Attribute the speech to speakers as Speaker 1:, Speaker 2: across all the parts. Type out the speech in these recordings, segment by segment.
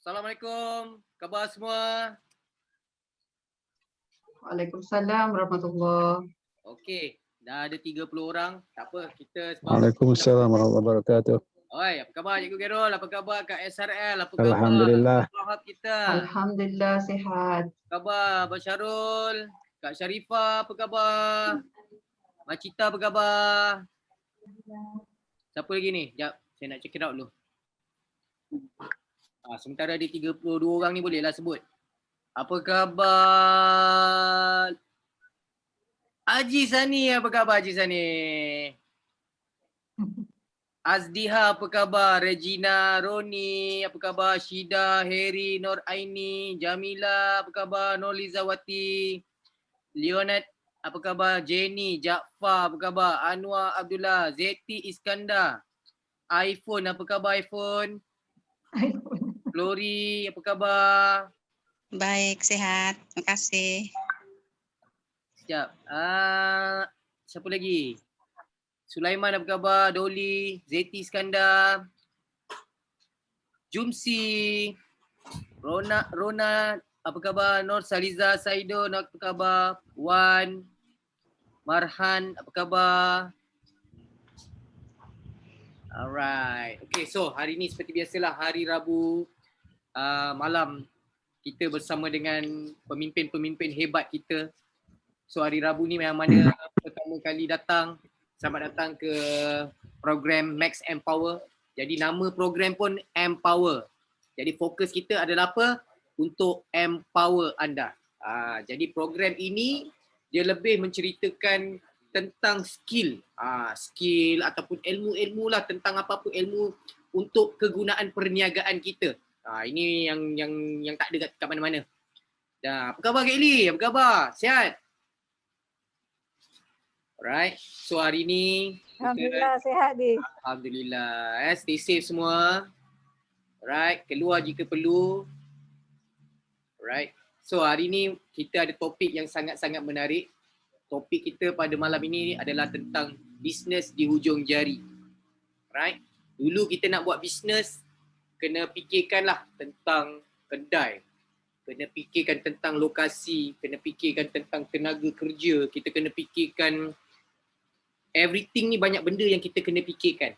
Speaker 1: Assalamualaikum, khabar semua?
Speaker 2: Waalaikumsalam warahmatullahi.
Speaker 1: Okey, dah ada 30 orang. Tak apa, kita sebab
Speaker 3: Waalaikumsalam warahmatullahi wabarakatuh.
Speaker 1: oi, apa khabar Cikgu Gerol? Apa khabar Kak SRL? Apa khabar
Speaker 3: Alhamdulillah.
Speaker 1: Rahab kita?
Speaker 2: Alhamdulillah sihat.
Speaker 1: Apa khabar Abang Syarul? Kak Sharifah, apa khabar? Mak Cita, apa khabar? Siapa lagi ni? Sekejap, saya nak check it out dulu. Sementara ada 32 orang ni bolehlah sebut. Apa khabar? Haji Sani, apa khabar Haji Sani? Azdiha, apa khabar? Regina, Roni, apa khabar? Syida, Heri, Nur Aini, Jamila, apa khabar? Nurlizawati, Leonard, apa khabar? Jenny, Jaafar, apa khabar? Anwar Abdullah, Zeti Iskandar, iPhone, apa khabar iPhone? Flori, apa khabar?
Speaker 4: Baik, sehat. Terima kasih.
Speaker 1: Sekejap. Siapa lagi? Sulaiman, apa khabar? Doli, Zeti Iskandar, Jumsi, Rona, apa khabar? Nur Saliza Saido, apa khabar? Wan, Marhan, apa khabar? Alright. Okay, so hari ni seperti biasalah hari Rabu malam kita bersama dengan pemimpin-pemimpin hebat kita. So hari Rabu ni memang mana pertama kali datang. Selamat datang ke program Max Empower. Jadi nama program pun Empower. Jadi fokus kita adalah apa? Untuk empower anda. Jadi program ini dia lebih menceritakan tentang skill. Skill ataupun ilmu-ilmu lah, tentang apa-apa ilmu untuk kegunaan perniagaan kita. Ini yang tak ada kat mana-mana. Apa khabar Kak Eli? Apa khabar? Sihat? Alright. So hari ni
Speaker 5: Alhamdulillah sihat di.
Speaker 1: Alhamdulillah. Stay safe semua. Alright. Keluar jika perlu. Alright. So hari ni kita ada topik yang sangat-sangat menarik. Topik kita pada malam ini adalah tentang bisnes di hujung jari. Right? Dulu kita nak buat bisnes, kena fikirkanlah tentang kedai. Kena fikirkan tentang lokasi, kena fikirkan tentang tenaga kerja, kita kena fikirkan everything ni, banyak benda yang kita kena fikirkan.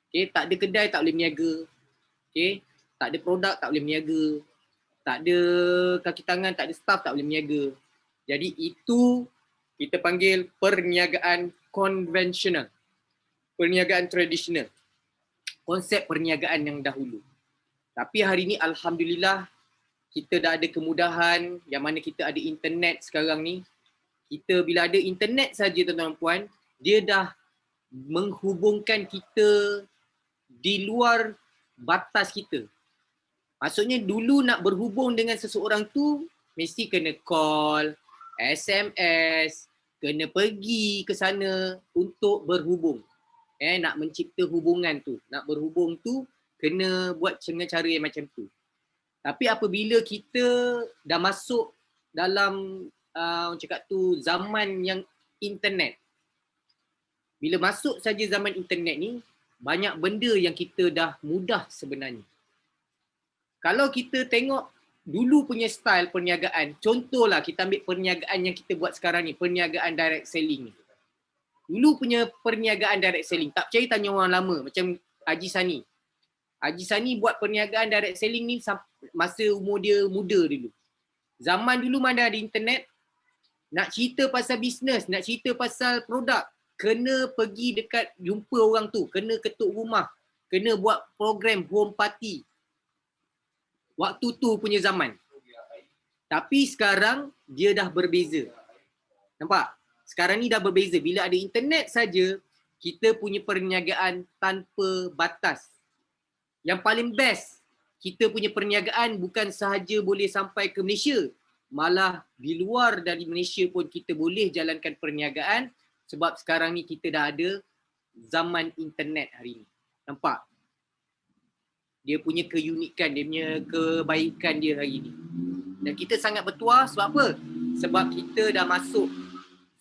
Speaker 1: Okay, tak ada kedai tak boleh berniaga. Okay, tak ada produk tak boleh berniaga. Tak ada kaki tangan, tak ada staff tak boleh berniaga. Jadi itu kita panggil perniagaan konvensional. Perniagaan tradisional. Konsep perniagaan yang dahulu. Tapi hari ni alhamdulillah kita dah ada kemudahan yang mana kita ada internet sekarang ni. Kita bila ada internet saja tuan-tuan dan puan, dia dah menghubungkan kita di luar batas kita. Maksudnya dulu nak berhubung dengan seseorang tu mesti kena call, SMS, kena pergi ke sana untuk berhubung. Nak mencipta hubungan tu, nak berhubung tu kena buat dengan cara yang macam tu. Tapi apabila kita dah masuk dalam orang cakap tu zaman yang internet. Bila masuk saja zaman internet ni, banyak benda yang kita dah mudah sebenarnya. Kalau kita tengok dulu punya style perniagaan, contohlah kita ambil perniagaan yang kita buat sekarang ni, perniagaan direct selling ni. Dulu punya perniagaan direct selling, tak percaya tanya orang lama macam Haji Sani. Haji Sani buat perniagaan direct selling ni masa umur dia muda dulu. Zaman dulu mana ada internet, nak cerita pasal bisnes, nak cerita pasal produk, kena pergi dekat jumpa orang tu, kena ketuk rumah, kena buat program home party. Waktu tu punya zaman. Tapi sekarang dia dah berbeza. Nampak? Sekarang ni dah berbeza. Bila ada internet saja, kita punya perniagaan tanpa batas. Yang paling best, kita punya perniagaan bukan sahaja boleh sampai ke Malaysia, malah di luar dari Malaysia pun kita boleh jalankan perniagaan sebab sekarang ni kita dah ada zaman internet hari ni. Nampak? Dia punya keunikan, dia punya kebaikan dia hari ni. Dan kita sangat bertuah sebab apa? Sebab kita dah masuk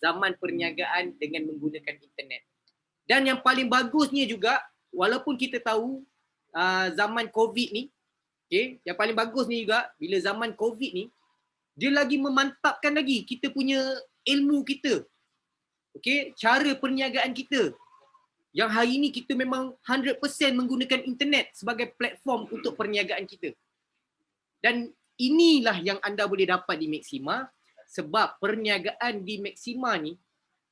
Speaker 1: zaman perniagaan dengan menggunakan internet. Dan yang paling bagusnya juga, walaupun kita tahu zaman COVID ni, Okay, yang paling bagus ni juga bila zaman COVID ni, dia lagi memantapkan lagi kita punya ilmu kita. Okay, cara perniagaan kita. Yang hari ni kita memang 100% menggunakan internet sebagai platform untuk perniagaan kita. Dan inilah yang anda boleh dapat di Maxima, sebab perniagaan di Maxima ni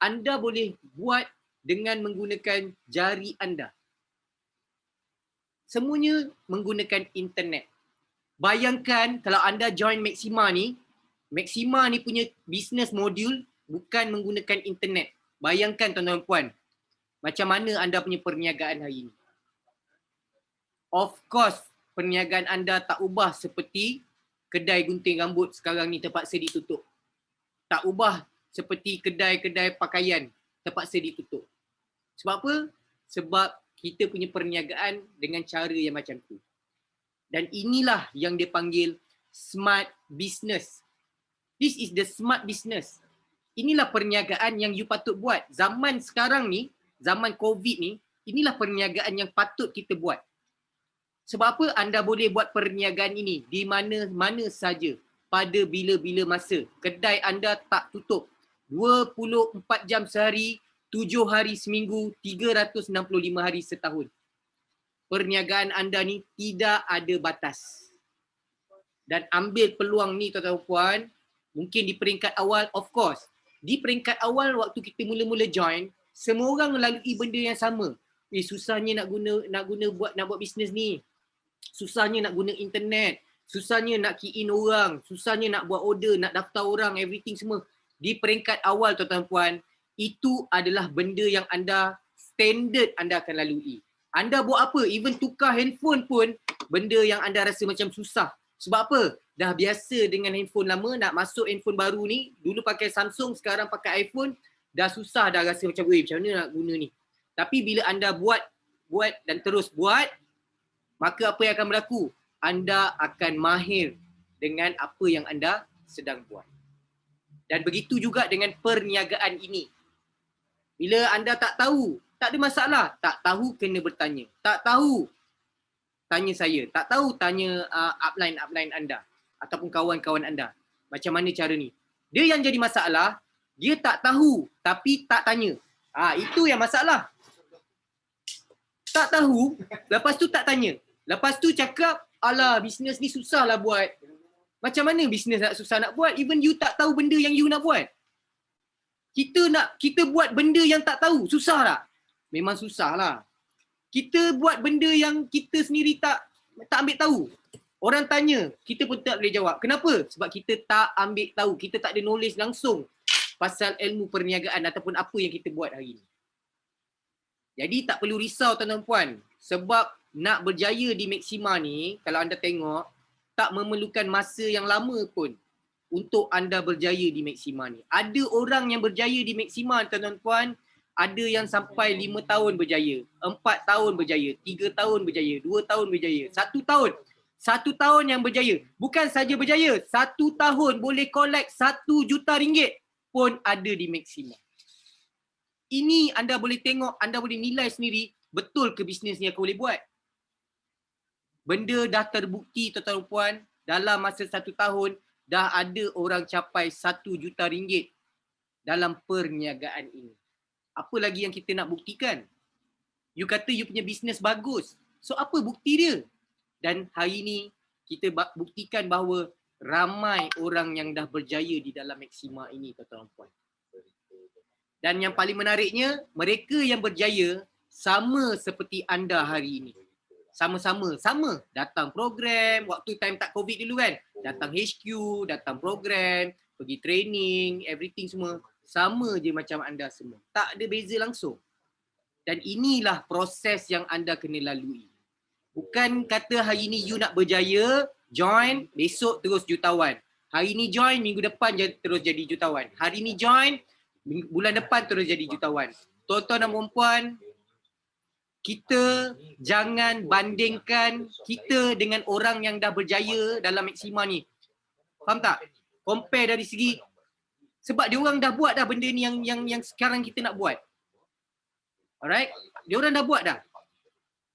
Speaker 1: anda boleh buat dengan menggunakan jari anda. Semuanya menggunakan internet. Bayangkan kalau anda join Maxima ni punya business module bukan menggunakan internet. Bayangkan tuan-tuan dan puan, macam mana anda punya perniagaan hari ini. Of course, perniagaan anda tak ubah seperti kedai gunting rambut sekarang ni terpaksa ditutup. Tak ubah seperti kedai-kedai pakaian terpaksa ditutup. Sebab apa? Sebab kita punya perniagaan dengan cara yang macam tu. Dan inilah yang dipanggil smart business. This is the smart business. Inilah perniagaan yang you patut buat. Zaman sekarang ni, zaman COVID ni, inilah perniagaan yang patut kita buat. Sebab apa anda boleh buat perniagaan ini di mana-mana saja, pada bila-bila masa. Kedai anda tak tutup 24 jam sehari, 7 hari seminggu, 365 hari setahun. Perniagaan anda ni tidak ada batas. Dan ambil peluang ni tuan-tuan puan, mungkin di peringkat awal, of course. Di peringkat awal waktu kita mula-mula join, semua orang melalui benda yang sama. Susahnya nak buat bisnes ni. Susahnya nak guna internet. Susahnya nak key in orang. Susahnya nak buat order, nak daftar orang, everything semua. Di peringkat awal tuan-tuan puan, itu adalah benda yang anda standard anda akan lalui. Anda buat apa? Even tukar handphone pun benda yang anda rasa macam susah. Sebab apa? Dah biasa dengan handphone lama, nak masuk handphone baru ni, dulu pakai Samsung, sekarang pakai iPhone, dah susah dah rasa macam, macam mana nak guna ni. Tapi bila anda buat dan terus buat, maka apa yang akan berlaku? Anda akan mahir dengan apa yang anda sedang buat. Dan begitu juga dengan perniagaan ini. Bila anda tak tahu, tak ada masalah. Tak tahu, kena bertanya. Tak tahu, tanya saya. Tak tahu, tanya upline anda ataupun kawan-kawan anda. Macam mana cara ni? Dia yang jadi masalah, dia tak tahu tapi tak tanya. Itu yang masalah. Tak tahu, lepas tu tak tanya. Lepas tu cakap, alah bisnes ni susah lah buat. Macam mana bisnes susah nak buat? Even you tak tahu benda yang you nak buat. Kita buat benda yang tak tahu, susah tak? Memang susah lah. Kita buat benda yang kita sendiri tak ambil tahu. Orang tanya, kita pun tak boleh jawab. Kenapa? Sebab kita tak ambil tahu. Kita tak ada knowledge langsung pasal ilmu perniagaan ataupun apa yang kita buat hari ini. Jadi tak perlu risau tuan-tuan puan. Sebab nak berjaya di Maxima ni, kalau anda tengok, tak memerlukan masa yang lama pun untuk anda berjaya di Maxima ni. Ada orang yang berjaya di Maxima tuan-tuan puan, ada yang sampai 5 tahun berjaya, 4 tahun berjaya, 3 tahun berjaya, 2 tahun berjaya, 1 tahun. 1 tahun yang berjaya. Bukan saja berjaya, 1 tahun boleh collect 1 juta ringgit pun ada di Maxima. Ini anda boleh tengok, anda boleh nilai sendiri, betul ke bisnes ni aku boleh buat? Benda dah terbukti tuan-tuan puan, dalam masa 1 tahun, dah ada orang capai 1 juta ringgit dalam perniagaan ini. Apa lagi yang kita nak buktikan? You kata you punya bisnes bagus. So apa bukti dia? Dan hari ini kita buktikan bahawa ramai orang yang dah berjaya di dalam Maxima ini tuan-tuan puan. Dan yang paling menariknya, mereka yang berjaya sama seperti anda hari ini. Sama-sama, sama. Datang program, waktu time tak COVID dulu kan. Datang HQ, datang program, pergi training, everything semua. Sama je macam anda semua. Tak ada beza langsung. Dan inilah proses yang anda kena lalui. Bukan kata hari ni you nak berjaya, join, besok terus jutawan. Hari ni join, minggu depan terus jadi jutawan. Hari ni join, bulan depan terus jadi jutawan. Tuan-tuan dan puan-puan, kita jangan bandingkan kita dengan orang yang dah berjaya dalam Maxima ni. Faham tak? Compare dari segi, sebab dia orang dah buat dah benda ni yang sekarang kita nak buat. Alright? Dia orang dah buat dah.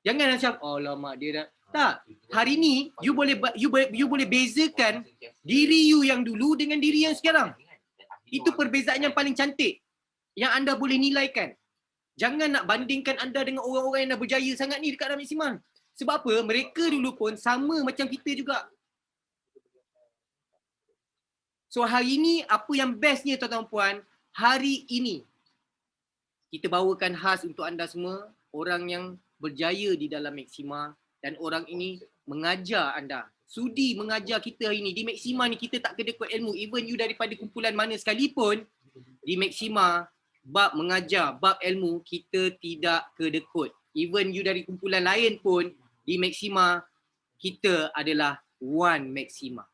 Speaker 1: Jangan macam, oh lama dia dah Tak. Hari ni you boleh bezakan diri you yang dulu dengan diri yang sekarang. Itu perbezaan yang paling cantik yang anda boleh nilaikan. Jangan nak bandingkan anda dengan orang-orang yang dah berjaya sangat ni dekat dalam maksimal. Sebab apa? Mereka dulu pun sama macam kita juga. So hari ini apa yang bestnya tuan-tuan puan, hari ini kita bawakan khas untuk anda semua, orang yang berjaya di dalam Maxima, dan orang ini mengajar anda. Sudi mengajar kita hari ini. Di Maxima ni kita tak kedekut ilmu. Even you daripada kumpulan mana sekalipun, di Maxima, bab mengajar, bab ilmu, kita tidak kedekut. Even you dari kumpulan lain pun, di Maxima, kita adalah one Maxima.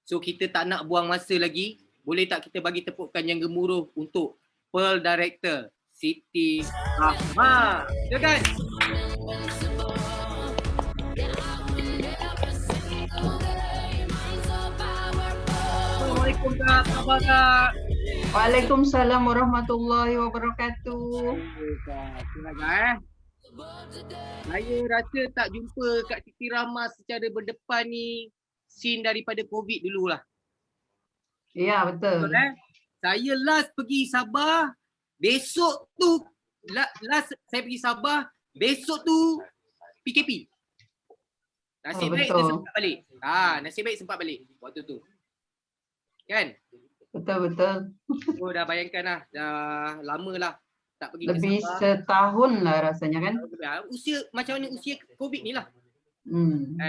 Speaker 1: So kita tak nak buang masa lagi. Boleh tak kita bagi tepukan yang gemuruh untuk Pearl Director Siti Rahmah. Silakan. Assalamualaikum Kak. Apa khabar Kak?
Speaker 2: Waalaikumsalam warahmatullahi wabarakatuh.
Speaker 1: Silakan. Saya rasa tak jumpa Kak Siti Rahmah secara berdepan ni scene daripada COVID dululah.
Speaker 2: Ya, betul.
Speaker 1: Betul. Saya last pergi Sabah, besok tu last saya pergi Sabah, besok tu PKP. Nasib baik saya sempat balik. Nasib baik sempat balik waktu tu. Kan?
Speaker 2: Betul.
Speaker 1: Oh dah bayangkan lah, dah lama lah tak pergi
Speaker 2: Lebih
Speaker 1: ke Sabah.
Speaker 2: setahun lah rasanya kan?
Speaker 1: Usia macam mana usia COVID ni lah.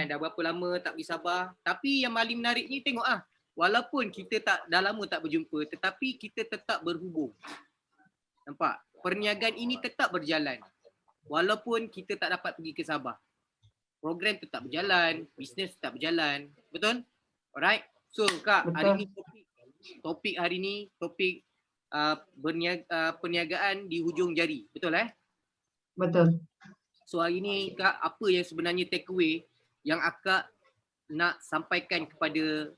Speaker 1: Dah berapa lama tak pergi Sabah. Tapi yang paling menarik ni tengok walaupun kita dah lama tak berjumpa, tetapi kita tetap berhubung. Nampak? Perniagaan ini tetap berjalan. Walaupun kita tak dapat pergi ke Sabah. Program tetap berjalan, bisnes tetap berjalan. Betul? Alright. So Kak,
Speaker 2: Betul.
Speaker 1: hari ni topik hari ni topik perniagaan di hujung jari. Betul
Speaker 2: Betul.
Speaker 1: So hari ni Kak, apa yang sebenarnya take away yang Akak nak sampaikan kepada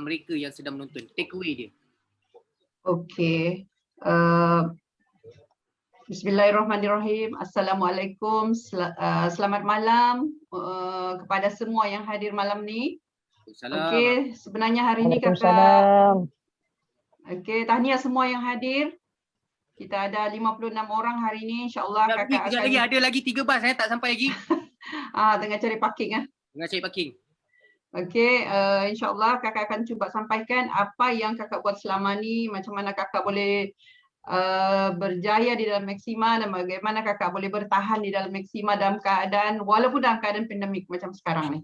Speaker 1: mereka yang sedang menonton? Take away dia.
Speaker 2: Okey. Bismillahirrahmanirrahim. Assalamualaikum. Selamat malam kepada semua yang hadir malam ni.
Speaker 1: Salam.
Speaker 2: Okey, sebenarnya hari ni kakak. Okey, tahniah semua yang hadir. Kita ada 56 orang hari ni, insya-Allah kakak
Speaker 1: Kejap
Speaker 2: akan
Speaker 1: lagi ada lagi 3 bas tak sampai lagi.
Speaker 2: tengah cari parking
Speaker 1: Tengah cari parking.
Speaker 2: Okey, insya-Allah kakak akan cuba sampaikan apa yang kakak buat selama ni, macam mana kakak boleh berjaya di dalam Maxima dan bagaimana kakak boleh bertahan di dalam Maxima dalam keadaan walaupun dalam keadaan pandemik macam sekarang ni.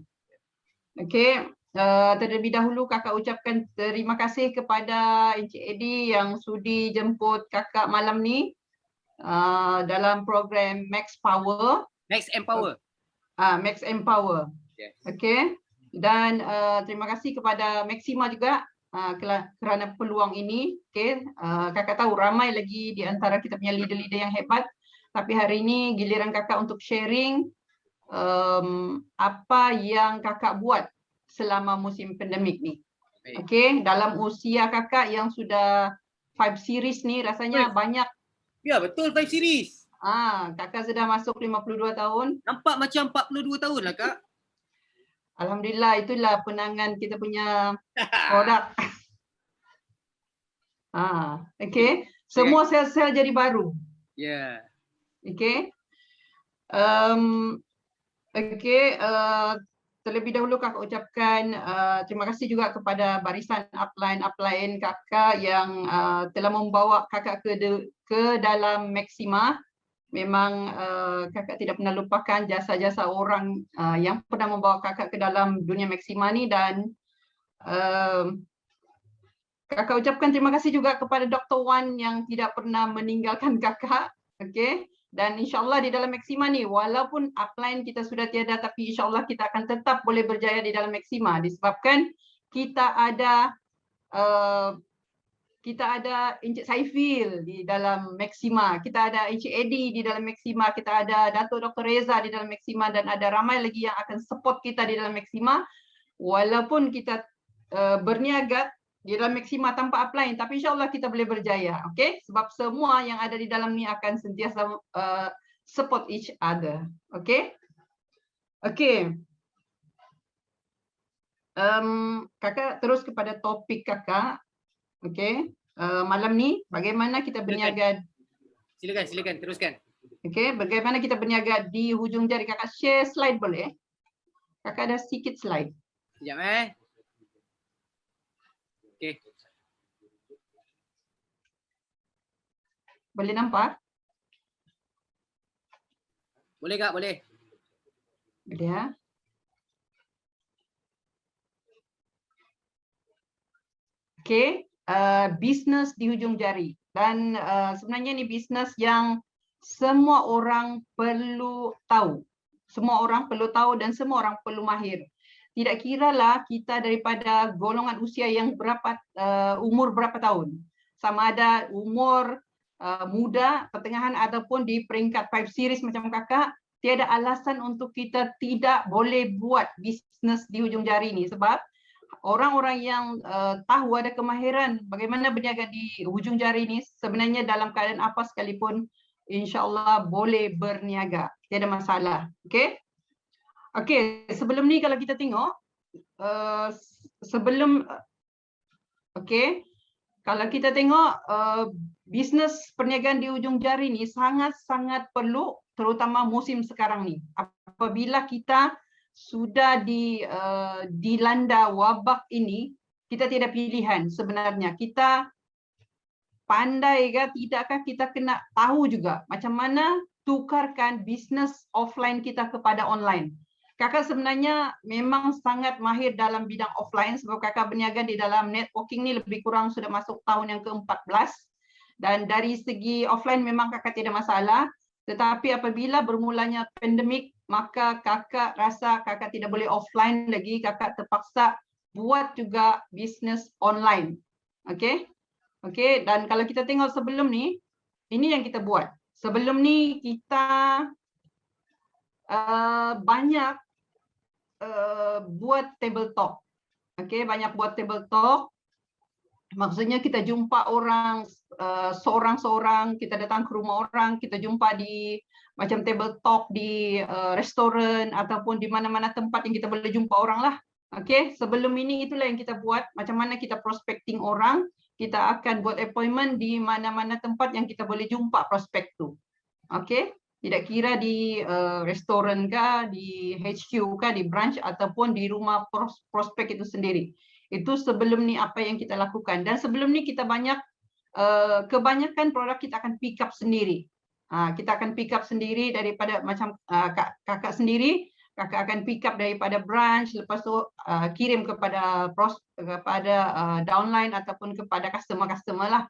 Speaker 2: Okey, terlebih dahulu kakak ucapkan terima kasih kepada Encik Eddie yang sudi jemput kakak malam ni dalam program Max Power.
Speaker 1: Max Empower.
Speaker 2: Max Empower.
Speaker 1: Yes.
Speaker 2: Okey. Dan terima kasih kepada Maxima juga kerana peluang ini. Okey, kakak tahu ramai lagi di antara kita punya leader-leader yang hebat, tapi hari ini giliran kakak untuk sharing apa yang kakak buat selama musim pandemik ni. Okey, dalam usia kakak yang sudah 5 series ni rasanya banyak.
Speaker 1: Ya betul 5 series.
Speaker 2: Kakak sudah masuk 52 tahun.
Speaker 1: Nampak macam 42 tahun lah Kak.
Speaker 2: Alhamdulillah, itulah penangan kita punya produk. Okey, semua sel-sel jadi baru.
Speaker 1: Ya.
Speaker 2: Okey. Terlebih dahulu kakak ucapkan terima kasih juga kepada barisan upline kakak yang telah membawa kakak ke dalam Maxima. Memang kakak tidak pernah lupakan jasa-jasa orang yang pernah membawa kakak ke dalam dunia Maxima ni, dan kakak ucapkan terima kasih juga kepada Dr. Wan yang tidak pernah meninggalkan kakak. Okey, dan insyaAllah di dalam Maxima ni walaupun upline kita sudah tiada, tapi insyaAllah kita akan tetap boleh berjaya di dalam Maxima disebabkan kita ada Encik Saifil di dalam Maxima, kita ada Encik Eddie di dalam Maxima, kita ada Dato' Dr. Reza di dalam Maxima, dan ada ramai lagi yang akan support kita di dalam Maxima. Walaupun kita berniaga di dalam Maxima tanpa upline, tapi insyaAllah kita boleh berjaya. Okay? Sebab semua yang ada di dalam ni akan sentiasa support each other. Okay? Okey. Kakak terus kepada topik kakak. Okey. Malam ni bagaimana kita berniaga.
Speaker 1: Silakan teruskan.
Speaker 2: Okey, bagaimana kita berniaga di hujung jari. Kakak share slide boleh? Kakak ada sikit slide.
Speaker 1: Sekejap Okey.
Speaker 2: Boleh nampak?
Speaker 1: Boleh Kak, boleh.
Speaker 2: Boleh ya? Okey, bisnes di hujung jari. Dan sebenarnya ni bisnes yang semua orang perlu tahu. Semua orang perlu tahu dan semua orang perlu mahir. Tidak kiralah kita daripada golongan usia yang berapa, umur berapa tahun. Sama ada umur muda, pertengahan ataupun di peringkat 5 series macam kakak, tiada alasan untuk kita tidak boleh buat bisnes di hujung jari ni. Sebab orang-orang yang tahu ada kemahiran bagaimana berniaga di hujung jari ni sebenarnya dalam keadaan apa sekalipun insya-Allah boleh berniaga. Tiada masalah. Okey? Okey, sebelum ni kalau kita tengok okey, kalau kita tengok bisnes perniagaan di hujung jari ni sangat-sangat perlu terutama musim sekarang ni. Apabila kita sudah dilanda wabak ini, kita tiada pilihan sebenarnya. Kita pandai ke tidakkah kita kena tahu juga macam mana tukarkan bisnes offline kita kepada online. Kakak sebenarnya memang sangat mahir dalam bidang offline sebab kakak berniaga di dalam networking ni lebih kurang sudah masuk tahun yang ke-14 dan dari segi offline memang kakak tidak masalah, tetapi apabila bermulanya pandemik maka kakak rasa kakak tidak boleh offline lagi, kakak terpaksa buat juga bisnes online. Okey? Okey, dan kalau kita tengok sebelum ni, ini yang kita buat. Sebelum ni kita banyak buat table talk. Okey, banyak buat table talk. Maksudnya kita jumpa orang seorang-seorang, kita datang ke rumah orang, kita jumpa di macam table talk di restoran ataupun di mana-mana tempat yang kita boleh jumpa orang lah. Okey, sebelum ini itulah yang kita buat, macam mana kita prospecting orang, kita akan buat appointment di mana-mana tempat yang kita boleh jumpa prospek tu. Okey, tidak kira di restoran kah, di HQ kah, di branch ataupun di rumah prospek itu sendiri. Itu sebelum ni apa yang kita lakukan. Dan sebelum ni kita banyak, kebanyakan produk kita akan pick up sendiri. Kita akan pick up sendiri daripada macam kakak sendiri, kakak akan pick up daripada branch, lepas tu kirim kepada downline ataupun kepada customer-customer lah.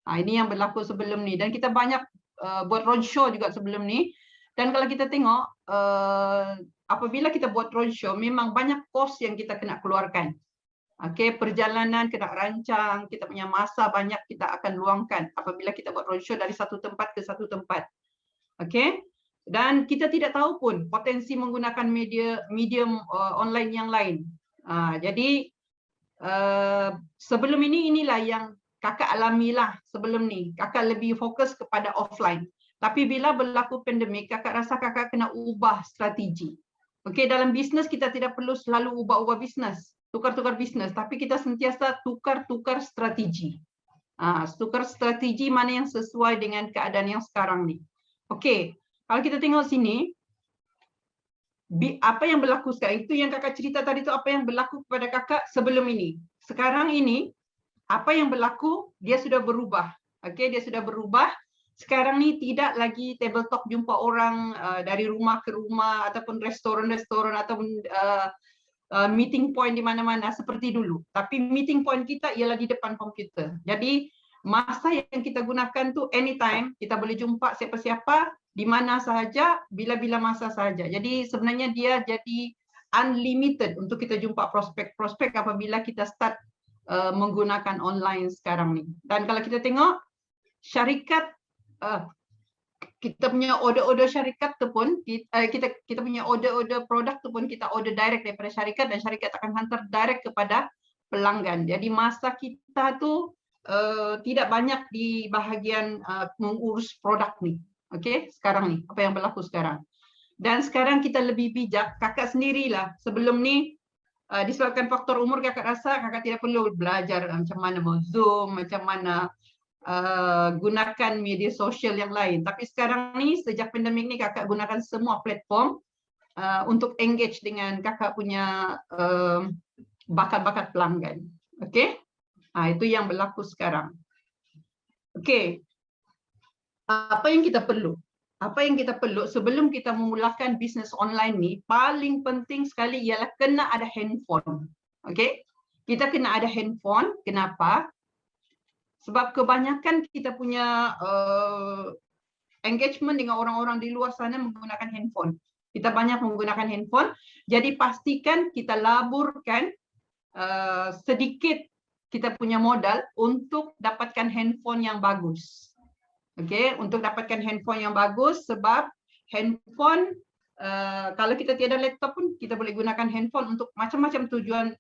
Speaker 2: Ini yang berlaku sebelum ni. Dan kita banyak buat roadshow juga sebelum ni. Dan kalau kita tengok, apabila kita buat roadshow, memang banyak kos yang kita kena keluarkan. Okey, perjalanan kena rancang, kita punya masa banyak kita akan luangkan apabila kita buat roadshow dari satu tempat ke satu tempat. Okey, dan kita tidak tahu pun potensi menggunakan medium online yang lain. Jadi sebelum ini inilah yang kakak alamilah sebelum ni. Kakak lebih fokus kepada offline. Tapi bila berlaku pandemik, kakak rasa kakak kena ubah strategi. Okey, dalam bisnes kita tidak perlu selalu ubah-ubah bisnes, tukar-tukar bisnes, tapi kita sentiasa tukar-tukar strategi. Tukar strategi mana yang sesuai dengan keadaan yang sekarang ni. Okey, kalau kita tengok sini, apa yang berlaku sekarang, itu yang kakak cerita tadi tu apa yang berlaku kepada kakak sebelum ini. Sekarang ini, apa yang berlaku, dia sudah berubah. Okey, dia sudah berubah. Sekarang ni tidak lagi table talk jumpa orang dari rumah ke rumah ataupun restoran-restoran ataupun meeting point di mana-mana seperti dulu. Tapi meeting point kita ialah di depan komputer. Jadi masa yang kita gunakan tu anytime, kita boleh jumpa siapa-siapa di mana sahaja, bila-bila masa sahaja. Jadi sebenarnya dia jadi unlimited untuk kita jumpa prospek-prospek apabila kita start menggunakan online sekarang ni. Dan kalau kita tengok syarikat, kita punya order-order syarikat tu pun, kita punya order-order produk tu pun kita order direct daripada syarikat dan syarikat akan hantar direct kepada pelanggan. Jadi masa kita tu tidak banyak di bahagian mengurus produk ni. Okey, sekarang ni apa yang berlaku sekarang. Dan sekarang kita lebih bijak, kakak sendirilah. Sebelum ni, disebabkan faktor umur, kakak rasa kakak tidak perlu belajar macam mana mau Zoom, macam mana gunakan media sosial yang lain. Tapi sekarang ni, sejak pandemik ni, kakak gunakan semua platform untuk engage dengan kakak punya bakat-bakat pelanggan. Okey? Itu yang berlaku sekarang. Okey. Apa yang kita perlu? Apa yang kita perlu sebelum kita memulakan bisnes online ni, paling penting sekali ialah kena ada handphone. Okey? Kita kena ada handphone. Kenapa? Sebab kebanyakan kita punya engagement dengan orang-orang di luar sana menggunakan handphone. Kita banyak menggunakan handphone. Jadi pastikan kita laburkan sedikit kita punya modal untuk dapatkan handphone yang bagus. Okey, untuk dapatkan handphone yang bagus, sebab handphone kalau kita tiada laptop pun kita boleh gunakan handphone untuk macam-macam tujuan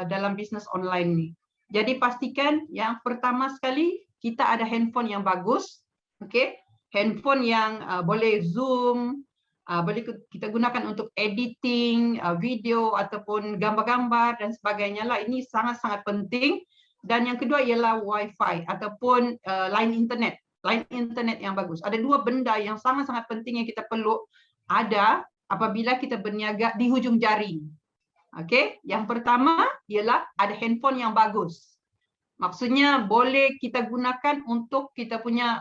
Speaker 2: dalam bisnes online ni. Jadi pastikan yang pertama sekali kita ada handphone yang bagus. Okey, handphone yang boleh Zoom, boleh kita gunakan untuk editing video ataupun gambar-gambar dan sebagainya lah. Ini sangat-sangat penting. Dan yang kedua ialah Wi-Fi ataupun line internet. Line internet yang bagus. Ada dua benda yang sangat-sangat penting yang kita perlu ada apabila kita berniaga di hujung jaring. Okey, yang pertama ialah ada handphone yang bagus. Maksudnya boleh kita gunakan untuk kita punya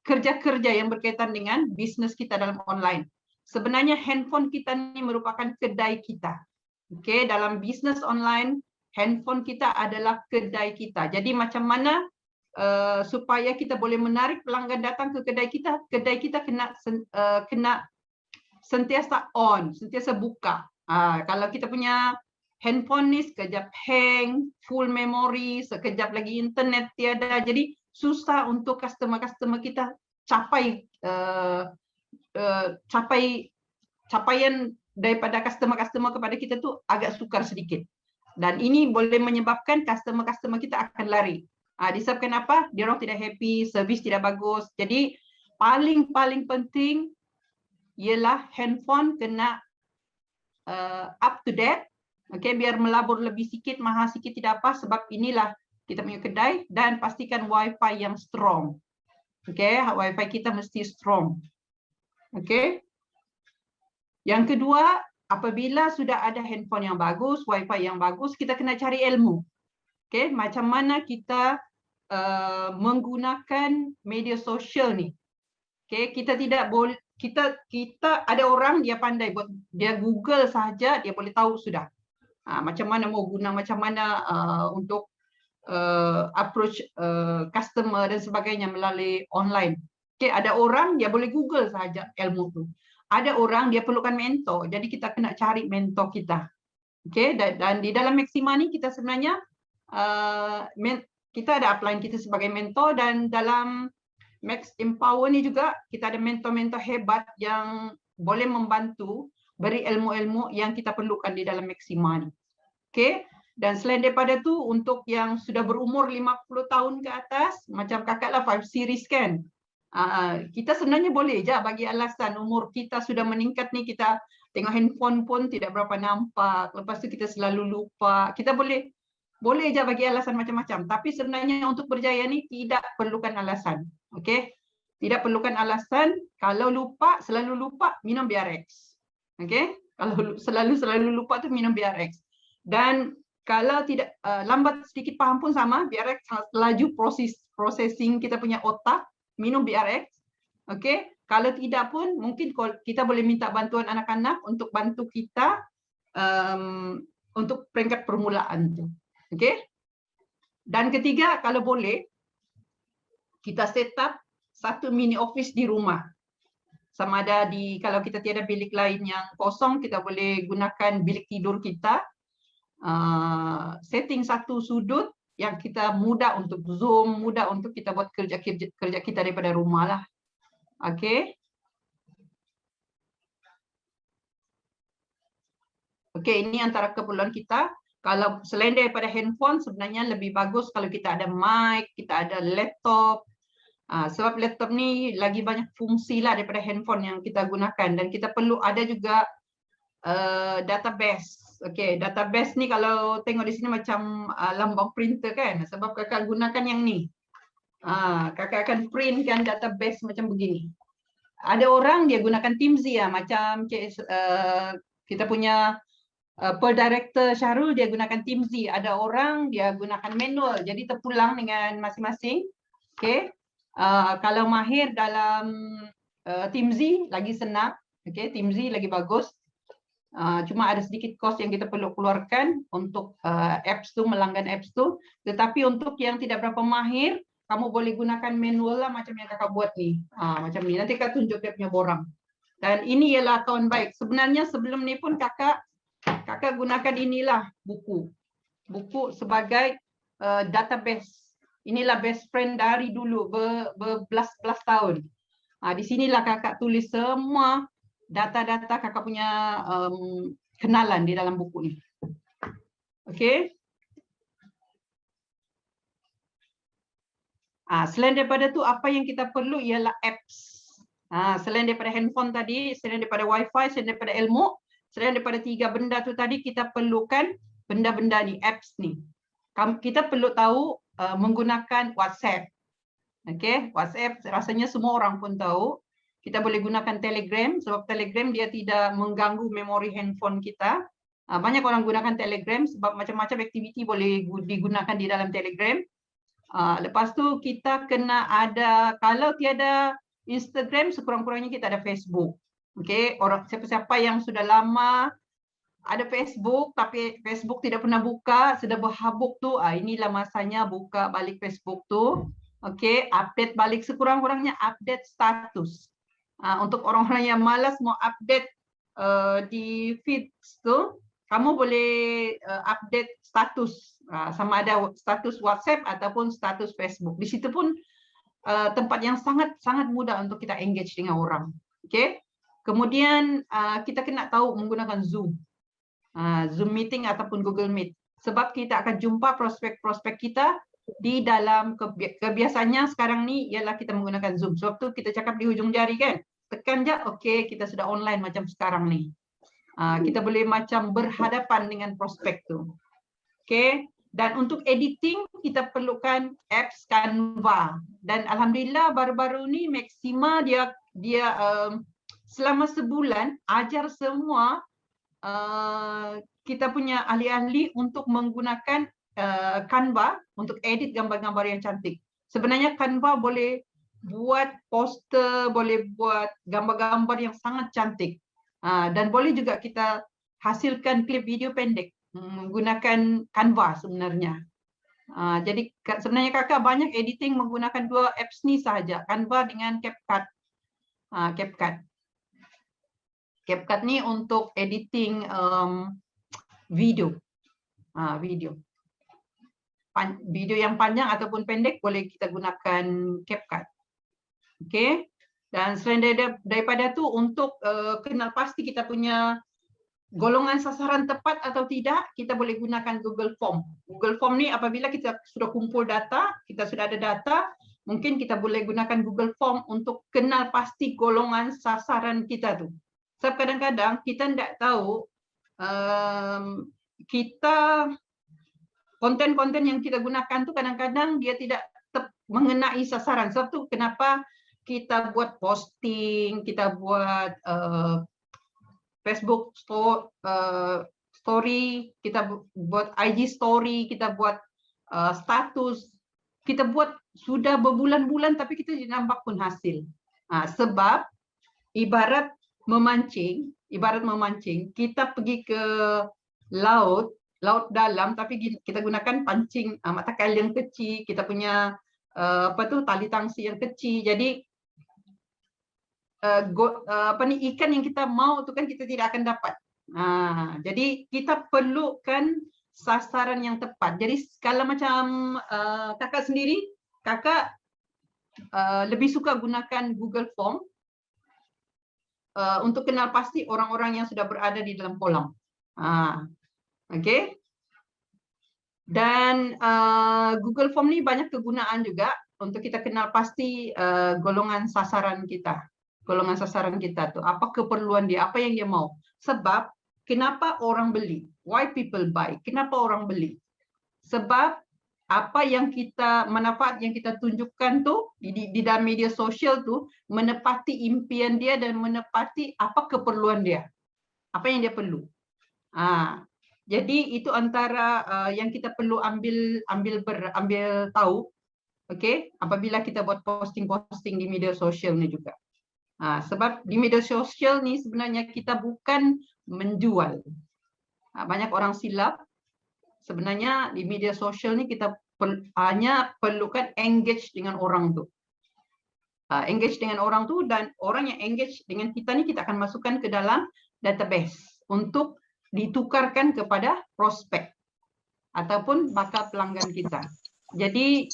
Speaker 2: kerja-kerja yang berkaitan dengan bisnes kita dalam online. Sebenarnya handphone kita ni merupakan kedai kita. Okey, dalam bisnes online, handphone kita adalah kedai kita. Jadi macam mana supaya kita boleh menarik pelanggan datang ke kedai kita kena sentiasa on, sentiasa buka. Kalau kita punya handphone ni sekejap hang, full memory, sekejap lagi internet tiada. Jadi susah untuk customer kita capai capaian daripada customer kepada kita tu agak sukar sedikit. Dan ini boleh menyebabkan customer kita akan lari. Disebabkan apa? Dia orang tidak happy, servis tidak bagus. Jadi paling penting ialah handphone kena up to date. Okey, biar melabur lebih sikit, mahal sikit tidak apa, sebab inilah kita punya kedai. Dan pastikan Wi-Fi yang strong. Okey, Wi-Fi kita mesti strong. Okey. Yang kedua, apabila sudah ada handphone yang bagus, Wi-Fi yang bagus, kita kena cari ilmu. Okey, macam mana kita menggunakan media sosial ni. Okey, kita tidak boleh kita ada orang dia pandai buat, dia Google saja dia boleh tahu sudah. Macam mana mau guna, macam mana untuk approach customer dan sebagainya melalui online. Okey, ada orang dia boleh Google saja ilmu tu. Ada orang dia perlukan mentor. Jadi kita kena cari mentor kita. Okey, dan di dalam Maxima ni kita sebenarnya kita ada upline kita sebagai mentor, dan dalam Max Empower ni juga kita ada mentor-mentor hebat yang boleh membantu beri ilmu-ilmu yang kita perlukan di dalam Maxima ni. Okey, dan selain daripada tu untuk yang sudah berumur 50 tahun ke atas, macam kakak lah 5 series kan. Kita sebenarnya boleh je bagi alasan umur kita sudah meningkat ni, kita tengok handphone pun tidak berapa nampak, lepas tu kita selalu lupa. Kita boleh je bagi alasan macam-macam, tapi sebenarnya untuk berjaya ni tidak perlukan alasan. Okey, tidak perlukan alasan. Kalau lupa, selalu lupa, minum BRX. Okey, kalau selalu lupa tu minum BRX. Dan kalau tidak lambat sedikit faham pun sama, BRX sangat laju processing kita punya otak, minum BRX. Okey, kalau tidak pun mungkin kita boleh minta bantuan anak-anak untuk bantu kita untuk peringkat permulaan tu. Okey. Dan ketiga, kalau boleh kita set up satu mini office di rumah. Sama ada kalau kita tiada bilik lain yang kosong, kita boleh gunakan bilik tidur kita. Setting satu sudut yang kita mudah untuk Zoom, mudah untuk kita buat kerja kita daripada rumah lah. Okey. Okey, ini antara keperluan kita. Kalau selain daripada handphone, sebenarnya lebih bagus kalau kita ada mic, kita ada laptop, Sebab laptop ni lagi banyak fungsi lah daripada handphone yang kita gunakan, dan kita perlu ada juga database. Okey, database ni kalau tengok di sini macam lambang printer kan, sebab kakak gunakan yang ni. Kakak akan printkan database macam begini. Ada orang dia gunakan Teamsy macam kita punya per director Syahrul dia gunakan Teamsy. Ada orang dia gunakan manual, jadi terpulang dengan masing-masing. Okey. Kalau mahir dalam Teamsy lagi senang, okey, Teamsy lagi bagus. Cuma ada sedikit kos yang kita perlu keluarkan untuk apps tu, melanggan apps tu. Tetapi untuk yang tidak berapa mahir, kamu boleh gunakan manual lah macam yang kakak buat ni. Macam ni. Nanti kakak tunjuk dia punya borang. Dan ini ialah kawan baik. Sebenarnya sebelum ni pun kakak gunakan inilah buku. Buku sebagai database. Inilah best friend dari dulu berbelas-belas tahun. Di sinilah kakak tulis semua data-data kakak punya kenalan di dalam buku ni. Okey. Selain daripada tu, apa yang kita perlu ialah apps. Selain daripada handphone tadi, selain daripada wifi, selain daripada ilmu, selain daripada 3 benda tu tadi, kita perlukan benda-benda ni, apps ni. Kita perlu tahu menggunakan WhatsApp. Okey, WhatsApp rasanya semua orang pun tahu. Kita boleh gunakan Telegram, sebab Telegram dia tidak mengganggu memori handphone kita. Banyak orang gunakan Telegram sebab macam-macam aktiviti boleh digunakan di dalam Telegram. Lepas tu kita kena ada, kalau tiada Instagram, sekurang-kurangnya kita ada Facebook. Okey, orang siapa-siapa yang sudah lama ada Facebook tapi Facebook tidak pernah buka, sudah berhabuk tu, inilah masanya buka balik Facebook tu. Okey, update balik, sekurang-kurangnya update status. Untuk orang-orang yang malas mau update di feeds tu, kamu boleh update status, sama ada status WhatsApp ataupun status Facebook. Di situ pun tempat yang sangat mudah untuk kita engage dengan orang. Okey. Kemudian kita kena tahu menggunakan Zoom. Zoom meeting ataupun Google Meet. Sebab kita akan jumpa prospek-prospek kita di dalam kebiasaannya sekarang ni ialah kita menggunakan Zoom. Sebab tu kita cakap di hujung jari kan. Tekan je, okey, kita sudah online macam sekarang ni. Kita boleh macam berhadapan dengan prospek tu. Okey. Dan untuk editing kita perlukan apps Canva. Dan alhamdulillah baru-baru ni Maxima dia selama sebulan ajar semua kita punya ahli-ahli untuk menggunakan Canva untuk edit gambar-gambar yang cantik. Sebenarnya Canva boleh buat poster, boleh buat gambar-gambar yang sangat cantik. Dan boleh juga kita hasilkan klip video pendek menggunakan Canva sebenarnya. Jadi sebenarnya kakak banyak editing menggunakan 2 apps ni sahaja, Canva dengan CapCut. CapCut ni untuk editing video. Video yang panjang ataupun pendek boleh kita gunakan CapCut. Okey. Dan selain daripada tu, untuk kenal pasti kita punya golongan sasaran tepat atau tidak, kita boleh gunakan Google Form. Google Form ni apabila kita sudah kumpul data, kita sudah ada data, mungkin kita boleh gunakan Google Form untuk kenal pasti golongan sasaran kita tu. Sebab kadang-kadang kita tidak tahu kita konten-konten yang kita gunakan tu kadang-kadang dia tidak mengenai sasaran. Sebab tu kenapa kita buat posting, kita buat Facebook story, kita buat IG story, kita buat status, kita buat sudah berbulan-bulan tapi kita tidak nampak pun hasil. Sebab ibarat memancing, kita pergi ke laut dalam tapi kita gunakan pancing mata kail yang kecil, kita punya tali tangsi yang kecil. Jadi ikan yang kita mau tu kan kita tidak akan dapat. Jadi kita perlukan sasaran yang tepat. Jadi kalau macam kakak sendiri, kakak lebih suka gunakan Google Form untuk kenal pasti orang-orang yang sudah berada di dalam kolam. Okey. Dan Google Form ni banyak kegunaan juga. untuk kita kenal pasti golongan sasaran kita. Golongan sasaran kita tuh apa keperluan dia, apa yang dia mau. Sebab kenapa orang beli? Why people buy? Kenapa orang beli? Sebab apa yang kita manfaat yang kita tunjukkan tuh di dalam media sosial tuh menepati impian dia dan menepati apa keperluan dia. Apa yang dia perlu. Jadi itu antara yang kita perlu ambil tahu. Okey, apabila kita buat posting-posting di media sosial ni juga. Sebab di media sosial ni sebenarnya kita bukan menjual. Banyak orang silap. Sebenarnya di media sosial ni kita hanya perlukan engage dengan orang tu. Engage dengan orang tu, dan orang yang engage dengan kita ni kita akan masukkan ke dalam database untuk ditukarkan kepada prospek ataupun bakal pelanggan kita. Jadi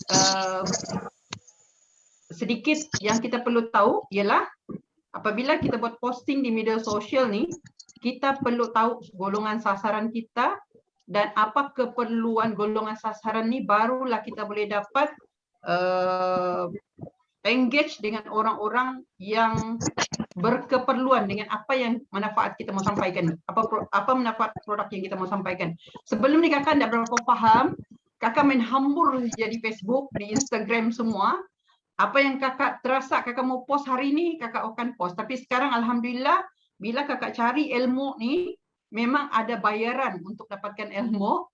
Speaker 2: sedikit yang kita perlu tahu ialah apabila kita buat posting di media sosial ni, kita perlu tahu golongan sasaran kita dan apa keperluan golongan sasaran ni, barulah kita boleh dapat engage dengan orang-orang yang berkeperluan dengan apa yang manfaat kita mau sampaikan. Apa manfaat produk yang kita mau sampaikan. Sebelum ni kakak tidak berapa faham, kakak main hambur je di Facebook, di Instagram semua. Apa yang kakak terasa kakak mau post hari ni, kakak akan post. Tapi sekarang alhamdulillah, bila kakak cari ilmu ni, memang ada bayaran untuk dapatkan ilmu.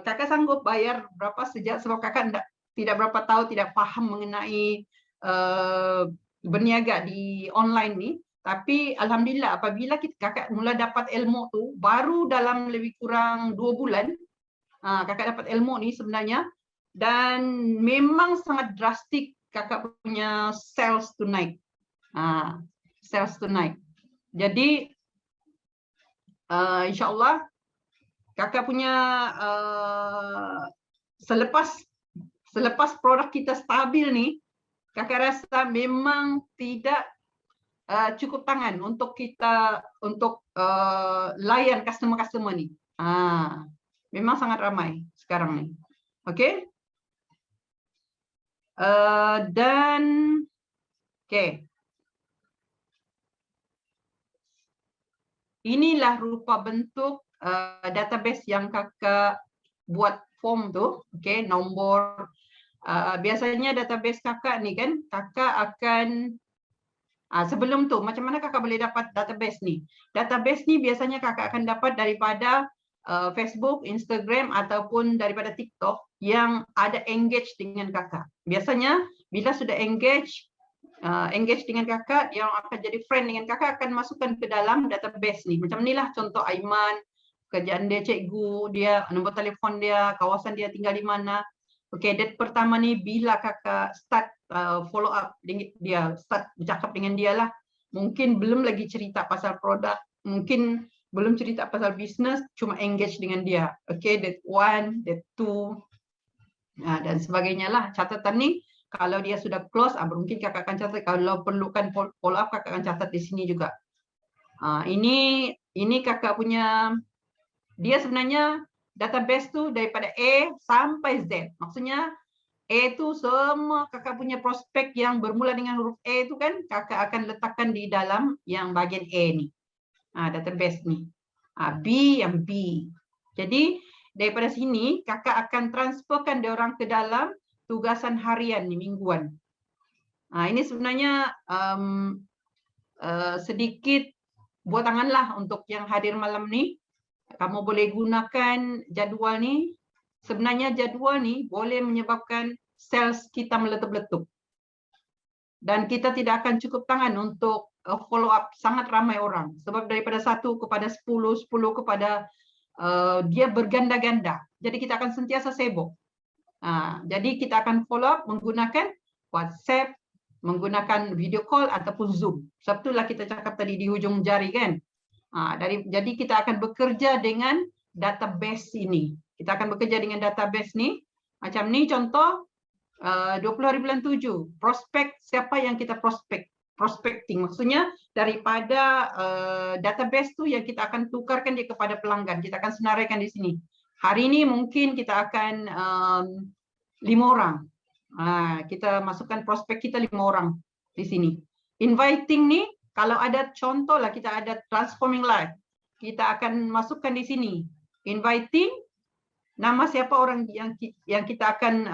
Speaker 2: Kakak sanggup bayar berapa sejak sebab kakak tidak berapa tahu, tidak faham mengenai berniaga di online ni. Tapi alhamdulillah apabila kakak mula dapat ilmu tu, baru dalam lebih kurang 2 bulan, kakak dapat ilmu ni sebenarnya, dan memang sangat drastik kakak punya sales to naik. Sales to naik. Jadi insyaAllah kakak punya selepas produk kita stabil ni, kakak rasa memang tidak cukup tangan untuk kita layan customer-customer ni. Memang sangat ramai sekarang ni. Okey. Dan okey. Inilah rupa bentuk database yang kakak buat form tu. Okey, nombor biasanya database kakak ni kan, kakak akan sebelum tu macam mana kakak boleh dapat database ni? Database ni biasanya kakak akan dapat daripada Facebook, Instagram ataupun daripada TikTok yang ada engage dengan kakak. Biasanya bila sudah engage dengan kakak, yang akan jadi friend dengan kakak akan masukkan ke dalam database ni. Macam inilah contoh Aiman, kerjaan dia cikgu, dia nombor telefon dia, kawasan dia tinggal di mana. Okey, date pertama ni bila kakak start follow up dia, start bercakap dengan dia lah. Mungkin belum lagi cerita pasal produk, mungkin belum cerita pasal bisnes, cuma engage dengan dia. Okey, date 1, date 2 dan sebagainya lah. Catatan ni kalau dia sudah close, mungkin kakak akan catat. Kalau perlukan follow up, kakak akan catat di sini juga. Ini kakak punya, dia sebenarnya database tu daripada A sampai Z. Maksudnya A tu semua kakak punya prospek yang bermula dengan huruf A tu kan, kakak akan letakkan di dalam yang bahagian A ni. Database ni. B yang B. Jadi daripada sini kakak akan transferkan dia orang ke dalam tugasan harian ni, mingguan. Ini sebenarnya sedikit buat tanganlah untuk yang hadir malam ni. Kamu boleh gunakan jadual ni. Sebenarnya jadual ni boleh menyebabkan sales kita meletup-letup. Dan kita tidak akan cukup tangan untuk follow up sangat ramai orang. Sebab daripada 1 kepada 10, 10 kepada dia berganda-ganda. Jadi kita akan sentiasa sibuk. Jadi kita akan follow up menggunakan WhatsApp, menggunakan video call ataupun Zoom. Sebab itulah kita cakap tadi di hujung jari kan. Jadi kita akan bekerja dengan database ini. Kita akan bekerja dengan database ni. Macam ni contoh 20 hari bulan 7. Prospek, siapa yang kita prospecting. Maksudnya daripada database tu yang kita akan tukarkan dia kepada pelanggan. Kita akan senaraikan di sini. Hari ini mungkin kita akan 5 orang. Kita masukkan prospek kita 5 orang di sini. Inviting nih, kalau ada contoh lah kita ada transforming life, kita akan masukkan di sini. Inviting, nama siapa orang yang kita akan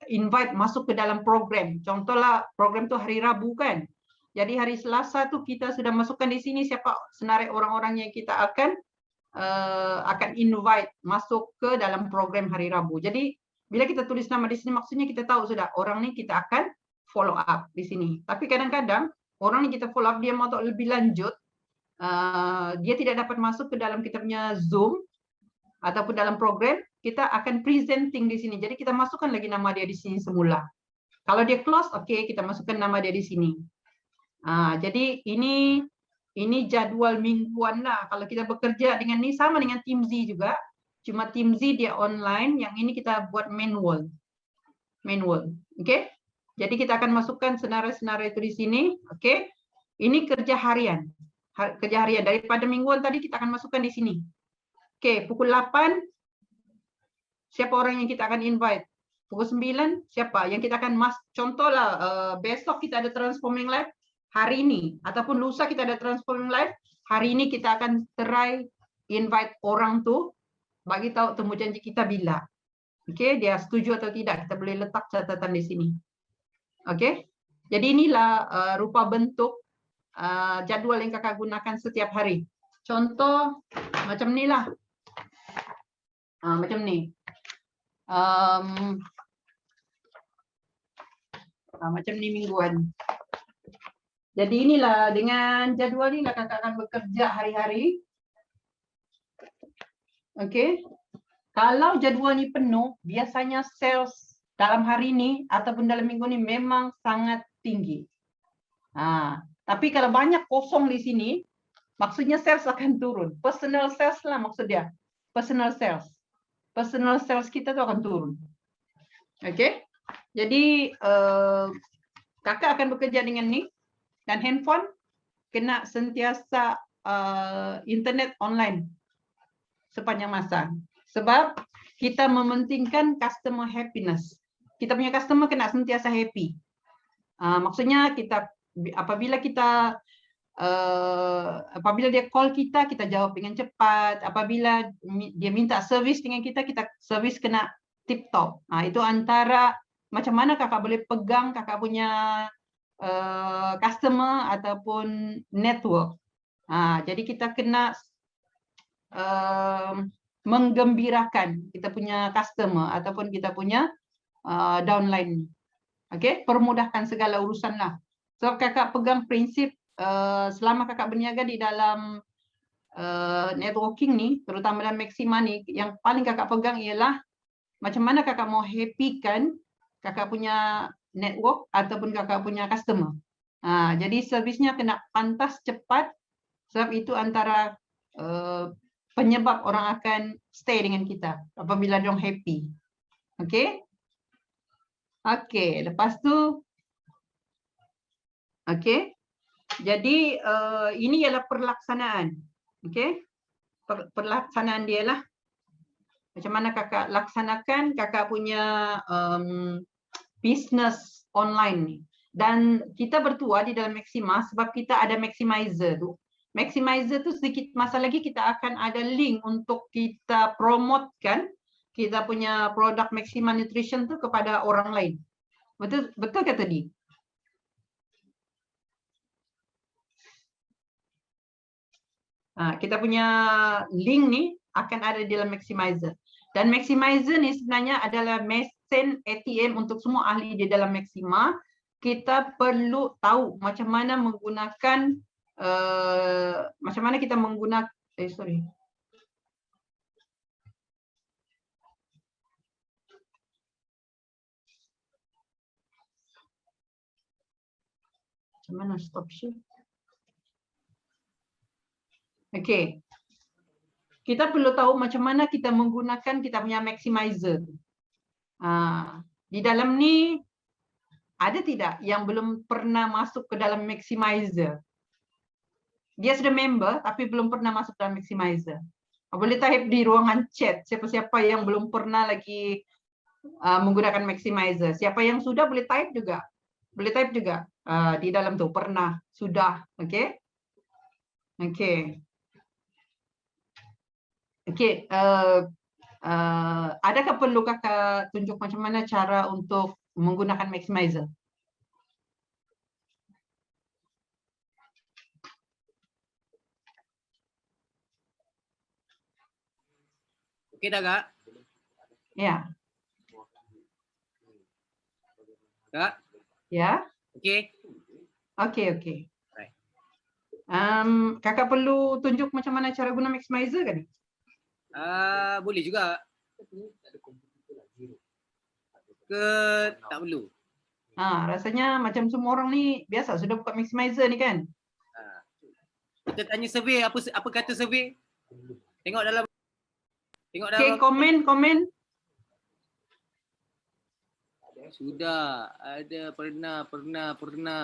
Speaker 2: invite masuk ke dalam program. Contohlah program itu hari Rabu kan. Jadi hari Selasa tuh kita sudah masukkan di sini siapa senarai orang-orang yang kita akan invite masuk ke dalam program hari Rabu. Jadi bila kita tulis nama di sini maksudnya kita tahu sudah orang ini kita akan follow up di sini. Tapi kadang-kadang orang yang kita follow up dia mau tahu lebih lanjut, dia tidak dapat masuk ke dalam kita punya Zoom ataupun dalam program, kita akan presenting di sini. Jadi kita masukkan lagi nama dia di sini semula. Kalau dia close, oke, kita masukkan nama dia di sini. Jadi ini jadwal mingguan lah. Kalau kita bekerja dengan ini sama dengan Team Z juga. Cuma Team Z dia online, yang ini kita buat manual. Oke? Jadi kita akan masukkan senarai-senarai itu di sini, oke? Ini kerja harian. Kerja harian daripada mingguan tadi kita akan masukkan di sini. Oke, pukul 8 siapa orang yang kita akan invite? Pukul 9 siapa yang kita akan contohlah besok kita ada transforming life hari ini ataupun lusa kita ada transforming life, hari ini kita akan try invite orang tuh bagi tahu temu janji kita bila. Oke, dia setuju atau tidak, kita boleh letak catatan di sini. Oke. Jadi inilah rupa bentuk jadwal yang kakak gunakan setiap hari. Contoh macam inilah. Macam ni. Macam ni mingguan. Jadi inilah dengan jadwal inilah kakak akan bekerja hari-hari. Okey. Kalau jadual ni penuh, biasanya sales dalam hari ini ataupun dalam minggu ini memang sangat tinggi. Tapi kalau banyak kosong di sini, maksudnya sales akan turun. Personal sales lah maksudnya. Personal sales kita tu akan turun. Okey. Jadi kakak akan bekerja dengan ni dan handphone kena sentiasa internet online sepanjang masa. Sebab kita mementingkan customer happiness. Kita punya customer kena sentiasa happy. Maksudnya kita apabila dia call kita jawab dengan cepat. Apabila dia minta servis dengan kita servis kena tip top. Itu antara macam mana kakak boleh pegang kakak punya customer ataupun network. Jadi kita kena menggembirakan kita punya customer ataupun kita punya downline. Okey, permudahkan segala urusan lah. So kakak pegang prinsip selama kakak berniaga di dalam networking ni, terutama dalam Maxima ni, yang paling kakak pegang ialah macam mana kakak mau happykan kakak punya network ataupun kakak punya customer. Jadi servisnya kena pantas, cepat, sebab itu antara penyebab orang akan stay dengan kita apabila dia happy. Okey? Okey, lepas tu okey. Jadi ini ialah perlaksanaan. Okey? Perlaksanaan dia lah. Macam mana kakak laksanakan kakak punya business online ni. Dan kita bertuah di dalam Maxima sebab kita ada Maximizer tu. Maximizer tu sedikit masa lagi kita akan ada link untuk kita promotekan kita punya produk Maxima Nutrition tu kepada orang lain. Betul ke tadi? Kita punya link ni akan ada di dalam Maximizer. Dan Maximizer ni sebenarnya adalah mesin ATM untuk semua ahli di dalam Maxima. Kita perlu tahu macam mana menggunakan macam mana kita menggunakan macam mana stop share. Okey. Kita perlu tahu macam mana kita menggunakan kita punya Maximizer. Di dalam ni ada tidak yang belum pernah masuk ke dalam Maximizer? Dia sudah member tapi belum pernah masuk dalam Maximizer. Boleh type di ruangan chat siapa-siapa yang belum pernah lagi menggunakan maximizer. Siapa yang sudah boleh type juga. Boleh type juga di dalam tuh pernah, sudah, okey. Okey. Okey, adakah perlu kakak tunjuk macam mana cara untuk menggunakan maximizer?
Speaker 1: Okey dah Kak?
Speaker 2: Ya,
Speaker 1: Kak?
Speaker 2: ya.
Speaker 1: Okey?
Speaker 2: Okey, okey.
Speaker 1: Right.
Speaker 2: Kakak perlu tunjuk macam mana cara guna maximizer kan?
Speaker 1: Boleh juga. Ke tak perlu?
Speaker 2: Rasanya macam semua orang ni biasa sudah buka maximizer ni kan?
Speaker 1: Kita tanya survey, apa kata survey? Tengok dalam
Speaker 2: Okey, komen.
Speaker 1: Sudah, ada, pernah.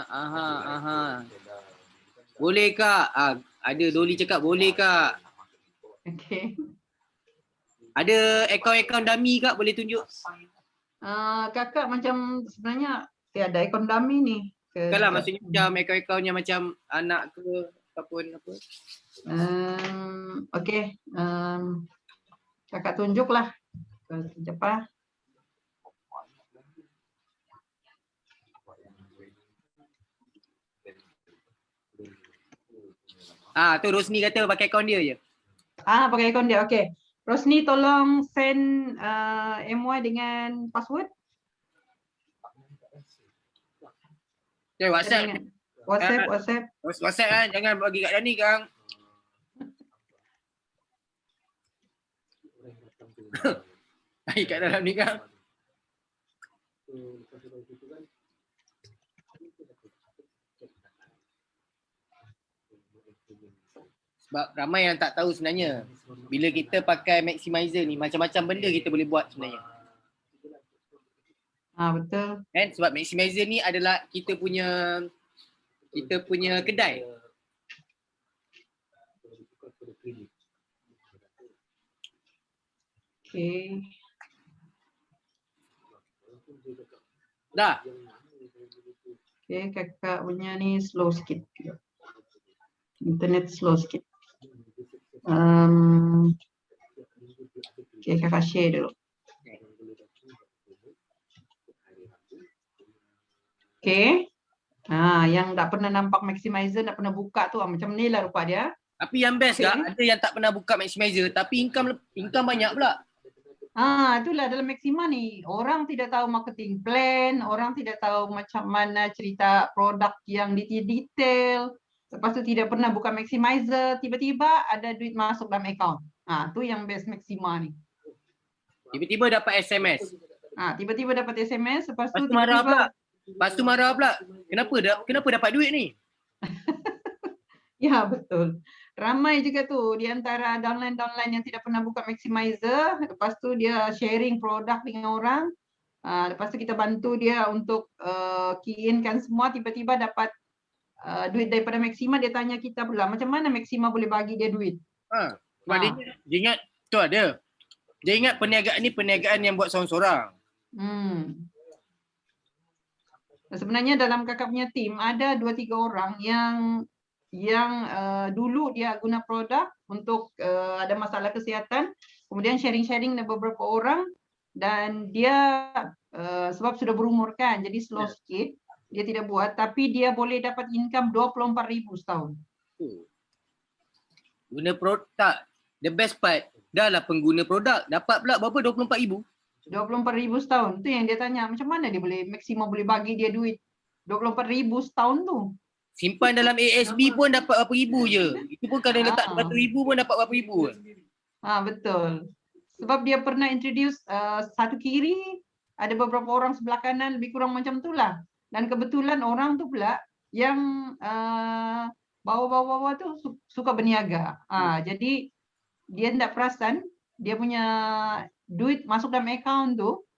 Speaker 1: Aha. Boleh Kak? Ada Doli cakap boleh Kak.
Speaker 2: Okey.
Speaker 1: Ada akaun-akaun dummy Kak, boleh tunjuk?
Speaker 2: Kakak macam sebenarnya ada akaun dummy ni.
Speaker 1: Bukanlah, maksudnya macam akaun-akaun yang macam anak ke ataupun apa?
Speaker 2: Okey. Kakak tunjuklah. Sekejap ah.
Speaker 1: Tu Rosni kata pakai akaun dia je.
Speaker 2: Pakai akaun dia. Okey. Rosni tolong send MY dengan password.
Speaker 1: Okay, WhatsApp. WhatsApp kan, jangan bagi kat Dani Kang. Bagi kat dalam ni Kang. Sebab ramai yang tak tahu sebenarnya, bila kita pakai maximizer ni, macam-macam benda kita boleh buat sebenarnya.
Speaker 2: Betul.
Speaker 1: Kan? Sebab maximizer ni adalah kita punya kedai.
Speaker 2: Okey.
Speaker 1: Dah.
Speaker 2: Okey, kakak punya ni slow sikit. Internet slow sikit. Okey, kakak share dulu. Okey. Yang tak pernah nampak maximizer, tak pernah buka tu macam ni lah rupa dia.
Speaker 1: Tapi yang best Kak, ada yang tak pernah buka maximizer tapi income banyak pula.
Speaker 2: Itulah dalam Maxima ni. Orang tidak tahu marketing plan, orang tidak tahu macam mana cerita produk yang detail. Lepas tu tidak pernah buka maximizer, tiba-tiba ada duit masuk dalam account. Tu yang best Maxima ni.
Speaker 1: Tiba-tiba dapat SMS.
Speaker 2: Tiba-tiba dapat SMS, lepas tu
Speaker 1: marah
Speaker 2: tiba-tiba
Speaker 1: marah pula. Kenapa dapat duit ni?
Speaker 2: Ya, betul. Ramai juga tu di antara downline yang tidak pernah buka maximizer, lepas tu dia sharing produk dengan orang. Lepas tu kita bantu dia untuk key in kan semua, tiba-tiba dapat duit daripada Maxima. Dia tanya kita pula macam mana Maxima boleh bagi dia duit.
Speaker 1: Sebab dia ingat tu ada. Dia ingat perniagaan ni perniagaan yang buat seorang-seorang.
Speaker 2: Sebenarnya dalam kakak punya tim ada 2-3 orang yang dulu dia guna produk untuk ada masalah kesihatan, kemudian sharing-sharing dengan beberapa orang, dan dia sebab sudah berumur kan, jadi slow sikit, dia tidak buat, tapi dia boleh dapat income 24,000 setahun.
Speaker 1: Guna produk, the best part, dah lah pengguna produk, dapat pula berapa? 24,000?
Speaker 2: 24,000 setahun. Tu yang dia tanya, macam mana dia boleh, Maxima boleh bagi dia duit 24,000 setahun tu.
Speaker 1: Simpan dalam ASB pun dapat berapa ribu je. Itu pun kadang letak 200,000 pun dapat berapa ribu.
Speaker 2: Betul. Sebab dia pernah introduce satu kiri, ada beberapa orang sebelah kanan, lebih kurang macam tu lah. Dan kebetulan orang tu pula yang bawah-bawah tu suka berniaga. Jadi dia tidak perasan, dia punya duit masuk dalam account tu,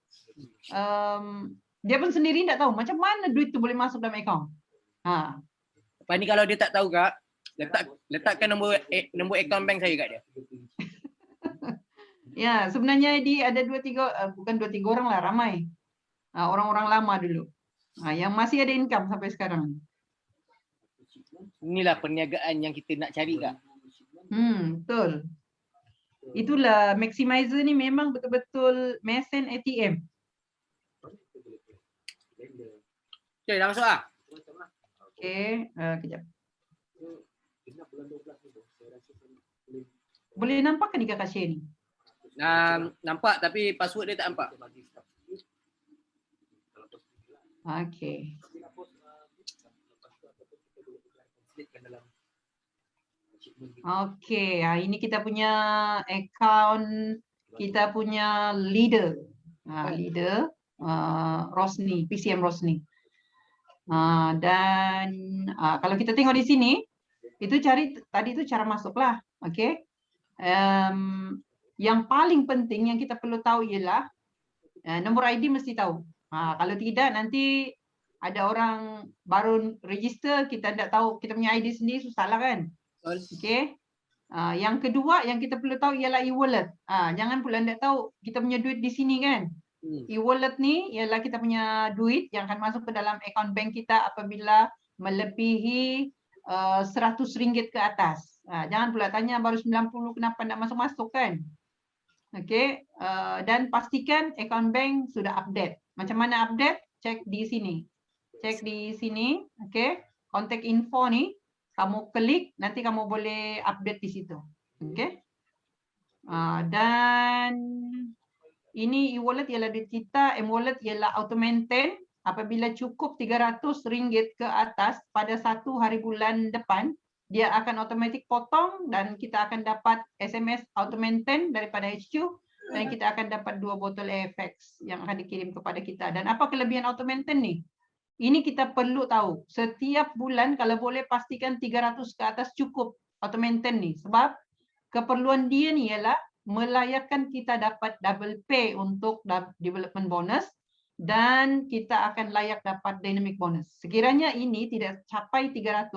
Speaker 2: dia pun sendiri tidak tahu macam mana duit tu boleh masuk dalam account.
Speaker 1: Lepas ni kalau dia tak tahu Kak, letakkan nombor akaun bank saya kat dia.
Speaker 2: Ya, sebenarnya ada 2-3 bukan 2-3 orang lah, ramai. Orang-orang lama dulu. Yang masih ada income sampai sekarang.
Speaker 1: Inilah perniagaan yang kita nak cari, Kak.
Speaker 2: Betul. Itulah maximizer ni memang betul-betul mesin ATM.
Speaker 1: Okay, dah masuk lah.
Speaker 2: Okey, kejap. Boleh nampak ke ni kakak share ni?
Speaker 1: Nampak tapi password dia tak nampak.
Speaker 2: Okey. Okey, ini kita punya account, kita punya leader. Leader Rosni, PCM Rosni. Dan kalau kita tengok di sini, itu tadi itu cara masuklah. Okey. Yang paling penting yang kita perlu tahu ialah nombor ID mesti tahu. Kalau tidak nanti ada orang baru register, kita tidak tahu kita punya ID sendiri, susahlah kan. Okey. Yang kedua yang kita perlu tahu ialah e-wallet. Jangan pula tidak tahu kita punya duit di sini kan. E-wallet ni ialah kita punya duit yang akan masuk ke dalam akaun bank kita apabila melebihi RM100 ke atas. Jangan pula tanya baru 90 kenapa nak masuk-masuk kan. Okey, dan pastikan akaun bank sudah update. Macam mana update? Cek di sini. Cek di sini, okey. Contact info ni kamu klik, nanti kamu boleh update di situ. Okey. Dan ini e-wallet ialah duit kita, m-wallet ialah auto maintain. Apabila cukup RM300 ke atas pada 1 hari bulan depan, dia akan automatic potong dan kita akan dapat SMS auto maintain daripada HQ dan kita akan dapat 2 botol AirFX yang akan dikirim kepada kita. Dan apa kelebihan auto maintain ni? Ini kita perlu tahu. Setiap bulan kalau boleh pastikan 300 ke atas cukup auto maintain ni. Sebab keperluan dia ni ialah melayakkan kita dapat double pay untuk development bonus dan kita akan layak dapat dynamic bonus. Sekiranya ini tidak capai 300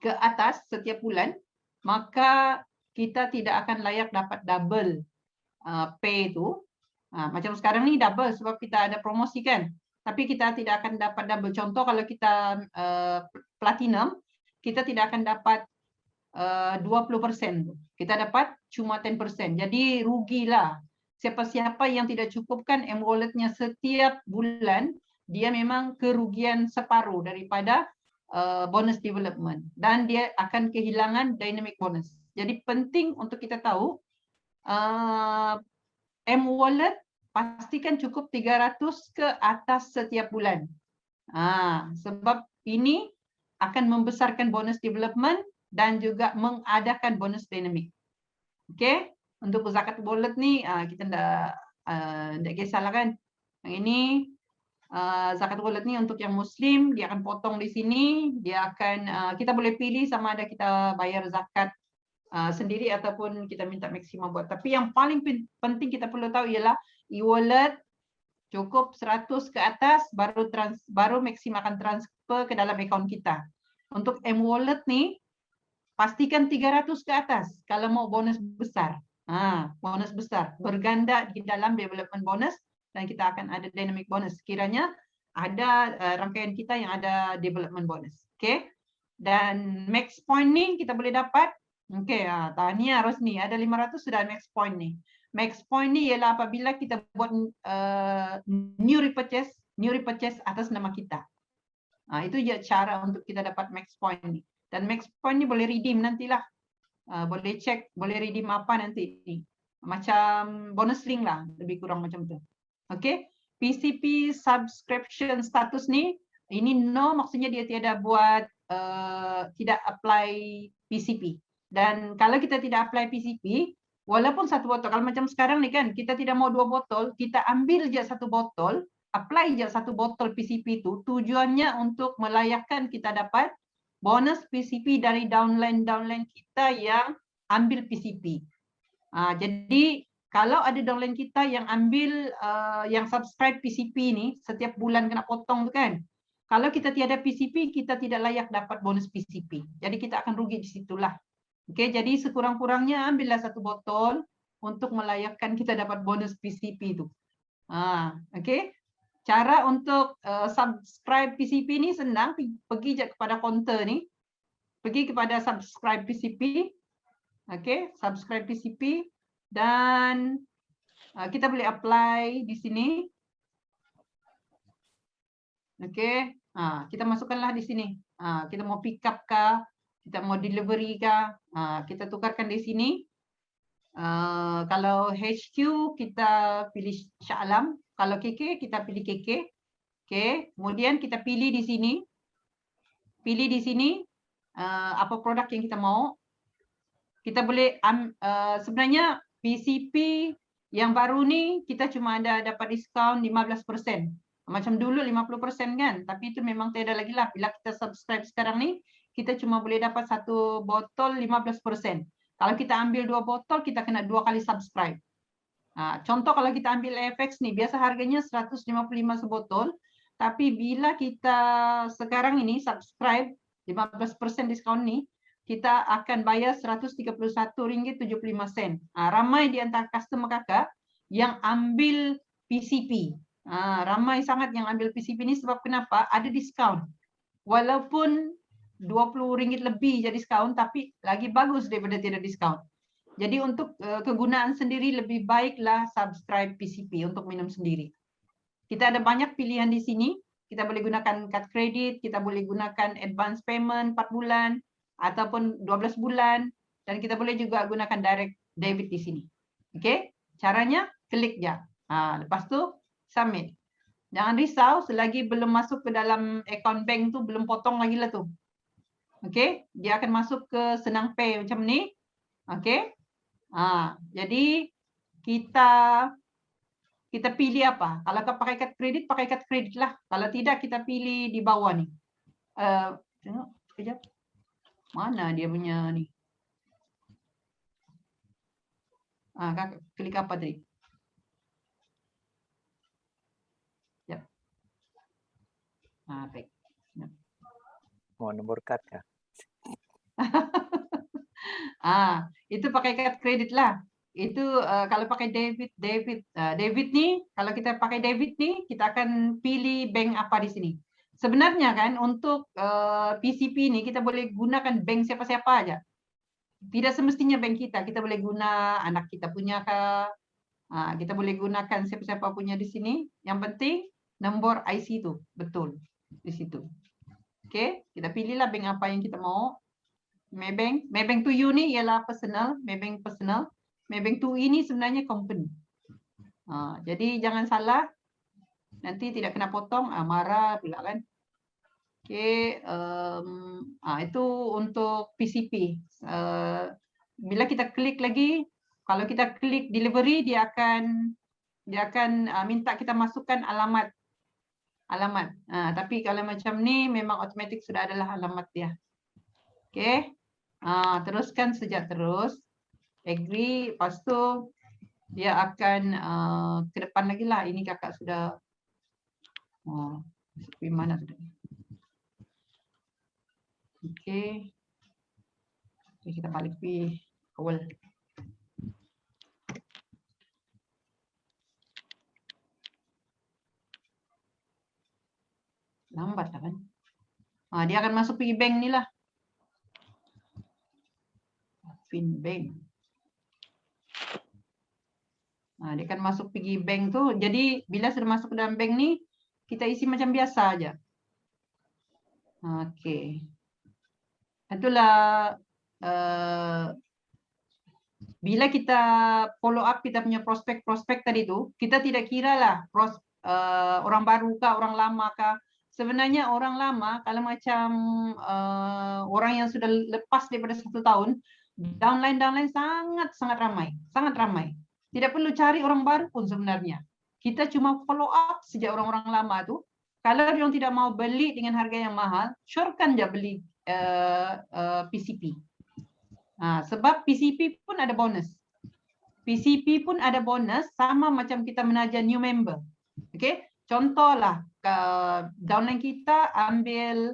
Speaker 2: ke atas setiap bulan, maka kita tidak akan layak dapat double pay itu. Macam sekarang ni double sebab kita ada promosi kan. Tapi kita tidak akan dapat double. Contoh kalau kita platinum, kita tidak akan dapat 20%. Kita dapat cuma 10%. Jadi rugilah. Siapa-siapa yang tidak cukupkan m-walletnya setiap bulan, dia memang kerugian separuh daripada bonus development. Dan dia akan kehilangan dynamic bonus. Jadi penting untuk kita tahu, m-wallet pastikan cukup 300 ke atas setiap bulan. Sebab ini akan membesarkan bonus development dan juga mengadakan bonus dynamic. Okey, untuk zakat wallet ni kita tidak kisahlah kan. Yang ini zakat wallet ni untuk yang muslim, dia akan potong di sini, dia akan kita boleh pilih sama ada kita bayar zakat sendiri ataupun kita minta maksimum buat. Tapi yang paling penting kita perlu tahu ialah e-wallet cukup 100 ke atas baru maksimum akan transfer ke dalam akaun kita. Untuk m-wallet ni pastikan 300 ke atas kalau mau bonus besar. Bonus besar berganda di dalam development bonus dan kita akan ada dynamic bonus. Sekiranya ada rangkaian kita yang ada development bonus. Okey. Dan max point ni kita boleh dapat. Okey, tahniah Rosni, ada 500 sudah max point ni. Max point ni ialah apabila kita buat new repurchase atas nama kita. Itu je cara untuk kita dapat max point ni. Dan max point ni boleh redeem nantilah. Boleh check, boleh redeem apa nanti ni. Macam bonus link lah, lebih kurang macam tu. Okey. PCP subscription status ni, ini no maksudnya dia tiada buat, tidak apply PCP. Dan kalau kita tidak apply PCP, walaupun 1 botol, kalau macam sekarang ni kan, kita tidak mau 2 botol, kita ambil je 1 botol, apply je 1 botol PCP itu, tujuannya untuk melayakkan kita dapat bonus PCP dari downline kita yang ambil PCP. Jadi kalau ada downline kita yang ambil yang subscribe PCP ni setiap bulan kena potong tu kan. Kalau kita tiada PCP, kita tidak layak dapat bonus PCP. Jadi kita akan rugi di situlah. Okey, jadi sekurang-kurangnya ambillah 1 botol untuk melayakkan kita dapat bonus PCP tu. Okey. Cara untuk subscribe PCP ni senang, pergi je kepada kaunter ni. Pergi kepada subscribe PCP. Okey, subscribe PCP dan kita boleh apply di sini. Okey, kita masukkanlah di sini. Kita mau pick up kah, kita mau delivery kah, kita tukarkan di sini. Kalau HQ kita pilih Shah Alam, kalau KK kita pilih KK. Okey, kemudian kita pilih di sini. Pilih di sini apa produk yang kita mau. Kita boleh sebenarnya PCP yang baru ni kita cuma ada dapat diskaun 15%. Macam dulu 50% kan, tapi itu memang tiada lagi lah. Bila kita subscribe sekarang ni, kita cuma boleh dapat 1 botol 15%. Kalau kita ambil 2 botol, kita kena 2 kali subscribe. Contoh kalau kita ambil AFX ni, biasa harganya 155 sebotol. Tapi bila kita sekarang ini subscribe 15% diskaun ni, kita akan bayar RM131.75. Ramai di antara customer kakak yang ambil PCP. Ramai sangat yang ambil PCP ni sebab kenapa? Ada diskaun. Walaupun RM20 lebih jadi diskaun, tapi lagi bagus daripada tidak diskaun. Jadi untuk kegunaan sendiri lebih baiklah subscribe PCP untuk minum sendiri. Kita ada banyak pilihan di sini. Kita boleh gunakan kad kredit, kita boleh gunakan advance payment 4 bulan ataupun 12 bulan dan kita boleh juga gunakan direct debit di sini. Okey? Caranya klik je. Lepas tu submit. Jangan risau selagi belum masuk ke dalam account bank tu belum potong lagi lah tu. Okey? Dia akan masuk ke Senang Pay macam ni. Okey? Jadi kita pilih apa? Kalau kau pakai kad kredit lah. Kalau tidak kita pilih di bawah ni. Tengok sekejap. Mana dia punya ni? Kakak klik apa tadi? Sekejap. Baik.
Speaker 5: Mau nombor kad kah?
Speaker 2: Itu pakai kad kredit lah. Itu kalau pakai debit ni, kalau kita pakai debit ni, kita akan pilih bank apa di sini. Sebenarnya kan untuk PCP ni kita boleh gunakan bank siapa-siapa aja. Tidak semestinya bank kita boleh guna anak kita punya kah. Kita boleh gunakan siapa-siapa punya di sini. Yang penting nombor IC tu betul di situ. Okey, kita pilihlah bank apa yang kita mau. Maybank to you ni ialah personal, Maybank personal. Maybank to ini sebenarnya company. Jadi jangan salah, nanti tidak kena potong, marah pula kan. Okey, itu untuk PCP. Bila kita klik lagi, kalau kita klik delivery, dia akan minta kita masukkan alamat. Tapi kalau macam ni memang automatik sudah adalah alamat dia. Okey. Teruskan saja terus. Agree, lepas tu dia akan ke depan lagi lah. Ini kakak sudah pergi mana sudah. Okey. Kita balik pergi awal. Lambat lah kan. Dia akan masuk pergi bank ni lah. Finbank. Dia akan masuk pergi bank tu. Jadi bila sudah masuk ke dalam bank ni, kita isi macam biasa aja. Okey. Itulah bila kita follow up kita punya prospek tadi tu, kita tidak kira lah orang baru kah, orang lama kah. Sebenarnya orang lama kalau macam orang yang sudah lepas daripada 1 tahun, downline sangat ramai. Tidak perlu cari orang baru pun sebenarnya. Kita cuma follow up sejak orang-orang lama tu. Kalau dia tidak mau beli dengan harga yang mahal, syorkan je beli PCP. Sebab PCP pun ada bonus. PCP pun ada bonus sama macam kita menaja new member. Okey, contohlah downline kita ambil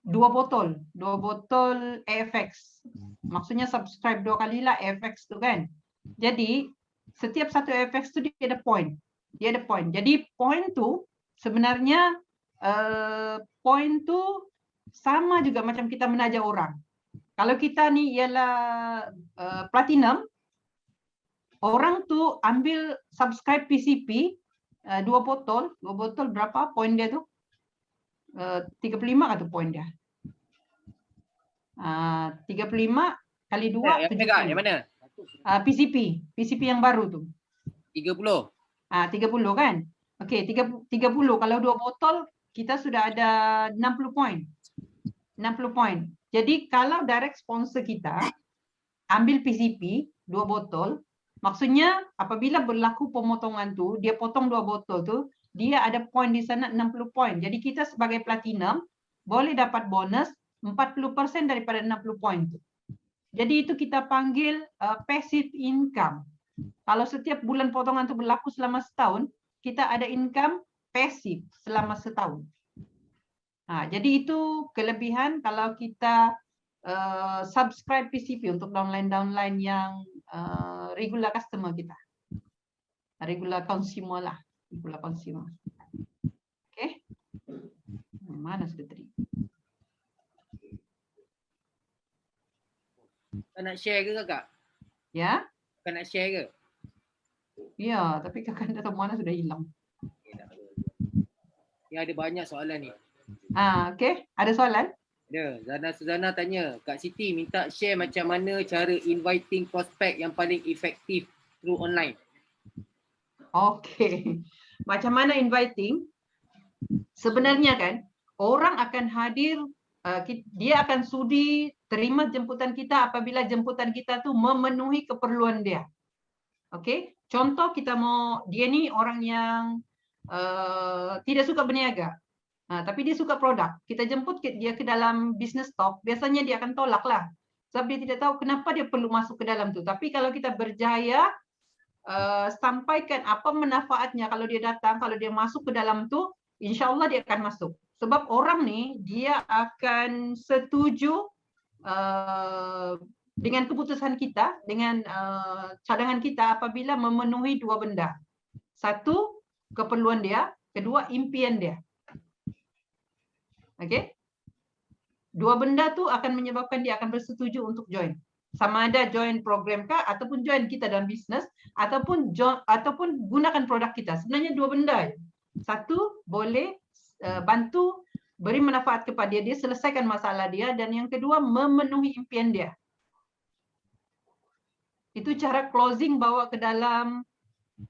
Speaker 2: 2 2 botol AFX. Maksudnya subscribe 2 kali lah AFX tu kan. Jadi setiap satu AFX tu dia ada point. Dia ada point. Jadi point tu sebenarnya point tu sama juga macam kita menaja orang. Kalau kita ni ialah platinum, orang tu ambil subscribe PCP 2 botol berapa point dia tu? 35 atau point dia? 35 kali 2
Speaker 1: Yang mana?
Speaker 2: PCP yang baru tu.
Speaker 1: 30.
Speaker 2: 30 kan? Okey, 30 kalau 2 botol kita sudah ada 60 point. 60 point. Jadi kalau direct sponsor kita ambil PCP 2 botol, maksudnya apabila berlaku pemotongan tu, dia potong 2 botol tu, dia ada point di sana 60 point. Jadi kita sebagai platinum boleh dapat bonus 40% daripada 60 point tu. Jadi itu kita panggil passive income. Kalau setiap bulan potongan tu berlaku selama setahun, kita ada income pasif selama setahun. Jadi itu kelebihan kalau kita subscribe PCP untuk downline yang regular customer kita. Regular consumer lah. Regular consumer. Okay. Mana sekretari?
Speaker 1: Kau nak share ke kakak?
Speaker 2: Ya?
Speaker 1: Kau nak share ke?
Speaker 2: Ya, tapi kakak dah tahu mana sudah hilang.
Speaker 1: Ya, ada banyak soalan ni.
Speaker 2: Okey. Ada soalan?
Speaker 1: Ada. Zana Suzana tanya, Kak Siti minta share macam mana cara inviting prospect yang paling efektif through online.
Speaker 2: Okey. Macam mana inviting? Sebenarnya kan, orang akan hadir, dia akan sudi terima jemputan kita apabila jemputan kita tu memenuhi keperluan dia. Okey. Contoh kita dia ni orang yang tidak suka berniaga. Tapi dia suka produk. Kita jemput dia ke dalam business talk, biasanya dia akan tolak lah. Sebab dia tidak tahu kenapa dia perlu masuk ke dalam tu. Tapi kalau kita berjaya sampaikan apa manfaatnya kalau dia datang, kalau dia masuk ke dalam tu, insya-Allah dia akan masuk. Sebab orang ni dia akan setuju dengan keputusan kita, dengan cadangan kita apabila memenuhi 2 benda. 1, keperluan dia, kedua impian dia. Okey? 2 benda tu akan menyebabkan dia akan bersetuju untuk join. Sama ada join program kah ataupun join kita dalam bisnes ataupun gunakan produk kita. Sebenarnya 2 benda. 1, boleh bantu beri manfaat kepada dia, selesaikan masalah dia, dan yang kedua memenuhi impian dia. Itu cara closing bawa ke dalam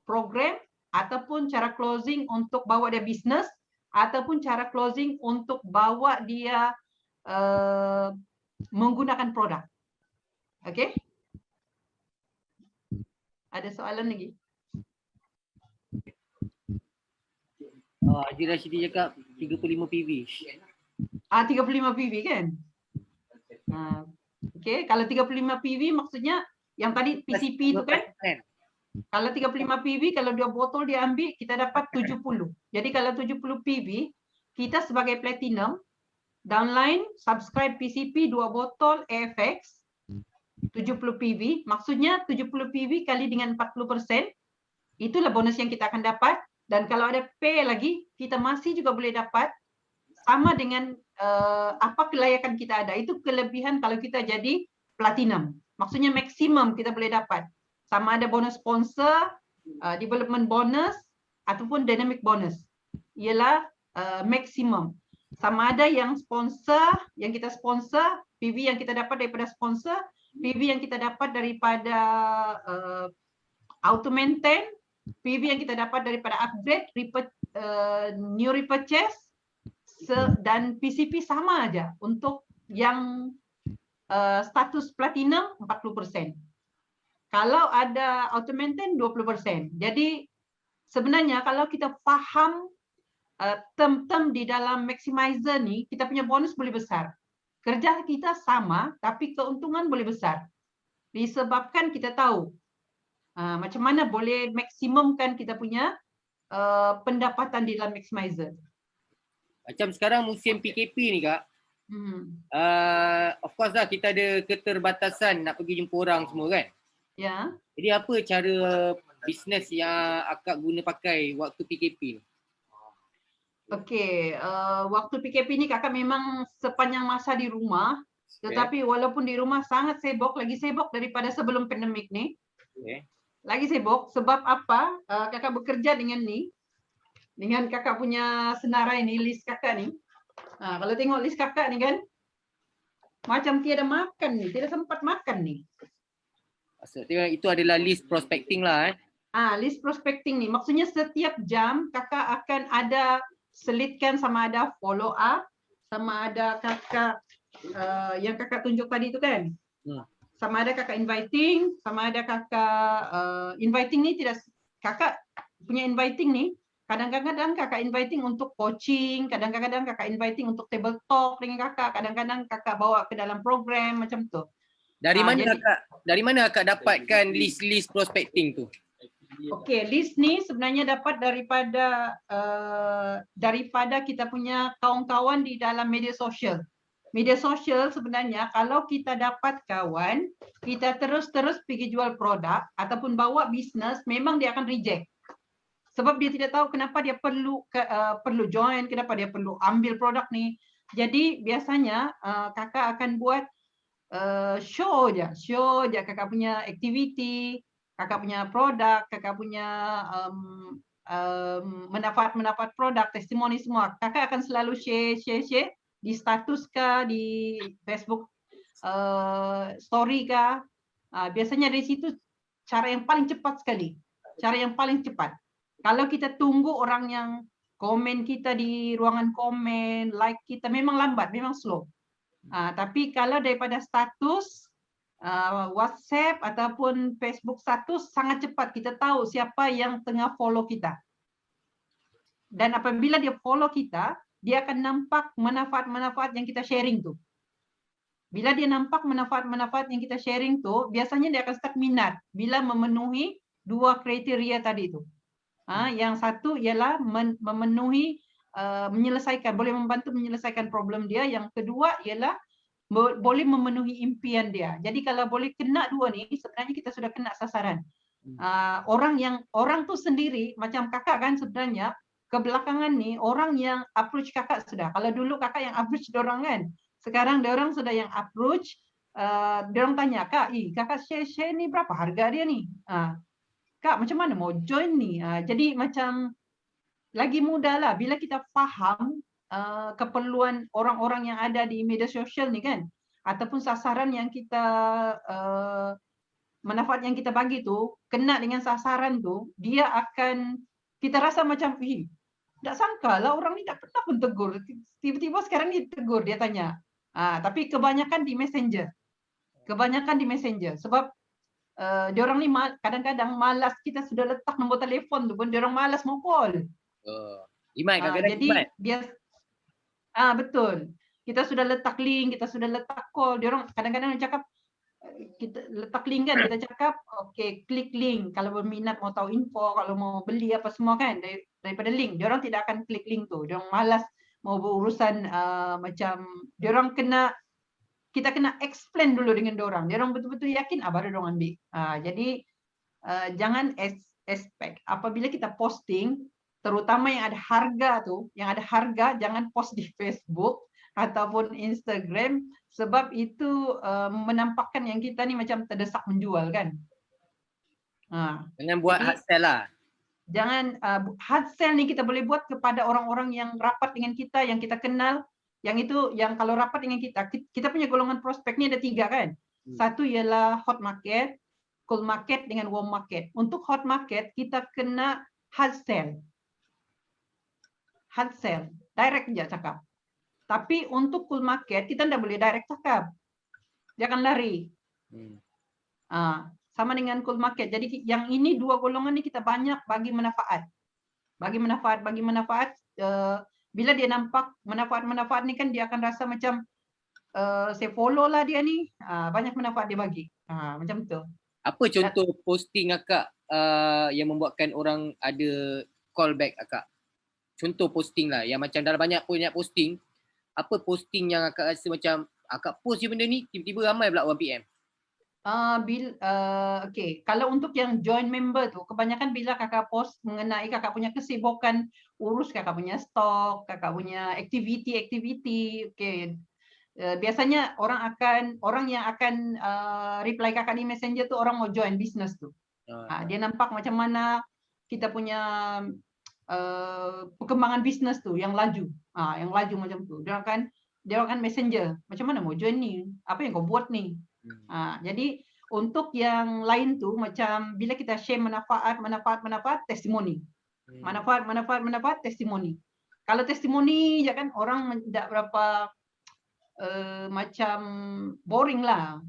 Speaker 2: program ataupun cara closing untuk bawa dia bisnes ataupun cara closing untuk bawa dia menggunakan produk. Okey? Ada soalan lagi?
Speaker 1: Haji Rashidi cakap 35 PV.
Speaker 2: 35 PV kan? Okey, kalau 35 PV maksudnya yang tadi PCP itu kan? Kalau 35 PV, kalau 2 botol dia ambil, kita dapat 70. Jadi kalau 70 PV, kita sebagai platinum, downline, subscribe PCP 2 botol AFX, 70 PV. Maksudnya 70 PV kali dengan 40%, itulah bonus yang kita akan dapat. Dan kalau ada pay lagi, kita masih juga boleh dapat sama dengan apa kelayakan kita ada. Itu kelebihan kalau kita jadi platinum. Maksudnya maksimum kita boleh dapat. Sama ada bonus sponsor, development bonus ataupun dynamic bonus. Ialah maksimum. Sama ada yang sponsor, yang kita sponsor, PV yang kita dapat daripada sponsor, PV yang kita dapat daripada auto maintain, PV yang kita dapat daripada upgrade, new repurchase, dan PCP sama aja untuk yang status platinum 40%. Kalau ada auto maintain 20%. Jadi sebenarnya kalau kita faham term-term di dalam maximizer ni, kita punya bonus boleh besar. Kerja kita sama tapi keuntungan boleh besar. Disebabkan kita tahu macam mana boleh maksimumkan kita punya pendapatan di dalam maximizer.
Speaker 1: Macam sekarang musim PKP ni Kak, Of course lah kita ada keterbatasan nak pergi jumpa orang semua kan.
Speaker 2: Ya.
Speaker 1: Jadi apa cara bisnes yang akak guna pakai waktu PKP ni?
Speaker 2: Okey, waktu PKP ni kakak memang sepanjang masa di rumah, tetapi walaupun di rumah sangat sibuk, lagi sibuk daripada sebelum pandemik ni.
Speaker 1: Okay.
Speaker 2: Lagi sibuk sebab apa? Kakak bekerja dengan kakak punya senarai ni, list kakak ni. Kalau tengok list kakak ni kan, macam tiada makan ni, tidak sempat makan ni.
Speaker 1: Maksudnya itu adalah list prospecting lah
Speaker 2: List prospecting ni, maksudnya setiap jam kakak akan ada selitkan sama ada follow up, sama ada kakak yang kakak tunjuk tadi tu kan. Sama ada kakak inviting, sama ada kakak inviting ni tidak, kakak punya inviting ni kadang-kadang kakak inviting untuk coaching, kadang-kadang kakak inviting untuk table talk dengan kakak, kadang-kadang kakak bawa ke dalam program macam tu.
Speaker 1: Dari mana kakak dapatkan list prospecting tu?
Speaker 2: Okey, list ni sebenarnya dapat daripada kita punya kawan-kawan di dalam media sosial. Media sosial sebenarnya kalau kita dapat kawan, kita terus-terus pergi jual produk ataupun bawa bisnes, memang dia akan reject. Sebab dia tidak tahu kenapa dia perlu join, kenapa dia perlu ambil produk ni. Jadi biasanya kakak akan buat show je kakak punya aktiviti, kakak punya produk, kakak punya manfaat produk, testimoni semua. Kakak akan selalu share di status kah, di Facebook story kah. Biasanya dari situ cara yang paling cepat sekali. Cara yang paling cepat. Kalau kita tunggu orang yang komen kita di ruangan komen, like kita, memang lambat, memang slow. Tapi kalau daripada status WhatsApp ataupun Facebook status sangat cepat, kita tahu siapa yang tengah follow kita. Dan apabila dia follow kita, dia akan nampak manfaat-manfaat yang kita sharing tu. Bila dia nampak manfaat-manfaat yang kita sharing tu, biasanya dia akan start minat bila memenuhi dua kriteria tadi tu. Yang satu ialah memenuhi, boleh membantu menyelesaikan problem dia. Yang kedua ialah boleh memenuhi impian dia. Jadi kalau boleh kena dua ni, sebenarnya kita sudah kena sasaran. Orang tu sendiri, macam kakak kan sebenarnya, kebelakangan ni orang yang approach kakak sudah. Kalau dulu kakak yang approach dorang kan, sekarang dorang sudah yang approach. Dorang tanya, kakak share ni berapa harga dia ni? Kak, macam mana mau join ni? Jadi macam lagi mudah lah bila kita faham keperluan orang-orang yang ada di media sosial ni kan, ataupun sasaran yang kita manfaat yang kita bagi tu kena dengan sasaran tu, dia akan, kita rasa macam tak sangka lah orang ni tak pernah pun tegur, tiba-tiba sekarang dia tegur, dia tanya. Tapi kebanyakan di messenger, sebab diorang ni kadang-kadang malas, kita sudah letak nombor telefon tu pun diorang malas mau call. Jadi betul. Kita sudah letak link, kita sudah letak call. Diorang kadang-kadang cakap, kita letak link kan, kita cakap okey, klik link kalau berminat mau tahu info, kalau mau beli apa semua kan daripada link. Diorang tidak akan klik link tu. Diorang malas mau berurusan macam diorang kita kena explain dulu dengan diorang. Diorang betul-betul yakin baru diorang ambil. Jadi jangan expect apabila kita posting, terutama yang ada harga tu, jangan post di Facebook ataupun Instagram, sebab itu menampakkan yang kita ni macam terdesak menjual kan.
Speaker 1: Jangan buat hard sell lah.
Speaker 2: Jangan hard sell ni kita boleh buat kepada orang-orang yang rapat dengan kita, yang kita kenal. Yang itu, yang kalau rapat dengan kita punya golongan prospek ni ada 3 kan. Satu ialah hot market, cold market dengan warm market. Untuk hot market kita kena hard sell. Hard sell, direct je cakap. Tapi untuk cold market kita tidak boleh direct cakap. Dia akan lari. Sama dengan cold market. Jadi yang ini 2 golongan ni kita banyak bagi manfaat. Bagi manfaat. Bila dia nampak manfaat-manfaat ni kan, dia akan rasa macam saya follow lah dia ni, banyak manfaat dia bagi. Macam tu.
Speaker 1: Apa contoh posting akak yang membuatkan orang ada call back akak? Contoh posting lah yang macam dalam banyak posting, apa posting yang akak rasa macam akak post je benda ni, tiba-tiba ramai pula 1PM?
Speaker 2: Okay, kalau untuk yang join member tu, kebanyakan bila kakak post mengenai kakak punya kesibukan, urus kakak punya stok, kakak punya aktiviti, okay. Biasanya orang yang akan reply kakak di messenger tu orang mau join business tu. Dia nampak macam mana kita punya perkembangan bisnes tu yang laju. Yang laju macam tu. Dia akan messenger. Macam mana mau join ni? Apa yang kau buat ni? Jadi untuk yang lain tu macam bila kita share manfaat testimoni. Manfaat testimoni. Kalau testimoni je kan orang tidak berapa macam boring lah.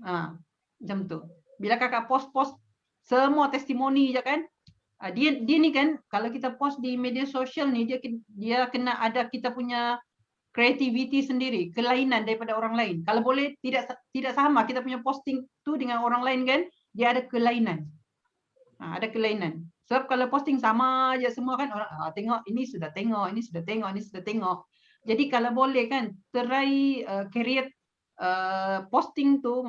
Speaker 2: Macam tu. Bila kakak post semua testimoni je kan, dia ni kan kalau kita post di media sosial ni dia kena ada kita punya creativity sendiri, kelainan daripada orang lain. Kalau boleh tidak sama kita punya posting tu dengan orang lain kan, dia ada kelainan. Ada kelainan. Sebab kalau posting sama aja semua kan orang tengok ini sudah tengok, ini sudah tengok, ini sudah tengok. Jadi kalau boleh kan try create posting tu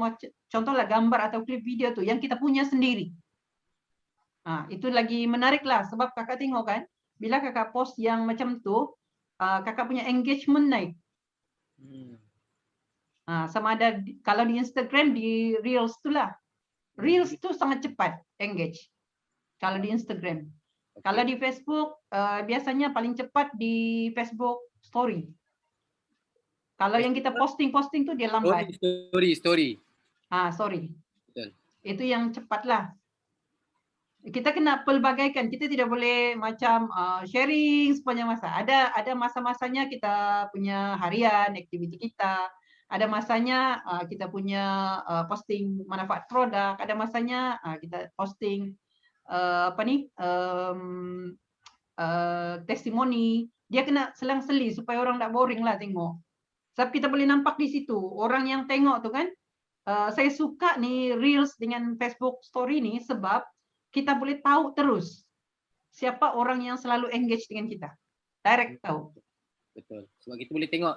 Speaker 2: contohlah gambar atau klip video tu yang kita punya sendiri. Itu lagi menarik lah sebab kakak tengok kan bila kakak post yang macam tu kakak punya engagement naik. Sama ada kalau di Instagram di Reels tu lah. Reels tu sangat cepat engage kalau di Instagram. Kalau di Facebook biasanya paling cepat di Facebook Story. Kalau yang kita posting tu dia lambat.
Speaker 1: Story.
Speaker 2: Sorry.
Speaker 1: Betul.
Speaker 2: Itu yang cepat lah. Kita kena pelbagaikan. Kita tidak boleh macam sharing sepanjang masa. Ada masa-masanya kita punya harian, aktiviti kita. Ada masanya kita punya posting manfaat produk. Ada masanya kita posting testimoni. Dia kena selang-seli supaya orang tak boring lah tengok. Sebab kita boleh nampak di situ orang yang tengok tu kan. Saya suka ni Reels dengan Facebook Story ni sebab kita boleh tahu terus siapa orang yang selalu engage dengan kita. Direct tahu.
Speaker 1: Betul. Sebab kita boleh tengok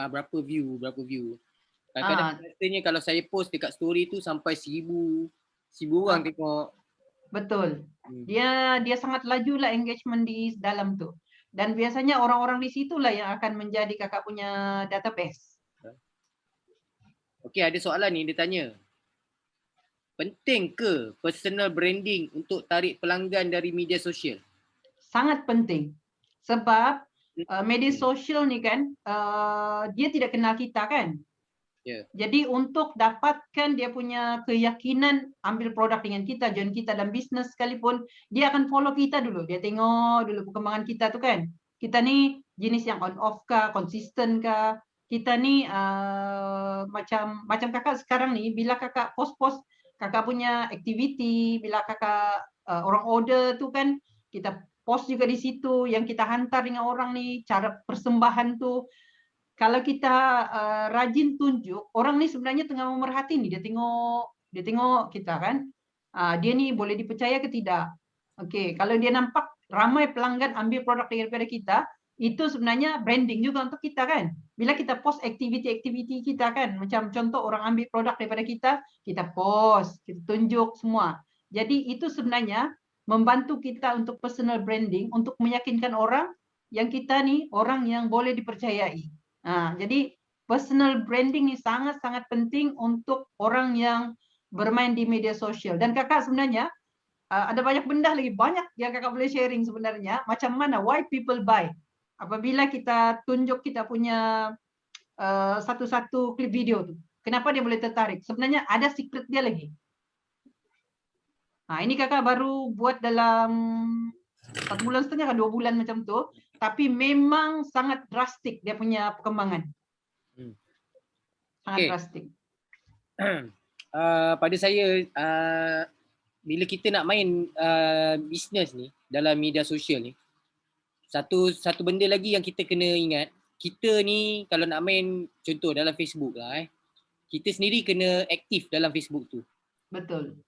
Speaker 1: berapa view. Kadang-kadang rasanya kalau saya post dekat story tu sampai 1000 orang tengok.
Speaker 2: Betul. Dia sangat laju lah engagement di dalam tu. Dan biasanya orang-orang di situlah yang akan menjadi kakak punya database.
Speaker 1: Okey, ada soalan ni dia tanya. Penting ke personal branding untuk tarik pelanggan dari media sosial?
Speaker 2: Sangat penting. Sebab media sosial ni kan dia tidak kenal kita kan. Jadi untuk dapatkan dia punya keyakinan ambil produk dengan kita, join kita dalam bisnes sekalipun, dia akan follow kita dulu. Dia tengok dulu perkembangan kita tu kan. Kita ni jenis yang on off kah, konsisten kah? Kita ni macam kakak sekarang ni bila kakak post kakak punya aktiviti, bila kakak orang order tu kan kita post juga di situ yang kita hantar dengan orang ni, cara persembahan tu. Kalau kita rajin tunjuk, orang ni sebenarnya tengah memerhati ni, dia tengok kita kan. Dia ni boleh dipercaya ke tidak? Okey, kalau dia nampak ramai pelanggan ambil produk daripada kita, itu sebenarnya branding juga untuk kita kan. Bila kita post aktiviti-aktiviti kita kan, macam contoh orang ambil produk daripada kita post, kita tunjuk semua. Jadi itu sebenarnya membantu kita untuk personal branding, untuk meyakinkan orang yang kita ni orang yang boleh dipercayai. Jadi personal branding ni sangat-sangat penting untuk orang yang bermain di media sosial. Dan kakak sebenarnya ada banyak benda lagi, banyak yang kakak boleh sharing sebenarnya. Macam mana, why people buy. Apabila kita tunjuk kita punya satu-satu klip video tu, kenapa dia boleh tertarik? Sebenarnya ada secret dia lagi. Ini kakak baru buat dalam 1,5 bulan ke 2 bulan macam tu. Tapi memang sangat drastik dia punya perkembangan. Sangat drastik.
Speaker 1: Pada saya, bila kita nak main bisnes ni dalam media sosial ni, satu benda lagi yang kita kena ingat, kita ni kalau nak main contoh dalam Facebook lah, kita sendiri kena aktif dalam Facebook tu.
Speaker 2: Betul.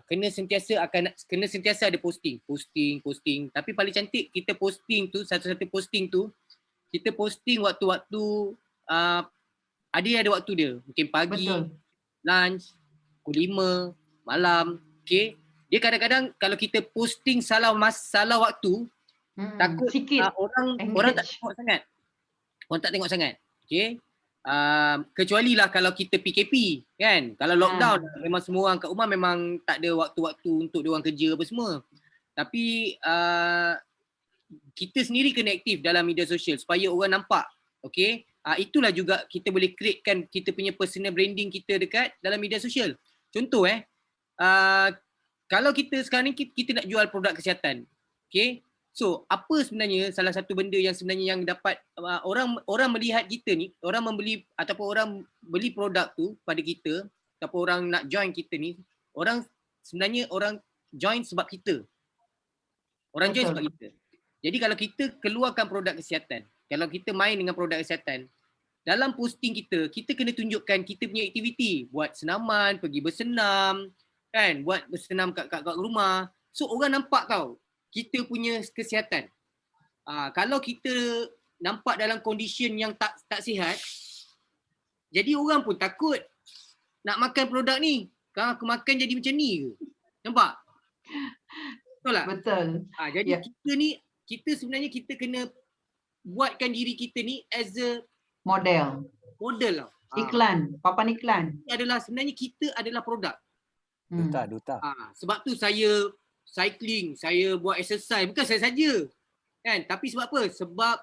Speaker 1: Kena sentiasa ada posting. Tapi paling cantik kita posting tu, satu-satu posting tu, kita posting waktu-waktu ada waktu dia. Mungkin pagi,
Speaker 2: Betul.
Speaker 1: lunch, pukul 5, malam. Okay. Dia kadang-kadang kalau kita posting salah waktu, takut
Speaker 2: Sikit
Speaker 1: orang tak
Speaker 2: engage.
Speaker 1: tengok sangat. Orang tak tengok sangat. Okay. Kecuali lah kalau kita PKP kan. Kalau lockdown memang semua orang kat rumah memang tak ada waktu-waktu untuk diorang kerja apa semua. Tapi kita sendiri kena aktif dalam media sosial supaya orang nampak. Okay. Itulah juga kita boleh createkan kita punya personal branding kita dekat dalam media sosial. Contoh kalau kita sekarang ni kita nak jual produk kesihatan. Okay. So, apa sebenarnya salah satu benda yang sebenarnya yang dapat orang melihat kita ni, orang membeli ataupun orang beli produk tu pada kita, ataupun orang nak join kita ni, sebenarnya orang join sebab kita. Orang join sebab kita. Jadi kalau kita keluarkan produk kesihatan, kalau kita main dengan produk kesihatan, dalam posting kita kena tunjukkan kita punya aktiviti, buat senaman, pergi bersenam, kan, buat bersenam kat rumah. So orang nampak tau kita punya kesihatan. Kalau kita nampak dalam condition yang tak sihat, jadi orang pun takut nak makan produk ni. Kalau aku makan jadi macam ni ke? Nampak? Betul tak?
Speaker 2: Betul.
Speaker 1: Jadi kita sebenarnya kita kena buatkan diri kita ni as a
Speaker 2: Model
Speaker 1: lah.
Speaker 2: Iklan, papan iklan.
Speaker 1: Sebenarnya kita adalah produk.
Speaker 5: Duta.
Speaker 1: Sebab tu saya cycling, saya buat exercise, bukan saya saja. Kan? Tapi sebab apa? Sebab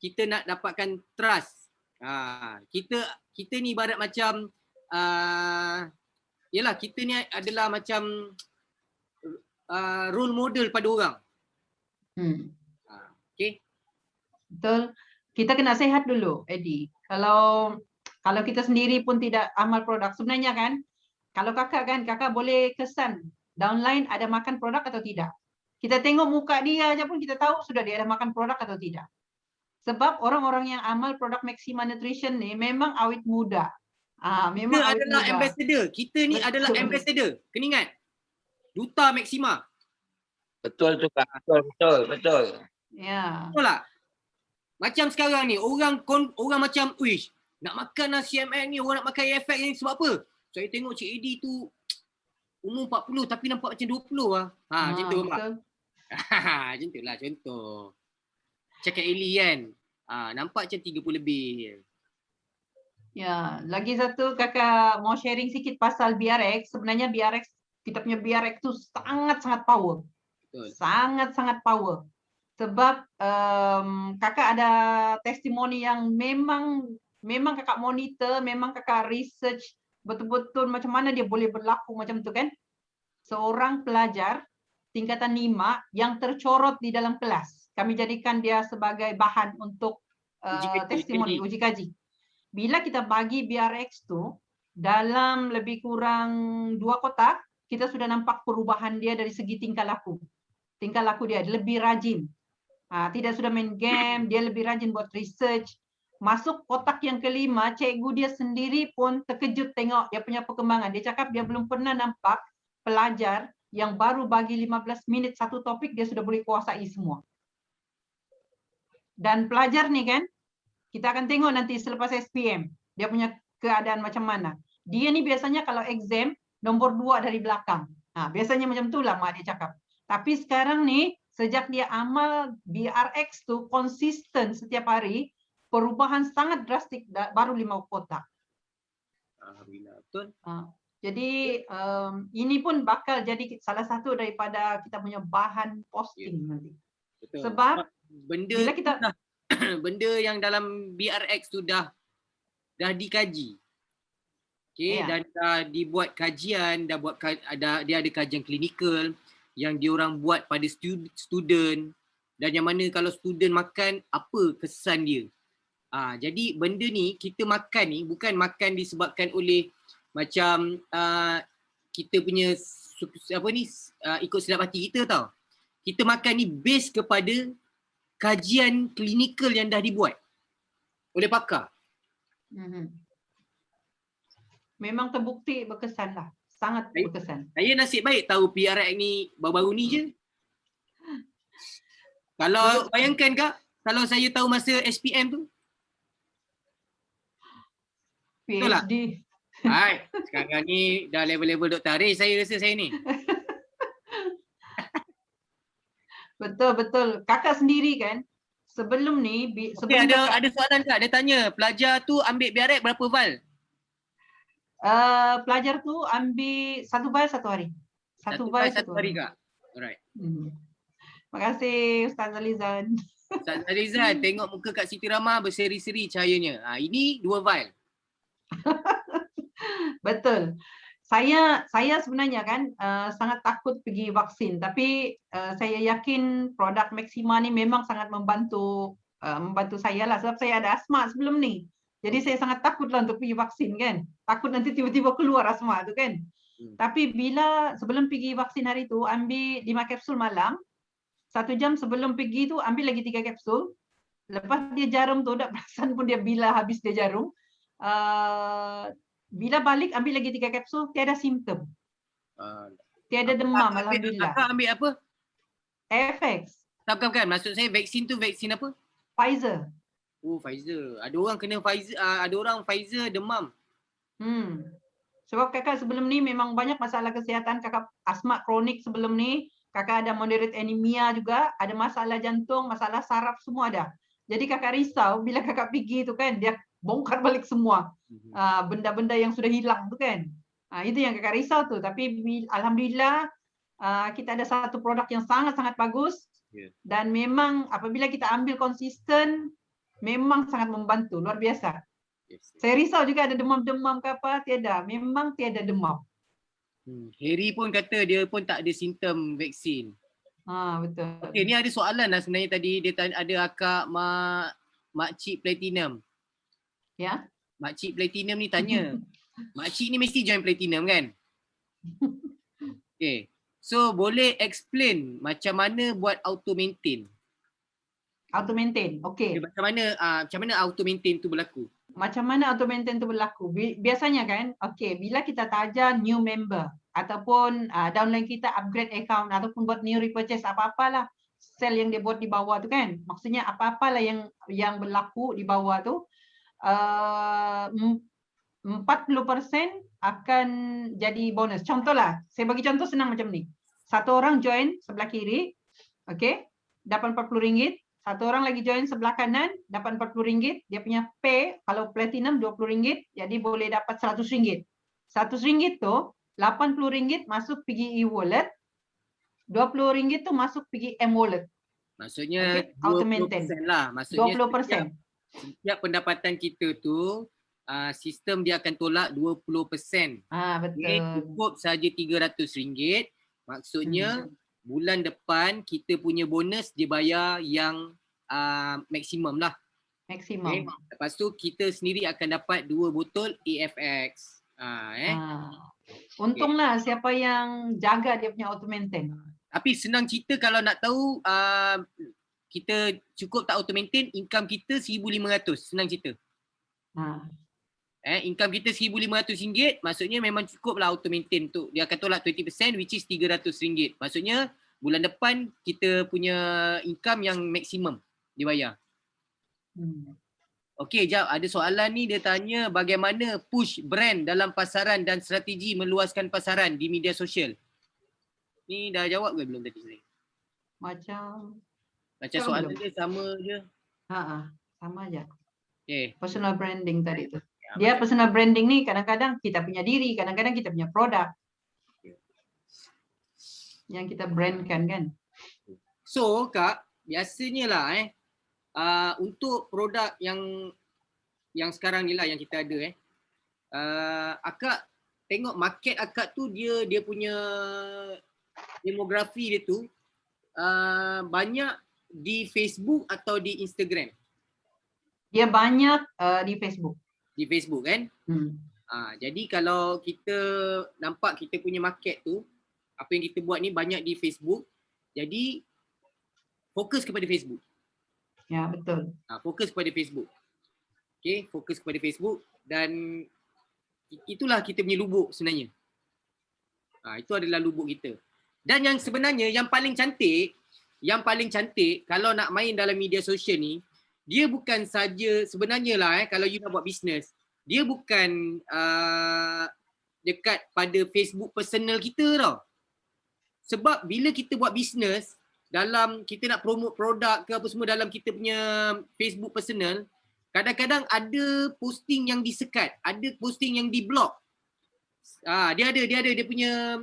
Speaker 1: kita nak dapatkan trust. Kita ni ibarat macam yalah, kita ni adalah macam role model pada orang. Okay.
Speaker 2: Betul. Kita kena sehat dulu, Eddie. Kalau kita sendiri pun tidak amal produk, sebenarnya kan, kalau kakak boleh kesan downline ada makan produk atau tidak. Kita tengok muka dia aja pun kita tahu sudah dia ada makan produk atau tidak. Sebab orang-orang yang amal produk Maxima Nutrition ni memang awet muda. Memang
Speaker 1: kita
Speaker 2: awet
Speaker 1: adalah
Speaker 2: muda.
Speaker 1: ambassador. Kita ni adalah ambassador. Kena ingat. Duta Maxima.
Speaker 6: Betul tu Kak. Betul.
Speaker 2: Ya.
Speaker 1: Betul tak? Macam sekarang ni, orang macam, uish, nak makan CMX ni, orang nak makan AFX ni sebab apa? Saya tengok Cik Eddie tu umur 40 tapi nampak macam 20 lah. Macam tu Mak. Macam tu lah contoh. Cakap Eli kan, nampak macam 30 lebih.
Speaker 2: Ya, lagi satu kakak mau sharing sikit pasal BRX. Sebenarnya BRX, kita punya BRX tu sangat-sangat power.
Speaker 1: Betul.
Speaker 2: Sangat-sangat power. Sebab kakak ada testimoni yang memang kakak monitor, memang kakak research betul-betul macam mana dia boleh berlaku macam tu kan. Seorang pelajar tingkatan 5 yang tercorot di dalam kelas. Kami jadikan dia sebagai bahan untuk testimoni, uji kaji. Bila kita bagi BRX tu dalam lebih kurang 2 kotak, kita sudah nampak perubahan dia dari segi tingkah laku. Tingkah laku dia lebih rajin. Tidak sudah main game, dia lebih rajin buat research. Masuk kotak yang kelima, cikgu dia sendiri pun terkejut tengok dia punya perkembangan. Dia cakap dia belum pernah nampak pelajar yang baru bagi 15 minit satu topik, dia sudah boleh kuasai semua. Dan pelajar ni kan, kita akan tengok nanti selepas SPM, dia punya keadaan macam mana. Dia ni biasanya kalau exam, nombor 2 dari belakang. Biasanya macam itulah mak dia cakap. Tapi sekarang ni, sejak dia amal BRX tu konsisten setiap hari, perubahan sangat drastik baru 5 kotak.
Speaker 1: Alhamdulillah, betul.
Speaker 2: Jadi ini pun bakal jadi salah satu daripada kita punya bahan posting nanti.
Speaker 1: Betul.
Speaker 2: Sebab
Speaker 1: benda
Speaker 2: bila kita
Speaker 1: benda yang dalam BRX tu dah dikaji. Okay, dan dah dibuat kajian, dia ada kajian klinikal yang diorang buat pada student, dan yang mana kalau student makan, apa kesan dia. Jadi benda ni, kita makan ni bukan makan disebabkan oleh macam kita punya ikut sedap hati kita tau. Kita makan ni base kepada kajian klinikal yang dah dibuat oleh pakar.
Speaker 2: Memang terbukti berkesan lah. Sangat berkesan.
Speaker 1: Saya nasib baik tahu PRX ni baru-baru ni je. Kalau bayangkan Kak, kalau saya tahu masa SPM tu, Betul tak?
Speaker 2: PhD.
Speaker 1: Hai, sekarang ni dah level-level Dr. Haris saya rasa saya ni.
Speaker 2: Betul. Kakak sendiri kan, sebelum ni,
Speaker 1: Okey,
Speaker 2: sebelum kakak,
Speaker 1: ada soalan Kak, dia tanya, pelajar tu ambil biaret berapa val?
Speaker 2: pelajar tu ambil 1 vial 1 hari. 1 vial 1
Speaker 1: satu hari
Speaker 2: hari.
Speaker 1: Kak. Alright.
Speaker 2: Terima kasih Ustaz Alizan.
Speaker 1: Ustaz Rizal, tengok muka Kak Siti Rahmah berseri-seri cahayanya. Ini 2 vial.
Speaker 2: Betul. Saya sebenarnya kan sangat takut pergi vaksin, tapi saya yakin produk Maxima ni memang sangat membantu saya lah, sebab saya ada asma sebelum ni. Jadi saya sangat takut lah untuk pergi vaksin kan. Takut nanti tiba-tiba keluar asma tu kan. Tapi sebelum pergi vaksin hari tu, ambil 5 kapsul malam. 1 jam sebelum pergi tu ambil lagi 3 kapsul. Lepas dia jarum tu, tak perasan pun dia bila habis dia jarum. Bila balik ambil lagi 3 kapsul, tiada simptom. Tiada demam, alhamdulillah.
Speaker 1: Kakak ambil apa?
Speaker 2: FX,
Speaker 1: Bukan. Maksud saya vaksin tu vaksin apa?
Speaker 2: Pfizer.
Speaker 1: Oh, Pfizer. Ada orang kena Pfizer, ada orang Pfizer demam.
Speaker 2: Sebab kakak sebelum ni memang banyak masalah kesihatan, kakak asma kronik sebelum ni, kakak ada moderate anemia juga, ada masalah jantung, masalah saraf semua ada. Jadi kakak risau bila kakak pergi tu kan, dia bongkar balik semua benda-benda yang sudah hilang tu kan. Itu yang kakak risau tu. Tapi alhamdulillah kita ada satu produk yang sangat-sangat bagus. Dan memang apabila kita ambil konsisten, memang sangat membantu, luar biasa. Saya risau juga ada demam-demam ke apa, tiada. Memang tiada demam.
Speaker 1: Harry pun kata dia pun tak ada simptom vaksin.
Speaker 2: Betul.
Speaker 1: Okey, ni ada soalan lah sebenarnya tadi. Dia tanya, ada akak Makcik Platinum.
Speaker 2: Ya.
Speaker 1: Makcik Platinum ni tanya. Makcik ni mesti join Platinum kan? Okay. So boleh explain macam mana buat auto maintain?
Speaker 2: Auto maintain. Okey.
Speaker 1: Macam mana auto maintain tu berlaku?
Speaker 2: Macam mana auto maintain tu berlaku? Biasanya kan, okey, bila kita taja new member ataupun downline kita upgrade account ataupun buat new repurchase apa-apalah sell yang dia buat di bawah tu kan. Maksudnya apa-apalah yang berlaku di bawah tu 40% akan jadi bonus. Contohlah, saya bagi contoh senang macam ni. Satu orang join sebelah kiri, okey, dapat RM40. Satu orang lagi join sebelah kanan, dapat RM40. Dia punya pay kalau platinum RM20, jadi boleh dapat RM100. RM100 tu RM80 masuk pergi e-wallet, RM20 tu masuk pergi M-wallet.
Speaker 1: Maksudnya
Speaker 2: Okay, auto maintain.
Speaker 1: 20% lah. Maksudnya
Speaker 2: 20%.
Speaker 1: setiap pendapatan kita tu sistem dia akan tolak 20%.
Speaker 2: Betul.
Speaker 1: Cukup saja RM300. Maksudnya bulan depan kita punya bonus dia bayar yang maksimum lah.
Speaker 2: Maksimum.
Speaker 1: Okay. Lepas tu kita sendiri akan dapat 2 botol AFX.
Speaker 2: Untunglah siapa yang jaga dia punya auto maintain.
Speaker 1: Tapi senang cerita kalau nak tahu kita cukup tak auto maintain, income kita RM1,500. Senang cerita. Income kita RM1,500, maksudnya memang cukup lah auto maintain tu. Dia akan tolak 20% which is RM300. Maksudnya bulan depan kita punya income yang maksimum dibayar. Okey, jap. Ada soalan ni dia tanya bagaimana push brand dalam pasaran dan strategi meluaskan pasaran di media sosial. Ni dah jawab ke belum tadi saya?
Speaker 2: Macam
Speaker 1: soalan
Speaker 2: belum.
Speaker 1: dia sama je.
Speaker 2: Sama aja.
Speaker 1: Okay.
Speaker 2: Personal branding tadi tu. Dia personal branding ni kadang-kadang kita punya diri, kadang-kadang kita punya produk. Yang kita brandkan kan.
Speaker 1: So Kak, biasanya lah untuk produk yang sekarang ni lah yang kita ada akak tengok market akak tu dia punya demografi dia tu banyak di Facebook atau di Instagram?
Speaker 2: Dia banyak di Facebook.
Speaker 1: Di Facebook kan? Jadi kalau kita nampak kita punya market tu, apa yang kita buat ni banyak di Facebook. Jadi fokus kepada Facebook.
Speaker 2: Ya, betul.
Speaker 1: Fokus kepada Facebook. Okay, fokus kepada Facebook dan itulah kita punya lubuk sebenarnya. Itu adalah lubuk kita. Dan yang sebenarnya yang paling cantik kalau nak main dalam media sosial ni, dia bukan saja sebenarnya lah kalau you nak buat bisnes, dia bukan dekat pada Facebook personal kita tau. Sebab bila kita buat bisnes, dalam kita nak promote produk ke apa semua dalam kita punya Facebook personal, kadang-kadang ada posting yang disekat, ada posting yang di-block. Dia ada dia punya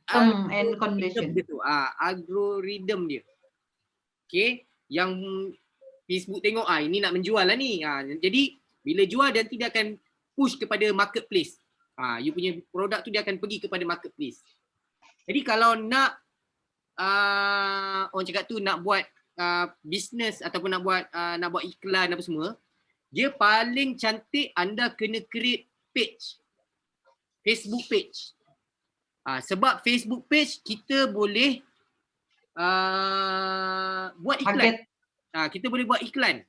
Speaker 2: Term and condition.
Speaker 1: dia tu. Algorithm dia. Okay, yang Facebook tengok ini nak menjual lah ni. Jadi bila jual nanti dia akan push kepada marketplace. You punya produk tu dia akan pergi kepada marketplace. Jadi kalau nak orang cakap tu nak buat bisnes ataupun nak buat iklan apa semua, dia paling cantik anda kena create page. Facebook page. Sebab Facebook page kita boleh buat iklan. Kita boleh buat iklan.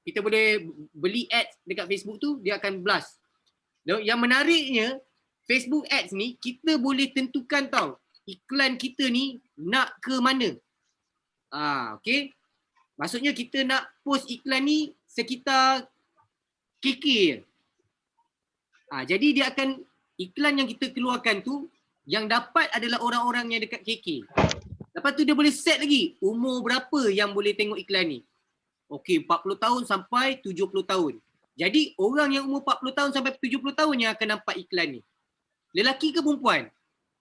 Speaker 1: Kita boleh beli ads dekat Facebook tu, dia akan blast. Yang menariknya, Facebook ads ni kita boleh tentukan tau iklan kita ni nak ke mana. Okay. Maksudnya kita nak post iklan ni sekitar KK je. Jadi dia akan, iklan yang kita keluarkan tu yang dapat adalah orang-orang yang dekat KK. Lepas tu dia boleh set lagi umur berapa yang boleh tengok iklan ni. Okey, 40 tahun sampai 70 tahun. Jadi orang yang umur 40 tahun sampai 70 tahun yang akan nampak iklan ni. Lelaki ke perempuan?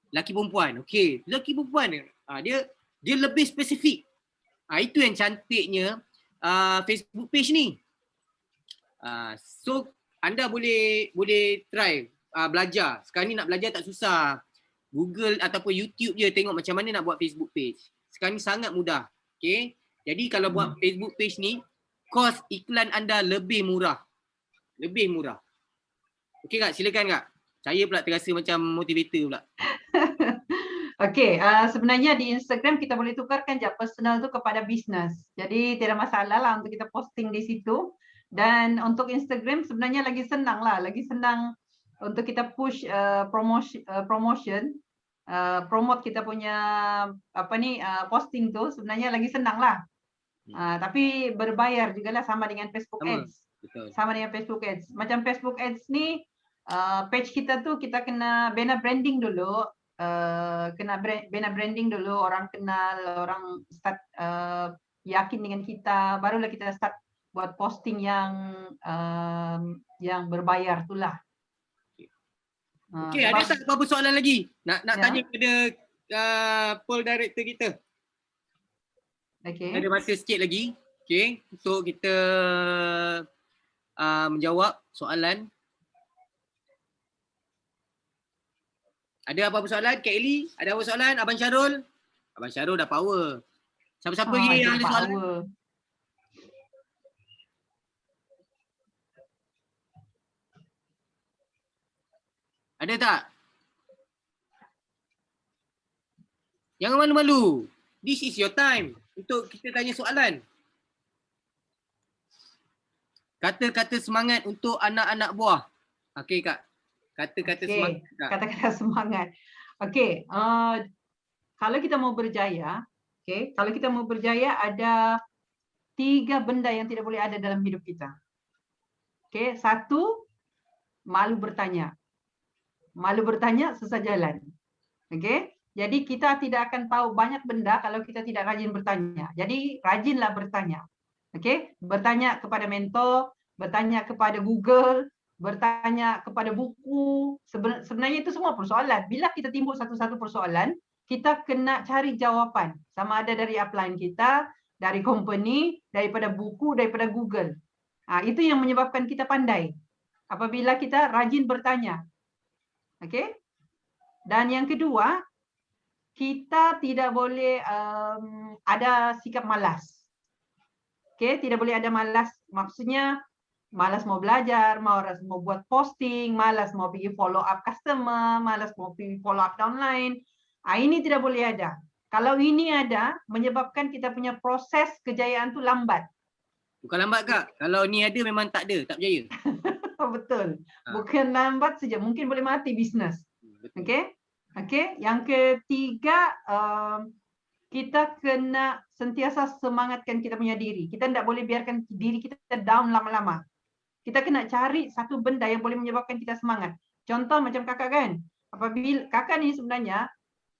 Speaker 1: Lelaki perempuan. Okey, lelaki perempuan dia lebih spesifik. Itu yang cantiknya Facebook page ni. So anda boleh try belajar. Sekarang ni nak belajar tak susah. Google ataupun YouTube je tengok macam mana nak buat Facebook page. Sekarang ni sangat mudah. Okay. Jadi kalau buat Facebook page ni, kos iklan anda lebih murah. Lebih murah. Okey Kak, silakan Kak. Saya pula terasa macam motivator pula.
Speaker 2: Okey, sebenarnya di Instagram kita boleh tukarkan je personal tu kepada bisnes. Jadi tidak masalah lah untuk kita posting di situ. Dan untuk Instagram sebenarnya lagi senang lah. Lagi senang untuk kita push promotion. Promote kita punya posting tu sebenarnya lagi senang lah. Tapi berbayar jugalah sama dengan Facebook Ads.
Speaker 1: Betul.
Speaker 2: Sama dengan Facebook Ads. Macam Facebook Ads ni, page kita tu kita kena bina branding dulu. Bina branding dulu, orang kenal, orang start yakin dengan kita, barulah kita start buat posting yang berbayar tu lah.
Speaker 1: Okey, ada tak apa-apa soalan lagi? Nak tanya kepada poll director kita.
Speaker 2: Okey.
Speaker 1: Ada masa sikit lagi. Okey, untuk kita menjawab soalan. Ada apa-apa soalan? Kak Eli, ada apa soalan? Abang Syarul? Abang Syarul dah power. Siapa-siapa lagi yang ada soalan? Ada tak? Jangan malu-malu. This is your time untuk kita tanya soalan. Kata-kata semangat untuk anak-anak buah. Okey Kak. Kata-kata semangat.
Speaker 2: Kata-kata semangat. Okey, kalau kita mau berjaya, kalau kita mau berjaya ada 3 benda yang tidak boleh ada dalam hidup kita. Okey, 1, malu bertanya. Malu bertanya susah jalan. Okey? Jadi kita tidak akan tahu banyak benda kalau kita tidak rajin bertanya. Jadi rajinlah bertanya. Okey? Bertanya kepada mentor, bertanya kepada Google, bertanya kepada buku. Sebenarnya itu semua persoalan. Bila kita timbul satu-satu persoalan, kita kena cari jawapan. Sama ada dari upline kita, dari company, daripada buku, daripada Google. Itu yang menyebabkan kita pandai. Apabila kita rajin bertanya. Okey? Dan yang kedua, kita tidak boleh ada sikap malas. Okey, tidak boleh ada malas. Maksudnya malas mau belajar, malas mau buat posting, malas mau pergi follow up customer, malas mau pergi follow up downline. Ini tidak boleh ada. Kalau ini ada, menyebabkan kita punya proses kejayaan tu lambat.
Speaker 1: Bukan lambat Kak. Kalau ni ada memang tak ada, tak berjaya.
Speaker 2: Betul. Bukan lambat saja, mungkin boleh mati bisnes. Okey? Okey, yang ketiga, kita kena sentiasa semangatkan kita punya diri. Kita tidak boleh biarkan diri kita down lama-lama. Kita kena cari satu benda yang boleh menyebabkan kita semangat. Contoh macam kakak kan, apabila kakak ni sebenarnya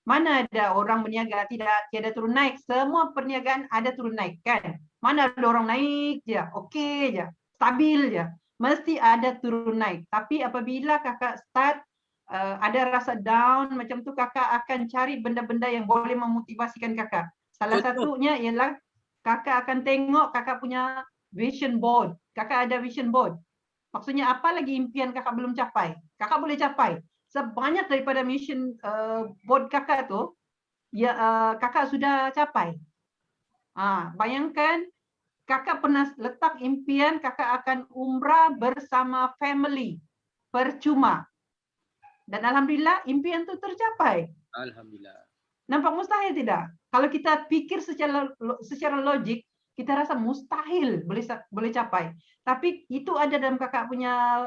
Speaker 2: mana ada orang berniaga tiada turun naik, semua perniagaan ada turun naik kan. Mana ada orang naik je, okey je, stabil je. Mesti ada turun naik. Tapi apabila kakak start ada rasa down macam tu, kakak akan cari benda-benda yang boleh memotivasikan kakak. Salah satunya ialah kakak akan tengok kakak punya vision board. Kakak ada vision board. Maksudnya apa lagi impian kakak belum capai? Kakak boleh capai. Sebanyak daripada mission board kakak tu, ya kakak sudah capai. Bayangkan kakak pernah letak impian kakak akan umrah bersama family percuma. Dan alhamdulillah impian tu tercapai.
Speaker 1: Alhamdulillah.
Speaker 2: Nampak mustahil tidak? Kalau kita fikir secara logik, kita rasa mustahil boleh capai. Tapi itu ada dalam kakak punya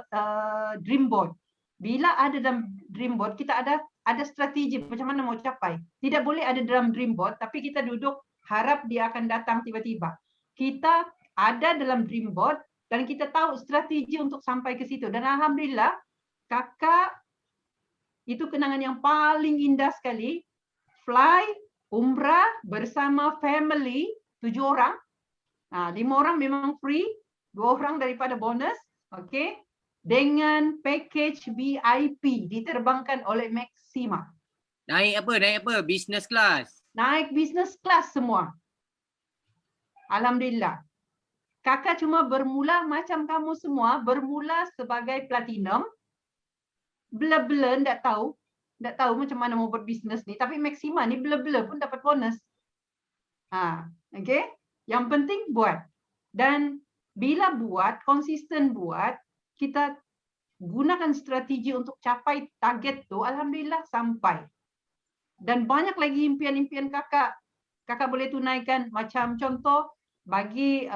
Speaker 2: dream board. Bila ada dalam dream board, kita ada strategi macam mana mau capai. Tidak boleh ada dalam dream board, tapi kita duduk harap dia akan datang tiba-tiba. Kita ada dalam dream board dan kita tahu strategi untuk sampai ke situ. Dan alhamdulillah, kakak itu kenangan yang paling indah sekali. Fly, umrah bersama family, 7 orang. 5 orang memang free, 2 orang daripada bonus. Okay. Dengan package VIP diterbangkan oleh Maxima.
Speaker 1: Naik apa? Business class.
Speaker 2: Naik business class semua. Alhamdulillah. Kakak cuma bermula macam kamu semua, bermula sebagai platinum. Bela-bela tak tahu macam mana mau berbisnes ni, tapi Maxima ni bela-bela pun dapat bonus. Okay. Yang penting buat. Dan bila buat, konsisten buat, kita gunakan strategi untuk capai target tu, alhamdulillah sampai. Dan banyak lagi impian-impian kakak boleh tunaikan. Macam contoh, bagi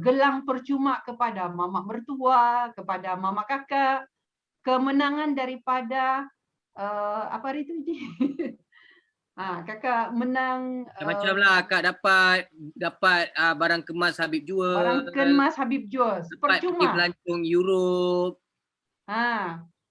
Speaker 2: gelang percuma kepada mama mertua, kepada mama kakak, kemenangan daripada apa hari tu ni? Kakak menang
Speaker 1: Macam lah kak dapat barang kemas Habib jual.
Speaker 2: barang kemas Habib jual.
Speaker 1: Dapat pergi
Speaker 2: Percuma.
Speaker 1: pelancong Europe.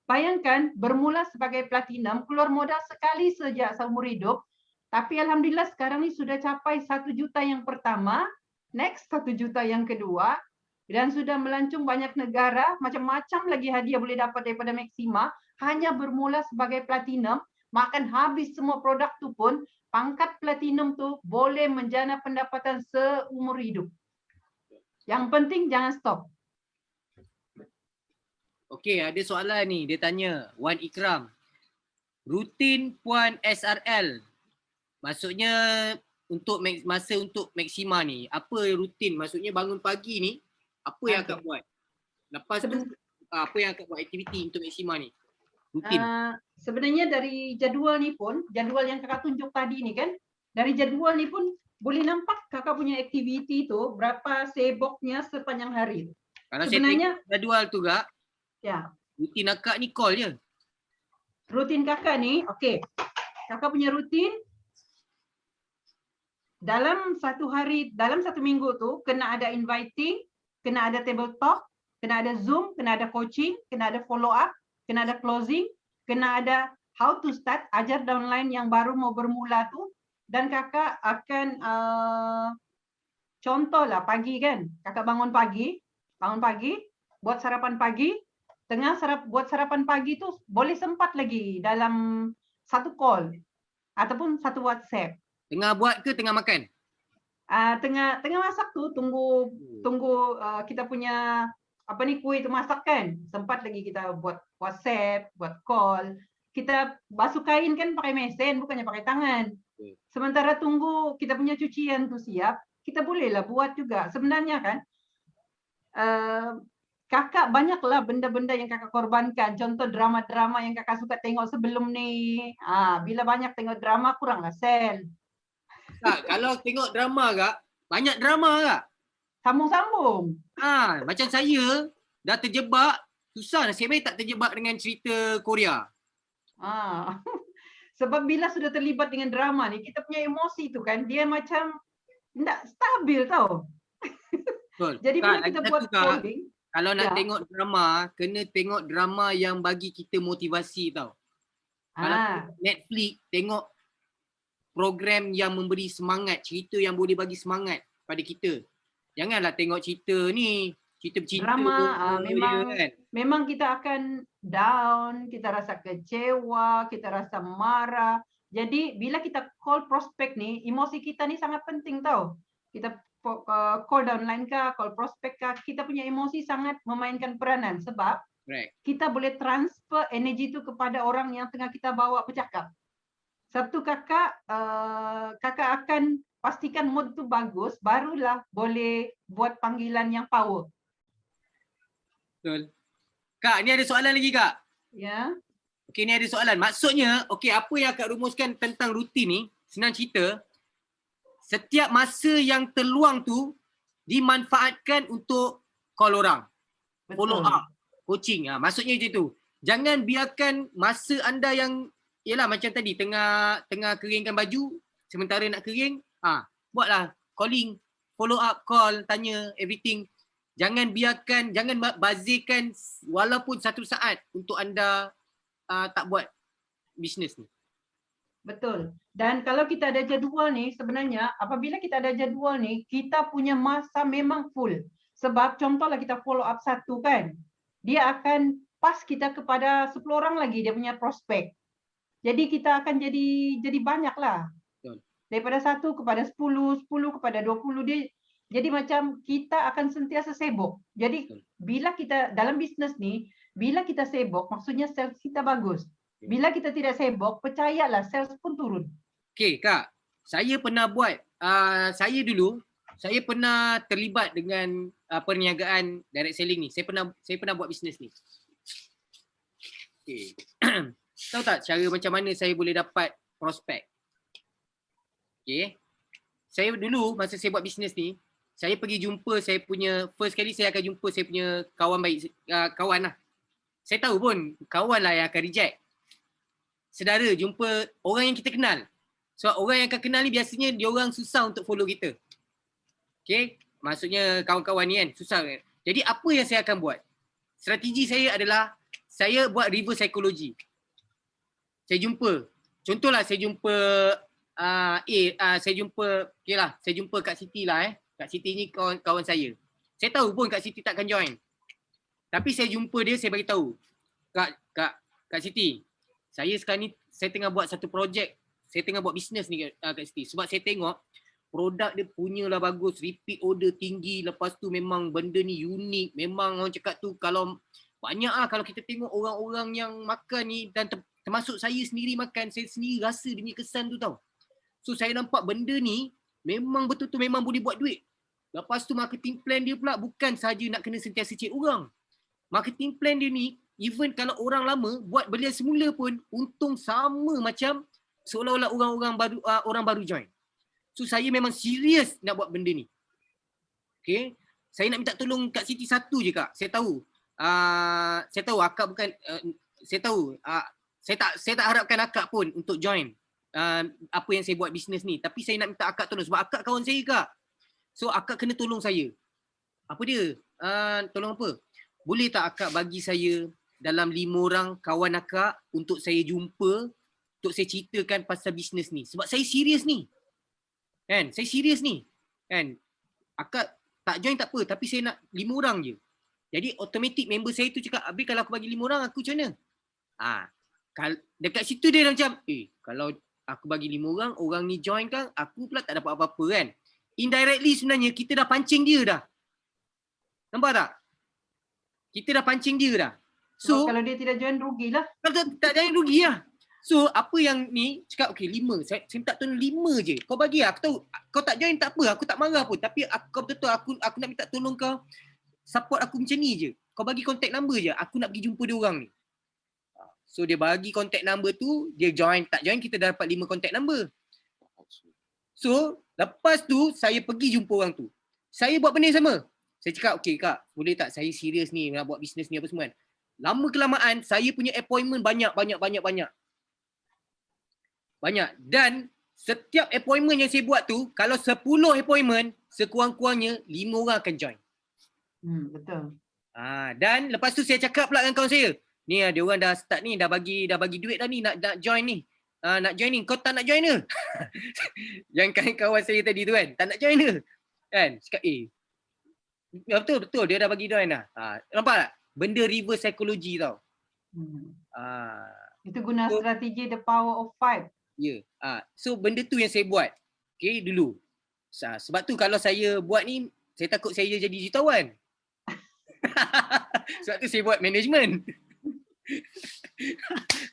Speaker 2: Bayangkan bermula sebagai platinum, keluar modal sekali saja seumur hidup. Tapi alhamdulillah sekarang ni sudah capai 1 juta yang pertama, next 1 juta yang kedua, dan sudah melancong banyak negara, macam-macam lagi hadiah boleh dapat daripada Maxima. Hanya bermula sebagai platinum, makan habis semua produk tu pun, pangkat platinum tu boleh menjana pendapatan seumur hidup. Yang penting jangan stop.
Speaker 1: Okey, ada soalan ni. Dia tanya, Wan Ikram. Rutin Puan SRL. Maksudnya untuk masa untuk Maxima ni, apa rutin? Maksudnya bangun pagi ni, apa yang akak buat? Lepas tu, apa yang akak buat aktiviti untuk Maxima ni? Rutin.
Speaker 2: Sebenarnya dari jadual ni pun, jadual yang kakak tunjuk tadi ni kan, dari jadual ni pun boleh nampak kakak punya aktiviti tu, berapa sibuknya sepanjang hari.
Speaker 1: Kalau
Speaker 2: Sebenarnya,
Speaker 1: saya tengok jadual tu kak,
Speaker 2: ya,
Speaker 1: rutin akak ni call je.
Speaker 2: rutin kakak ni, okey. Kakak punya rutin, dalam satu hari, dalam satu minggu tu, kena ada inviting, kena ada table talk, kena ada Zoom, kena ada coaching, kena ada follow up, kena ada closing, kena ada how to start, ajar downline yang baru mau bermula tu. Dan kakak akan contohlah pagi kan, kakak bangun pagi, buat sarapan pagi, buat sarapan pagi tu boleh sempat lagi dalam satu call ataupun satu WhatsApp.
Speaker 1: Tengah buat ke tengah makan?
Speaker 2: Tengah masak tu tunggu kita punya apa ni kuih tu masak kan, sempat lagi kita buat WhatsApp, buat call. Kita basuh kain kan pakai mesin, bukannya pakai tangan. Sementara tunggu kita punya cucian tu siap, kita bolehlah buat juga. Sebenarnya kan kakak banyaklah benda-benda yang kakak korbankan. Contoh drama-drama yang kakak suka tengok sebelum ni. Bila banyak tengok drama kuranglah sel.
Speaker 1: Kak, kalau tengok drama kak, banyak drama kak.
Speaker 2: Sambung-sambung.
Speaker 1: Macam saya dah terjebak, susah nasib baik tak terjebak dengan cerita Korea.
Speaker 2: Sebab bila sudah terlibat dengan drama ni, kita punya emosi tu kan, dia macam tak stabil tau.
Speaker 1: Betul.
Speaker 2: Jadi bila
Speaker 1: Kak,
Speaker 2: kita
Speaker 1: lagi
Speaker 2: buat
Speaker 1: satu, Kak,
Speaker 2: coding,
Speaker 1: Kalau nak
Speaker 2: Ya.
Speaker 1: tengok drama, kena tengok drama yang bagi kita motivasi tau. Kalau
Speaker 2: Ah,
Speaker 1: Netflix, tengok program yang memberi semangat, cerita yang boleh bagi semangat pada kita. Janganlah tengok cerita ni, cerita bercinta
Speaker 2: drama
Speaker 1: je
Speaker 2: memang
Speaker 1: kan.
Speaker 2: memang kita akan down, kita rasa kecewa, kita rasa marah. Jadi bila kita call prospek ni, emosi kita ni sangat penting tau. Kita call downline kah, call prospek kah, kita punya emosi sangat memainkan peranan sebab
Speaker 1: Right.
Speaker 2: kita boleh transfer energi tu kepada orang yang tengah kita bawa bercakap. Sabtu kakak akan pastikan mood tu bagus, barulah boleh buat panggilan yang power.
Speaker 1: Betul. Kak, ni ada soalan lagi Kak.
Speaker 2: Ya.
Speaker 1: Okey, ni ada soalan. Maksudnya, okey, apa yang Kak rumuskan tentang rutin ni, senang cerita, setiap masa yang terluang tu dimanfaatkan untuk call orang, follow
Speaker 2: Betul.
Speaker 1: up, coaching. Maksudnya macam tu. Jangan biarkan masa anda yang, yelah macam tadi, tengah keringkan baju, sementara nak kering, buatlah calling, follow up call, tanya everything. Jangan bazirkan walaupun 1 saat untuk anda tak buat bisnes ni.
Speaker 2: Betul. Dan kalau kita ada jadual ni, sebenarnya apabila kita ada jadual ni, kita punya masa memang full. Sebab contohlah kita follow up 1 kan, dia akan pas kita kepada 10 orang lagi dia punya prospek. Jadi kita akan jadi banyak lah.
Speaker 1: Betul.
Speaker 2: Daripada 1 kepada 10, 10 kepada 20 dia. Jadi macam kita akan sentiasa sibuk. Jadi
Speaker 1: Betul.
Speaker 2: bila kita dalam bisnes ni, bila kita sibuk, maksudnya sales kita bagus. Bila kita tidak sibuk, percayalah sales pun turun.
Speaker 1: Okey Kak, saya pernah buat, saya pernah terlibat dengan perniagaan direct selling ni. Saya pernah buat bisnes ni. Okey. Tahu tak cara macam mana saya boleh dapat prospek? Okey. Saya dulu masa saya buat bisnes ni, saya pergi jumpa saya punya, first kali saya akan jumpa saya punya kawan baik, kawan lah. Saya tahu pun kawan lah yang akan reject. Saudara jumpa orang yang kita kenal. So orang yang akan kenal ni biasanya dia orang susah untuk follow kita. Okay, maksudnya kawan-kawan ni kan susah kan. Jadi apa yang saya akan buat? Strategi saya adalah saya buat reverse psychology. Saya jumpa, contohlah saya jumpa saya jumpa Kak Siti lah Kak Siti ni kawan saya. Saya tahu pun Kak Siti takkan join. Tapi saya jumpa dia, saya bagi tahu. Kak Siti, saya sekarang ni saya tengah buat satu projek. Saya tengah buat bisnes ni Kak Siti. Sebab saya tengok produk dia punyalah bagus, repeat order tinggi, lepas tu memang benda ni unik. Memang orang cakap tu kalau banyak kalau kita tengok orang-orang yang makan ni dan termasuk saya sendiri makan, saya sendiri rasa dia punya kesan tu tau. So saya nampak benda ni memang betul-betul memang boleh buat duit. Lepas tu marketing plan dia pula bukan sahaja nak kena sentiasa cek orang. Marketing plan dia ni, even kalau orang lama buat belian semula pun untung sama macam seolah-olah orang baru join. So saya memang serius nak buat benda ni. Okay. Saya nak minta tolong Kak Siti satu je Kak. Saya tahu akak bukan saya tak harapkan akak pun untuk join apa yang saya buat bisnes ni. Tapi saya nak minta akak tolong sebab akak kawan saya Kak. So akak kena tolong saya. Apa dia? Tolong apa? Boleh tak akak bagi saya dalam 5 orang kawan akak untuk saya jumpa, untuk saya ceritakan pasal bisnes ni. Sebab saya serius ni. Kan? Saya serius ni. Kan? Akak tak join tak apa, tapi saya nak 5 orang je. Jadi automatic member saya tu cakap, habis kalau aku bagi 5 orang, aku macam mana? Dekat situ dia macam, kalau aku bagi 5 orang, orang ni join kan, aku pula tak dapat apa-apa kan. Indirectly sebenarnya kita dah pancing dia dah. Nampak tak? Kita dah pancing dia dah. So
Speaker 2: kalau dia tidak join, rugilah.
Speaker 1: Kalau tak join, rugi lah. So apa yang ni cakap, okay 5, saya minta tolong 5 je. Kau bagi lah, aku tahu kau tak join tak apa, aku tak marah pun. Tapi kau betul-betul aku nak minta tolong kau support aku macam ni je. Kau bagi contact number je, aku nak pergi jumpa dia orang ni. So dia bagi contact number tu, dia join, tak join kita dah dapat 5 contact number. So lepas tu saya pergi jumpa orang tu. Saya buat benda yang sama. Saya cakap, okay Kak, boleh tak saya serius ni nak buat bisnes ni apa semua kan. Lama kelamaan saya punya appointment banyak. Dan setiap appointment yang saya buat tu, kalau 10 appointment, sekurang-kurangnya 5 orang akan join.
Speaker 2: Betul.
Speaker 1: Dan lepas tu saya cakap pula dengan kawan saya, ni dia orang dah start ni, dah bagi duit dah ni, nak join ni. Nak join ni, kau tak nak join ke? Yang kawan saya tadi tu kan, tak nak join ke? Kan? Cakap ya, betul dia dah bagi join dah. Nampak tak? Benda reverse psychology tau.
Speaker 2: Itu guna strategi the power of 5.
Speaker 1: Ya. So benda tu yang saya buat. Okay, dulu. Sebab tu kalau saya buat ni, saya takut saya jadi jutawan. Sebab tu saya buat management.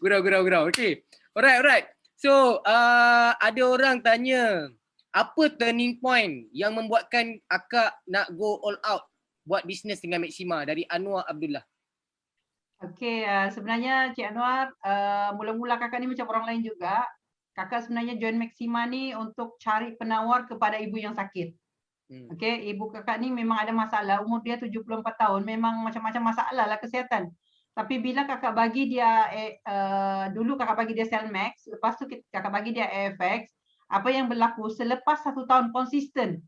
Speaker 1: Gurau. Okay. Alright. So, ada orang tanya, apa turning point yang membuatkan akak nak go all out buat bisnes dengan Maxima? Dari Anwar Abdullah.
Speaker 2: Okey, sebenarnya Cik Anwar, mula-mula kakak ni macam orang lain juga. Kakak sebenarnya join Maxima ni untuk cari penawar kepada ibu yang sakit. Okey, ibu kakak ni memang ada masalah, umur dia 74 tahun, memang macam-macam masalah lah kesihatan. Tapi bila kakak bagi dia, dulu kakak bagi dia Cellmax, lepas tu kakak bagi dia AFX, apa yang berlaku selepas 1 tahun konsisten,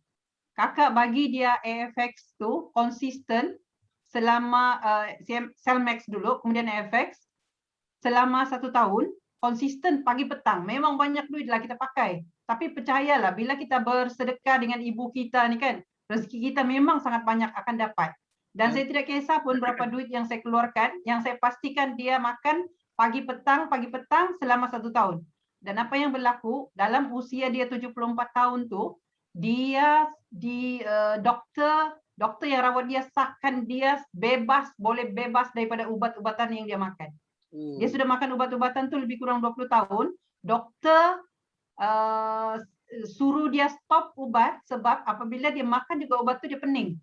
Speaker 2: kakak bagi dia AFX tu konsisten selama Cellmax dulu, kemudian AFX, selama 1 tahun, konsisten pagi petang, memang banyak duit lah kita pakai. Tapi percayalah, bila kita bersedekah dengan ibu kita ni kan, rezeki kita memang sangat banyak akan dapat. Dan saya tidak kisah pun berapa duit yang saya keluarkan, yang saya pastikan dia makan pagi petang selama 1 tahun. Dan apa yang berlaku, dalam usia dia 74 tahun tu, dia doktor yang rawat dia sahkan dia boleh bebas daripada ubat-ubatan yang dia makan. Dia sudah makan ubat-ubatan tu lebih kurang 20 tahun. Doktor suruh dia stop ubat sebab apabila dia makan juga ubat tu dia pening.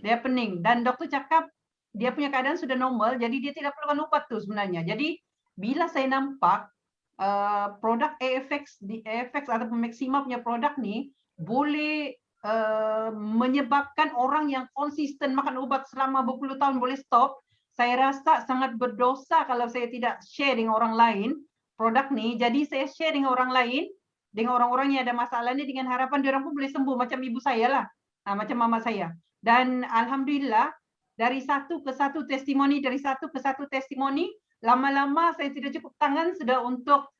Speaker 2: Dia pening dan doktor cakap dia punya keadaan sudah normal, jadi dia tidak perlukan ubat tu sebenarnya. Jadi bila saya nampak produk AFX atau Maxima punya produk ni boleh menyebabkan orang yang konsisten makan ubat selama berpuluh tahun boleh stop, saya rasa sangat berdosa kalau saya tidak share dengan orang lain produk ni. Jadi saya share dengan orang lain, dengan orang-orang yang ada masalah ni, dengan harapan dia orang pun boleh sembuh macam ibu saya lah, macam mama saya. Dan alhamdulillah dari satu ke satu testimoni, lama-lama saya tidak cukup tangan sudah untuk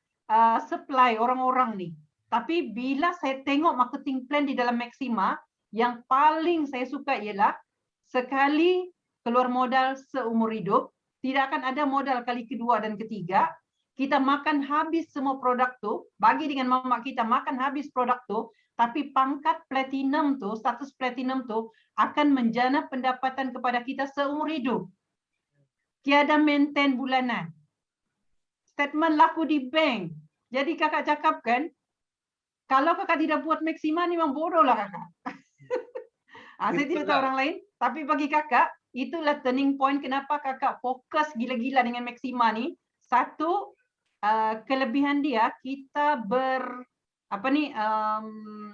Speaker 2: supply orang-orang ni. Tapi bila saya tengok marketing plan di dalam Maxima, yang paling saya suka ialah sekali keluar modal seumur hidup, tidak akan ada modal kali kedua dan ketiga. Kita makan habis semua produk tu, bagi dengan mama kita makan habis produk tu, tapi pangkat platinum tu, status platinum tu akan menjana pendapatan kepada kita seumur hidup. Tiada maintain bulanan. Statement laku di bank. Jadi kakak cakap kan, kalau kakak tidak buat Maxima ni memang bodoh lah kakak. Saya tidak tahu orang lain, tapi bagi kakak, itulah turning point kenapa kakak fokus gila-gila dengan Maxima ni. Satu, kelebihan dia, kita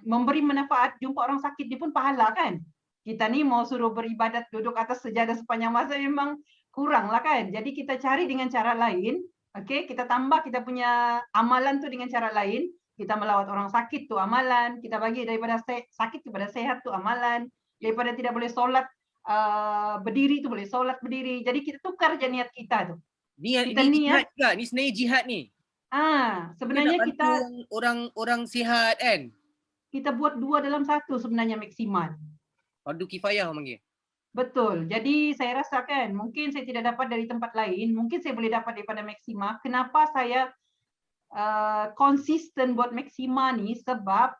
Speaker 2: memberi manfaat, jumpa orang sakit dia pun pahala kan. Kita ni mau suruh beribadat duduk atas sejadah sepanjang masa memang kurang lah kan. Jadi kita cari dengan cara lain, okey, kita tambah kita punya amalan tu dengan cara lain. Kita melawat orang sakit tu amalan, kita bagi daripada sakit kepada sehat tu amalan, daripada tidak boleh solat berdiri tu boleh solat berdiri. Jadi kita tukar je niat kita tu.
Speaker 1: Ni jihad juga, ni sebenarnya jihad ni.
Speaker 2: Sebenarnya kita
Speaker 1: orang sihat kan.
Speaker 2: Kita buat 2 dalam 1 sebenarnya Maxima.
Speaker 1: Fardu kifayah panggil.
Speaker 2: Betul. Jadi saya rasakan mungkin saya tidak dapat dari tempat lain, mungkin saya boleh dapat daripada Maxima. Kenapa saya konsisten buat Maxima ni, sebab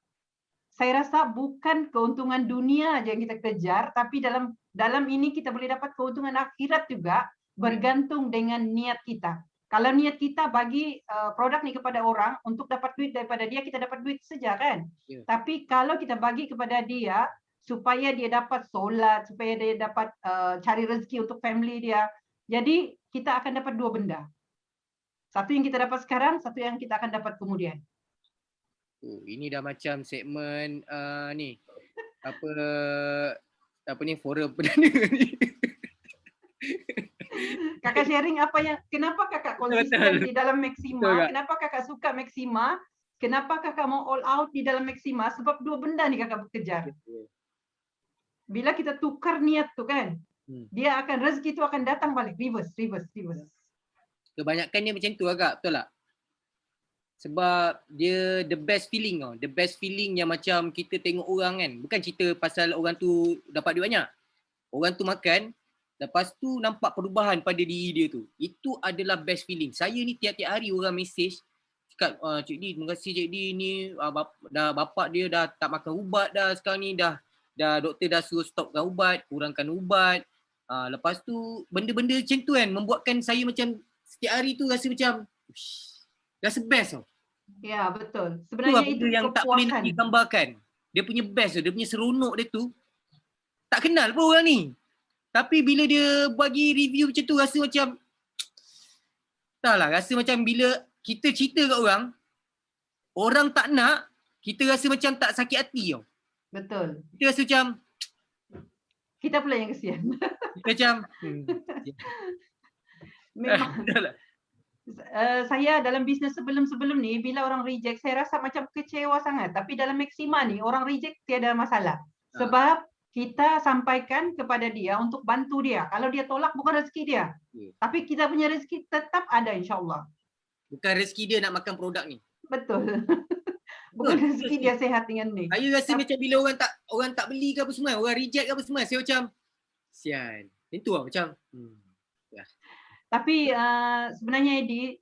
Speaker 2: saya rasa bukan keuntungan dunia aja yang kita kejar, tapi dalam ini kita boleh dapat keuntungan akhirat juga, bergantung dengan niat kita. Kalau niat kita bagi produk ni kepada orang untuk dapat duit daripada dia, kita dapat duit saja kan. Tapi kalau kita bagi kepada dia supaya dia dapat solat, supaya dia dapat cari rezeki untuk family dia, jadi kita akan dapat 2 benda. Satu yang kita dapat sekarang, satu yang kita akan dapat kemudian.
Speaker 1: Ini dah macam segmen ni apa ni, forum perdana ni.
Speaker 2: Kakak sharing kenapa kakak konsisten di dalam Maxima, kenapa kakak suka Maxima, kenapa kakak mau all out di dalam Maxima, sebab 2 benda ni kakak bekerja. Bila kita tukar niat tu kan, dia akan rezeki itu akan datang balik, reverse.
Speaker 1: Kebanyakan dia macam tu agak, betul tak? Sebab dia the best feeling tau. The best feeling yang macam kita tengok orang kan. Bukan cerita pasal orang tu dapat duit banyak. Orang tu makan, lepas tu nampak perubahan pada diri dia tu. Itu adalah best feeling. Saya ni tiap-tiap hari orang message, cakap, Cik Di, terima kasih Cik Di ni, bapak dia dah tak makan ubat dah sekarang ni, dah doktor dah suruh stopkan ubat, kurangkan ubat. Lepas tu benda-benda macam tu kan membuatkan saya macam setiap hari tu rasa macam rasa best tau.
Speaker 2: Ya, betul.
Speaker 1: Itu
Speaker 2: Sebenarnya
Speaker 1: benda
Speaker 2: itu
Speaker 1: yang tak boleh nak
Speaker 2: kepuasan.
Speaker 1: digambarkan. Dia punya best tu, dia punya seronok dia tu. Tak kenal pun orang ni. Tapi bila dia bagi review macam tu rasa macam taklah, rasa macam bila kita cerita kat orang tak nak, kita rasa macam tak sakit hati tau.
Speaker 2: Betul.
Speaker 1: Kita rasa macam
Speaker 2: Kita pula yang kesian.
Speaker 1: kita macam
Speaker 2: Memang
Speaker 1: dah
Speaker 2: saya dalam bisnes sebelum-sebelum ni, bila orang reject, saya rasa macam kecewa sangat. Tapi dalam Maxima ni, orang reject tiada masalah. Sebab kita sampaikan kepada dia untuk bantu dia. Kalau dia tolak, bukan rezeki dia. Tapi kita punya rezeki tetap ada, insyaAllah.
Speaker 1: bukan rezeki dia nak makan produk ni.
Speaker 2: Betul. Bukan rezeki dia sehat dengan ni.
Speaker 1: Saya rasa macam bila orang tak beli ke apa semua, orang reject ke apa semua, saya macam sian. Itu lah macam
Speaker 2: Tapi sebenarnya Edi,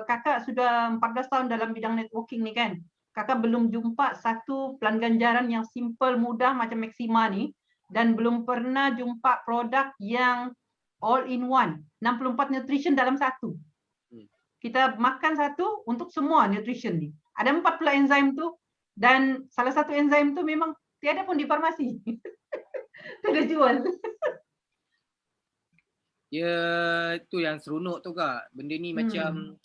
Speaker 2: kakak sudah 14 tahun dalam bidang networking ni kan. Kakak belum jumpa satu pelan ganjaran yang simple, mudah macam Maxima ni. Dan belum pernah jumpa produk yang all in one. 64 nutrition dalam satu. Kita makan satu untuk semua nutrition ni. Ada 4 pula enzim tu. Dan salah satu enzim tu memang tiada pun di farmasi. Tiada jual.
Speaker 1: ya tu yang seronok tu kak. Benda ni macam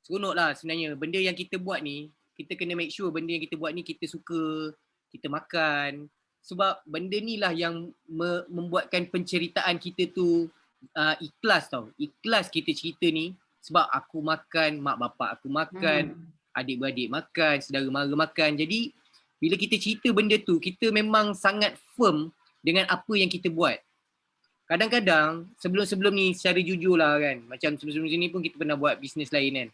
Speaker 1: seronok lah sebenarnya. Benda yang kita buat ni, kita kena make sure benda yang kita buat ni kita suka, kita makan. Sebab benda ni lah yang membuatkan penceritaan kita tu ikhlas tau. Ikhlas kita cerita ni sebab aku makan, mak bapak aku makan, adik-beradik makan, saudara mara makan. Jadi bila kita cerita benda tu, kita memang sangat firm dengan apa yang kita buat. Kadang-kadang sebelum-sebelum ni secara jujur lah kan, macam sebelum-sebelum ni pun kita pernah buat bisnes lain kan.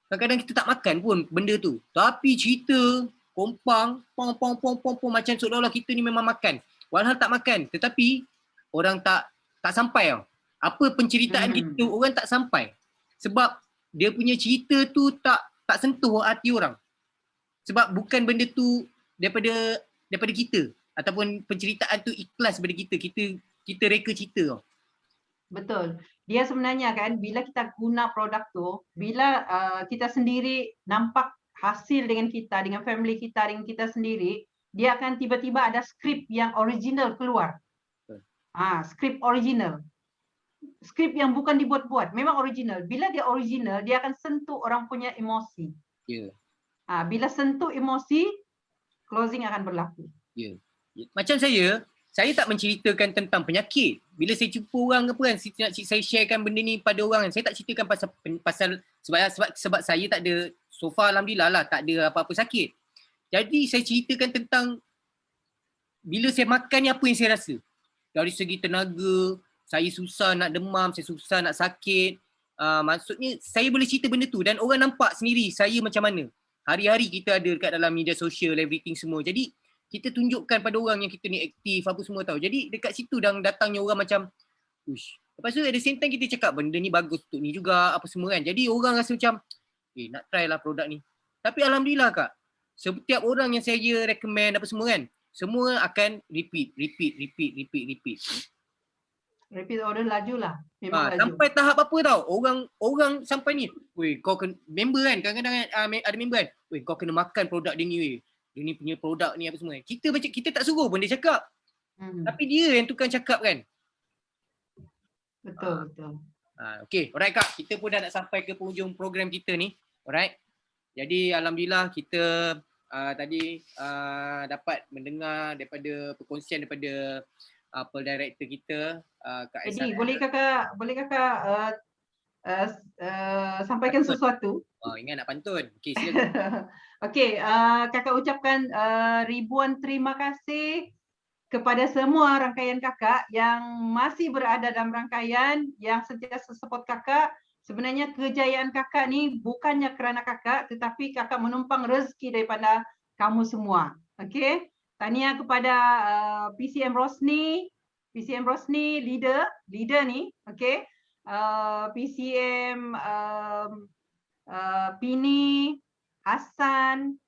Speaker 1: Kadang-kadang kita tak makan pun benda tu. Tapi cerita kompang, pong macam seolah-olah kita ni memang makan. Walhal tak makan. Tetapi orang tak sampai tau. Apa penceritaan kita orang tak sampai. Sebab dia punya cerita tu tak sentuh hati orang. Sebab bukan benda tu daripada kita. Ataupun penceritaan tu ikhlas daripada kita. Kita reka cerita tau.
Speaker 2: Betul. Dia sebenarnya kan bila kita guna produk tu, bila kita sendiri nampak hasil dengan kita, dengan family kita, dengan kita sendiri, dia akan tiba-tiba ada skrip yang original keluar. Skrip original. Skrip yang bukan dibuat-buat, memang original. Bila dia original, dia akan sentuh orang punya emosi. Bila sentuh emosi, closing akan berlaku.
Speaker 1: Macam saya tak menceritakan tentang penyakit. Bila saya jumpa orang apa kan, saya sharekan benda ni pada orang kan, saya tak ceritakan pasal sebab saya tak ada, so far alhamdulillah lah, tak ada apa-apa sakit. Jadi saya ceritakan tentang bila saya makan ni apa yang saya rasa. Dari segi tenaga, saya susah nak demam, saya susah nak sakit. Maksudnya saya boleh cerita benda tu dan orang nampak sendiri saya macam mana. Hari-hari kita ada dekat dalam media sosial, everything semua. Jadi kita tunjukkan pada orang yang kita ni aktif apa semua tahu. Jadi dekat situ datangnya orang macam uish. Lepas tu at the same time kita cakap benda ni bagus untuk ni juga apa semua kan. Jadi orang rasa macam nak try lah produk ni. Tapi alhamdulillah kak, setiap orang yang saya recommend apa semua kan, semua akan repeat.
Speaker 2: Repeat order laju lah. Memang laju.
Speaker 1: Sampai tahap apa tau, orang sampai ni, weh kau kena, member kan, kadang-kadang ada member kan, weh kau kena makan produk dia ni weh. Dia ni punya produk ni apa semua. Kita tak suruh pun dia cakap. Tapi dia yang tukang cakap kan.
Speaker 2: Betul.
Speaker 1: Okay, alright kak. Kita pun dah nak sampai ke penghujung program kita ni. Alright. Jadi alhamdulillah kita tadi dapat mendengar daripada perkongsian daripada Pearl Director kita, Kak
Speaker 2: Edi, boleh kakak sampaikan sesuatu?
Speaker 1: Ingat nak pantun. Okay, silakan.
Speaker 2: Okey, kakak ucapkan ribuan terima kasih kepada semua rangkaian kakak yang masih berada dalam rangkaian, yang sentiasa support kakak, sebenarnya kejayaan kakak ni bukannya kerana kakak, tetapi kakak menumpang rezeki daripada kamu semua. Okey? Tahniah kepada PCM Rosni, leader ni, okey? PCM Pini, Hassan,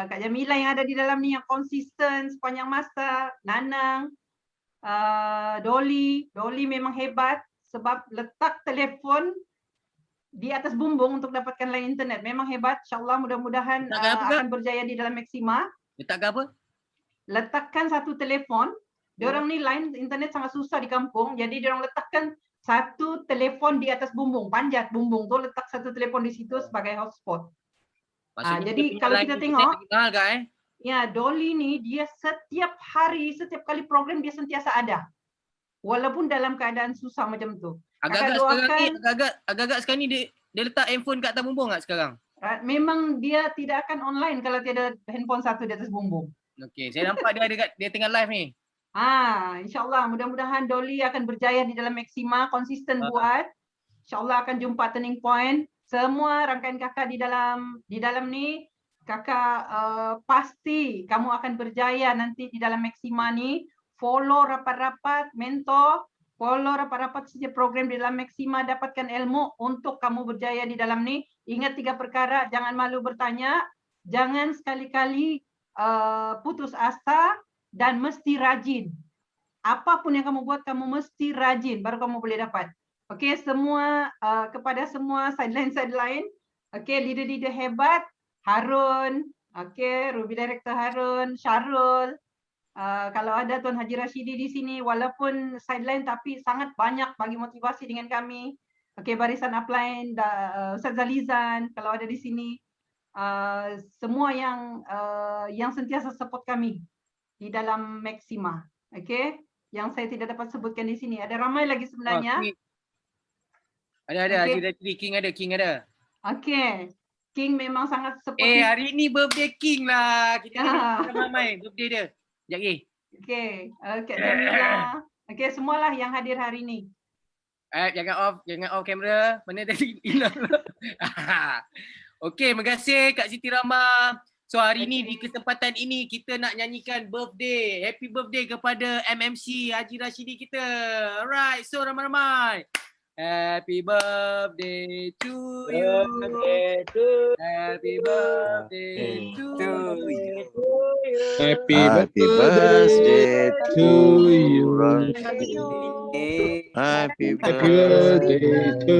Speaker 2: Kak Jamila yang ada di dalam ni yang konsisten sepanjang masa, Nanang, Dolly memang hebat sebab letak telefon di atas bumbung untuk dapatkan line internet. Memang hebat. InsyaAllah mudah-mudahan
Speaker 1: Letakkan apa, Kak?
Speaker 2: akan berjaya di dalam Maxima.
Speaker 1: Letakkan apa?
Speaker 2: Letakkan satu telefon. Diorang ni line internet sangat susah di kampung. Jadi diorang letakkan satu telefon di atas bumbung. Panjat bumbung tu letak satu telefon di situ sebagai hotspot.
Speaker 1: Maksudnya
Speaker 2: jadi
Speaker 1: dia
Speaker 2: kalau
Speaker 1: punya
Speaker 2: kita
Speaker 1: line
Speaker 2: tengok,
Speaker 1: internet lagi mahal, Kak,
Speaker 2: ya, Dolly ni dia setiap hari, setiap kali program dia sentiasa ada. Walaupun dalam keadaan susah macam tu.
Speaker 1: Agak-agak
Speaker 2: Kakak
Speaker 1: sekarang ni,
Speaker 2: doakan,
Speaker 1: agak-agak sekarang ni dia letak handphone kat atas bumbung tak sekarang?
Speaker 2: memang dia tidak akan online kalau tiada handphone satu di atas bumbung.
Speaker 1: Okey, saya nampak dia tengah live ni.
Speaker 2: InsyaAllah mudah-mudahan Dolly akan berjaya di dalam Maxima, konsisten buat. InsyaAllah akan jumpa turning point. Semua rangkaian kakak di dalam ni, kakak pasti kamu akan berjaya nanti di dalam Maxima ni. Follow rapat-rapat, mentor, follow rapat-rapat setiap program di dalam Maxima, dapatkan ilmu untuk kamu berjaya di dalam ni. Ingat 3 perkara, jangan malu bertanya, jangan sekali-kali putus asa, dan mesti rajin. Apapun yang kamu buat, kamu mesti rajin, baru kamu boleh dapat. Okey, semua kepada semua sideline, okey, leader-leader hebat, Harun, okey, Ruby Director Harun, Syarul, kalau ada Tuan Haji Rashidi di sini, walaupun sideline tapi sangat banyak bagi motivasi dengan kami. Okey, barisan upline, Ustaz Zalizan, kalau ada di sini, semua yang sentiasa support kami di dalam Maxima. Okey, yang saya tidak dapat sebutkan di sini. Ada ramai lagi sebenarnya.
Speaker 1: Ada,
Speaker 2: Okey.
Speaker 1: Haji Ratri, King ada.
Speaker 2: Okey. King memang sangat supportive.
Speaker 1: Hari ni birthday King lah. Kita ramai birthday dia. Sekejap lagi.
Speaker 2: Okey, Kak Jamila. Okey, semualah yang hadir hari ni.
Speaker 1: Jangan off kamera. Mana tadi? Okey, terima kasih Kak Siti Rahma. So hari ni di kesempatan ini kita nak nyanyikan birthday. Happy birthday kepada MMC Haji Rashidi kita. Alright, so ramai-ramai. Happy birthday to you. Happy birthday to you.
Speaker 3: Happy
Speaker 7: Happy birthday
Speaker 3: birthday to you.
Speaker 7: Happy
Speaker 3: birthday to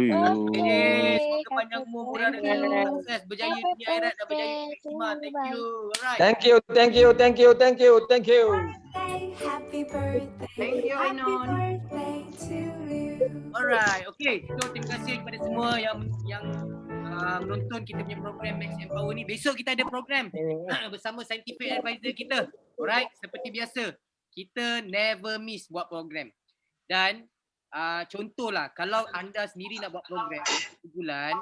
Speaker 7: you.
Speaker 1: Semoga panjang umur, murah rezeki, sukses, berjaya di akhirat dan berjaya di Maxima. Thank you. Alright.
Speaker 5: Thank you.
Speaker 8: Happy birthday.
Speaker 2: Thank you, Ainon.
Speaker 1: Alright, okay. So terima kasih kepada semua yang menonton kita punya program Max Empower ni. Besok kita ada program bersama scientific advisor kita. Alright, seperti biasa. Kita never miss buat program. Dan contohlah, kalau anda sendiri nak buat program sebulan,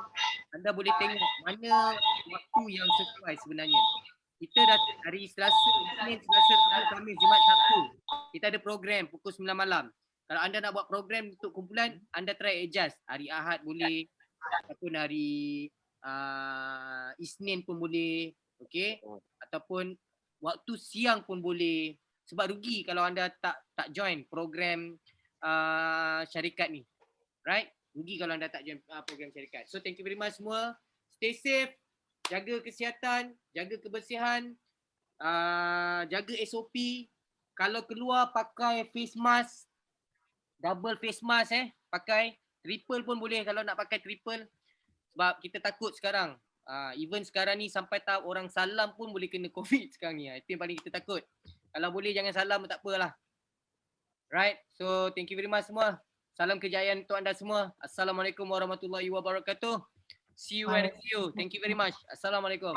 Speaker 1: anda boleh tengok mana waktu yang sesuai sebenarnya. Kita dah hari Selasa, Isnin, Selasa, Rabu, Khamis, Jumaat, Sabtu. Kita ada program pukul 9 malam. Kalau anda nak buat program untuk kumpulan, anda try adjust. Hari Ahad boleh, ataupun hari Isnin pun boleh, okey? Ataupun waktu siang pun boleh. Sebab rugi kalau anda tak join program syarikat ni. Right? Rugi kalau anda tak join program syarikat. So thank you very much semua. Stay safe. Jaga kesihatan, jaga kebersihan, jaga SOP. Kalau keluar pakai face mask, double face mask pakai. Triple pun boleh kalau nak pakai triple. Sebab kita takut sekarang. Even sekarang ni sampai tahap orang salam pun boleh kena COVID sekarang ni. Itu yang paling kita takut. Kalau boleh jangan salam pun tak apalah. Right? So thank you very much semua. Salam kejayaan untuk anda semua. Assalamualaikum warahmatullahi wabarakatuh. See you and see you. Thank you very much. Assalamualaikum.